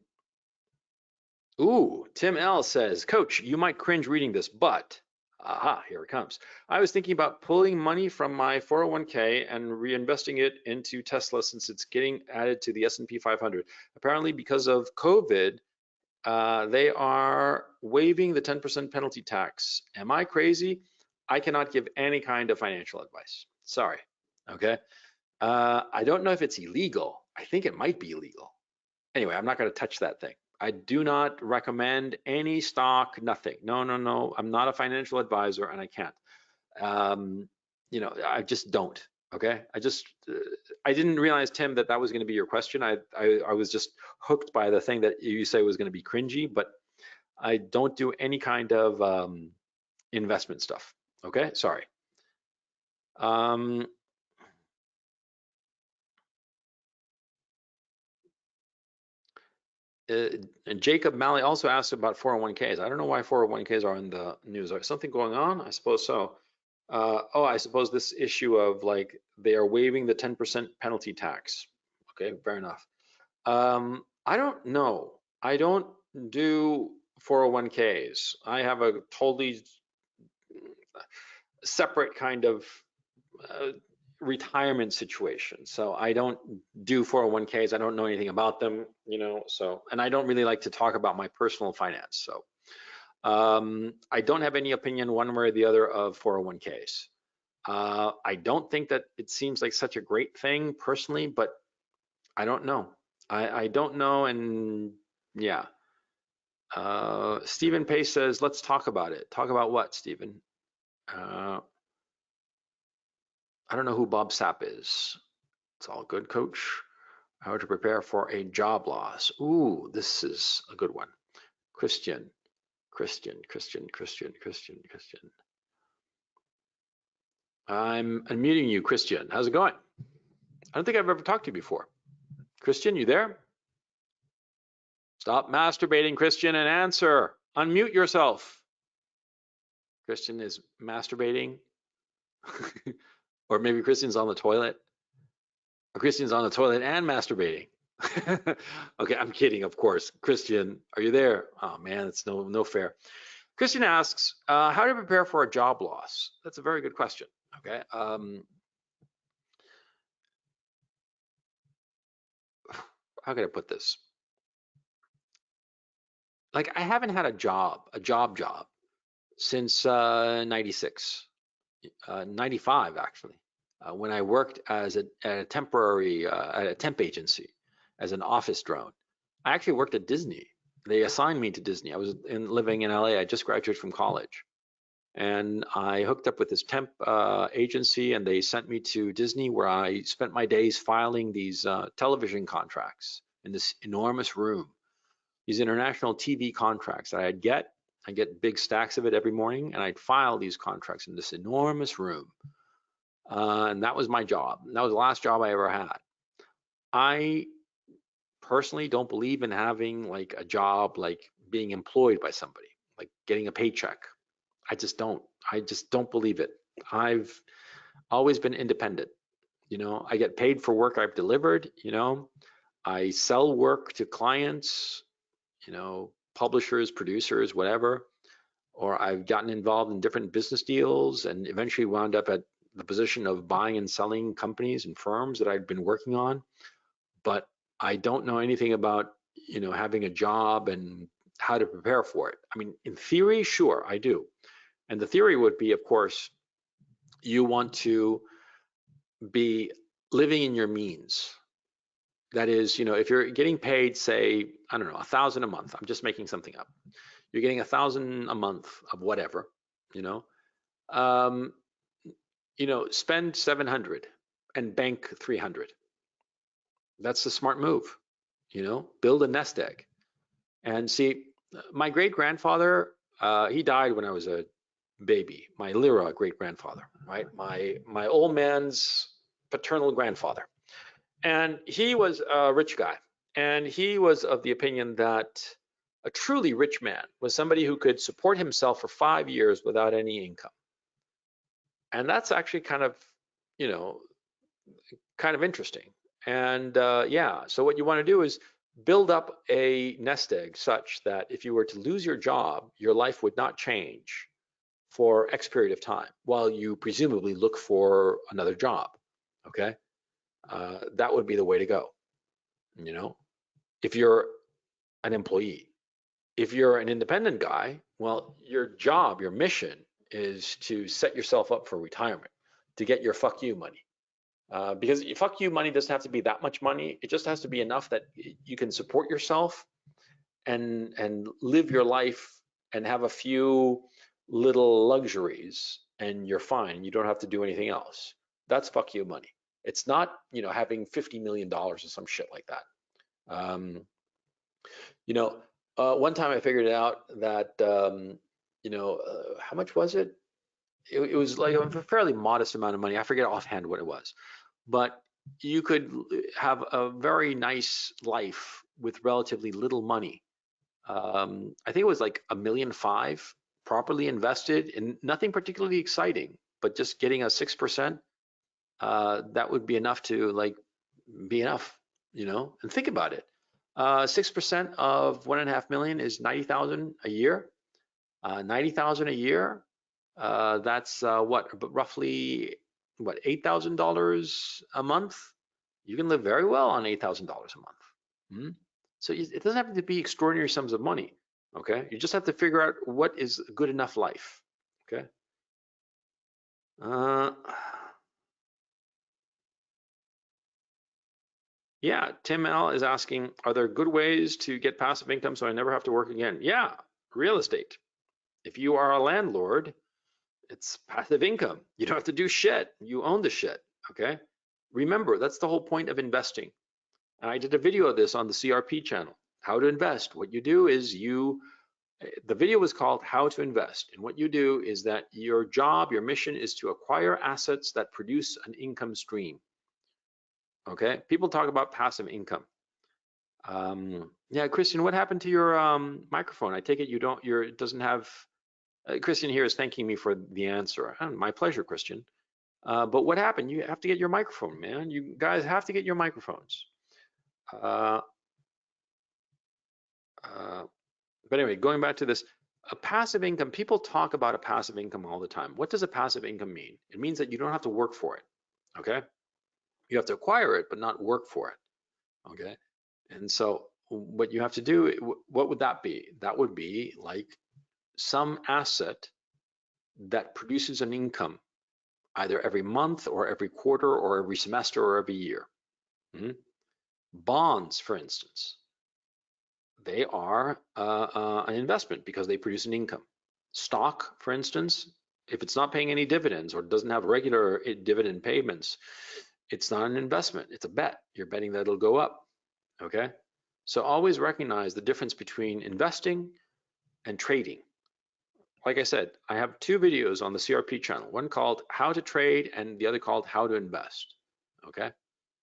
L says, Coach, you might cringe reading this, but, aha, here it comes. I was thinking about pulling money from my 401k and reinvesting it into Tesla since it's getting added to the S&P 500. Apparently, because of COVID, they are waiving the 10% penalty tax. Am I crazy? I cannot give any kind of financial advice. Sorry, okay? I don't know if it's illegal. I think it might be illegal. Anyway, I'm not going to touch that thing. I do not recommend any stock, nothing. No. I'm not a financial advisor and I can't. You know, I just don't. Okay. I didn't realize, Tim, that was going to be your question. I was just hooked by the thing that you say was going to be cringy, but I don't do any kind of investment stuff. Okay. Sorry. And Jacob Malley also asked about 401ks. I don't know why 401ks are in the news. Is something going on? I suppose so. I suppose this issue of like they are waiving the 10% penalty tax. Okay, fair enough. I don't know. I don't do 401ks. I have a totally separate kind of retirement situation. So I don't do 401ks. I don't know anything about them, so, and I don't really like to talk about my personal finance. So I don't have any opinion one way or the other of 401ks. I don't think that it seems like such a great thing personally, but I don't know. I don't know. And yeah. Stephen Pace says, let's talk about it. Talk about what, Stephen? I don't know who Bob Sapp is. It's all good, coach. How to prepare for a job loss. Ooh, this is a good one. Christian. I'm unmuting you, Christian. How's it going? I don't think I've ever talked to you before. Christian, you there? Stop masturbating, Christian, and answer. Unmute yourself. Christian is masturbating. Or maybe Christian's on the toilet. Or Christian's on the toilet and masturbating. Okay, I'm kidding, of course. Christian, are you there? Oh man, it's no fair. Christian asks, how to prepare for a job loss? That's a very good question. Okay. How can I put this? Like, I haven't had a job since 96, 95 actually, when I worked as at a temporary, at a temp agency as an office drone. I actually worked at Disney. They assigned me to Disney. I was living in LA. I just graduated from college. And I hooked up with this temp agency, and they sent me to Disney, where I spent my days filing these television contracts in this enormous room. These international TV contracts that I'd get big stacks of it every morning, and I'd file these contracts in this enormous room. And that was my job. That was the last job I ever had. I personally don't believe in having like a job, like being employed by somebody, like getting a paycheck. I just don't believe it. I've always been independent. I get paid for work I've delivered. I sell work to clients, publishers, producers, whatever, or I've gotten involved in different business deals and eventually wound up at the position of buying and selling companies and firms that I'd been working on. But I don't know anything about, having a job and how to prepare for it. I mean, in theory, sure, I do. And the theory would be, of course, you want to be living in your means. That is, if you're getting paid, say, I don't know, $1,000 a month, I'm just making something up. You're getting $1,000 a month of whatever, spend 700 and bank 300. That's the smart move, build a nest egg. And see, my great grandfather, he died when I was a baby, my Lyra great grandfather, right? My old man's paternal grandfather. And he was a rich guy. And he was of the opinion that a truly rich man was somebody who could support himself for 5 years without any income. And that's actually kind of interesting. And yeah, so what you want to do is build up a nest egg such that if you were to lose your job, your life would not change for X period of time while you presumably look for another job. Okay, that would be the way to go. If you're an employee. If you're an independent guy, well, your job, your mission is to set yourself up for retirement, to get your fuck you money. Because fuck you money doesn't have to be that much money. It just has to be enough that you can support yourself and live your life and have a few little luxuries, and you're fine. You don't have to do anything else. That's fuck you money. It's not, having $50 million or some shit like that. One time I figured out that, how much was it? It was like a fairly modest amount of money. I forget offhand what it was, but you could have a very nice life with relatively little money. I think it was like $1.5 million properly invested in nothing particularly exciting, but just getting a 6%. That would be enough to be enough, and think about it. 6% of 1.5 million is 90,000 a year. 90,000 a year. That's what, roughly what, $8,000 a month, you can live very well on $8,000 a month. So it doesn't have to be extraordinary sums of money. Okay, you just have to figure out what is a good enough life. Okay. Yeah, Tim L is asking, are there good ways to get passive income so I never have to work again? Yeah, real estate. If you are a landlord, it's passive income. You don't have to do shit. You own the shit. Okay. Remember, that's the whole point of investing. And I did a video of this on the CRP channel, how to invest. What you do is the video was called How to Invest. And what you do is that your job, your mission is to acquire assets that produce an income stream. Okay. People talk about passive income. Yeah, Christian, what happened to your microphone? I take it it doesn't have, Christian here is thanking me for the answer. My pleasure, Christian. But what happened? You have to get your microphone, man. You guys have to get your microphones. But anyway, going back to this, a passive income, people talk about a passive income all the time. What does a passive income mean? It means that you don't have to work for it, okay? You have to acquire it, but not work for it, okay? And so what you have to do, what would that be? That would be like some asset that produces an income either every month or every quarter or every semester or every year. Bonds, for instance, they are an investment because they produce an income. Stock, for instance, if it's not paying any dividends or doesn't have regular dividend payments, it's not an investment, it's a bet. You're betting that it'll go up, okay? So always recognize the difference between investing and trading. Like I said, I have 2 videos on the CRP channel, one called How to Trade and the other called How to Invest, okay?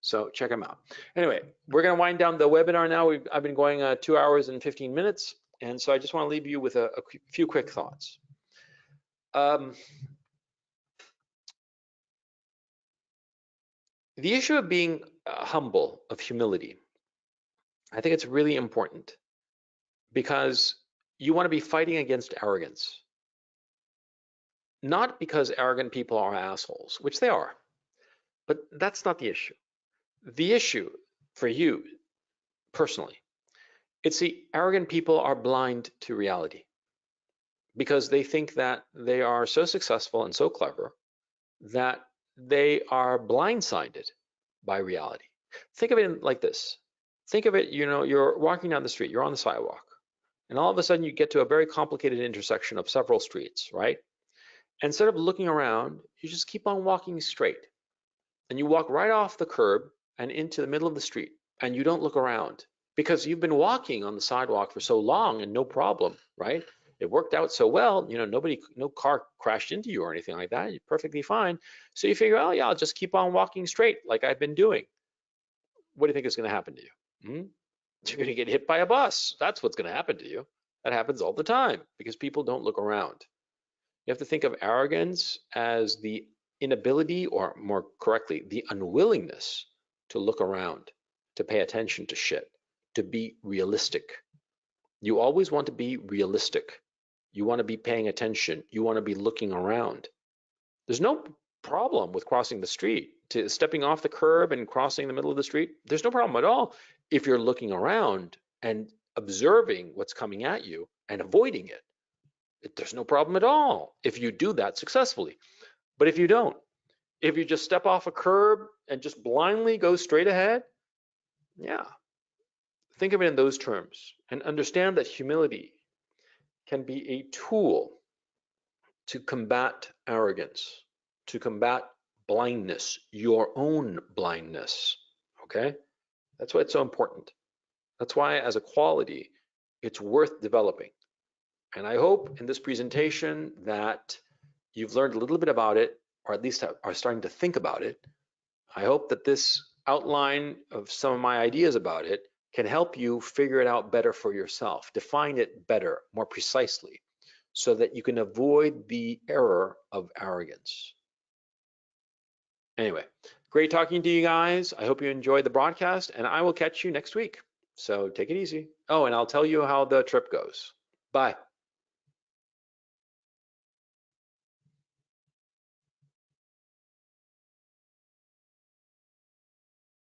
So check them out. Anyway, we're gonna wind down the webinar now. I've been going 2 hours and 15 minutes, and so I just wanna leave you with a few quick thoughts. The issue of being humble, of humility, I think it's really important because you wanna be fighting against arrogance. Not because arrogant people are assholes, which they are, but that's not the issue. The issue for you personally, it's the arrogant people are blind to reality because they think that they are so successful and so clever that they are blindsided by reality. Think of it like this. Think of it, you're walking down the street, you're on the sidewalk, and all of a sudden you get to a very complicated intersection of several streets, right? Instead of looking around, you just keep on walking straight. And you walk right off the curb and into the middle of the street, and you don't look around because you've been walking on the sidewalk for so long and no problem, right? It worked out so well, no car crashed into you or anything like that. You're perfectly fine. So you figure, oh yeah, I'll just keep on walking straight like I've been doing. What do you think is going to happen to you? You're going to get hit by a bus. That's what's going to happen to you. That happens all the time because people don't look around. You have to think of arrogance as the inability, or more correctly, the unwillingness to look around, to pay attention to shit, to be realistic. You always want to be realistic. You want to be paying attention. You want to be looking around. There's no problem with crossing the street, to stepping off the curb and crossing the middle of the street. There's no problem at all if you're looking around and observing what's coming at you and avoiding it. There's no problem at all if you do that successfully. But if you don't, if you just step off a curb and just blindly go straight ahead, yeah. Think of it in those terms and understand that humility can be a tool to combat arrogance, to combat blindness, your own blindness, okay? That's why it's so important. That's why as a quality, it's worth developing. And I hope in this presentation that you've learned a little bit about it, or at least are starting to think about it. I hope that this outline of some of my ideas about it can help you figure it out better for yourself, define it better, more precisely, so that you can avoid the error of arrogance. Anyway, great talking to you guys. I hope you enjoyed the broadcast, and I will catch you next week. So take it easy. Oh, and I'll tell you how the trip goes. Bye.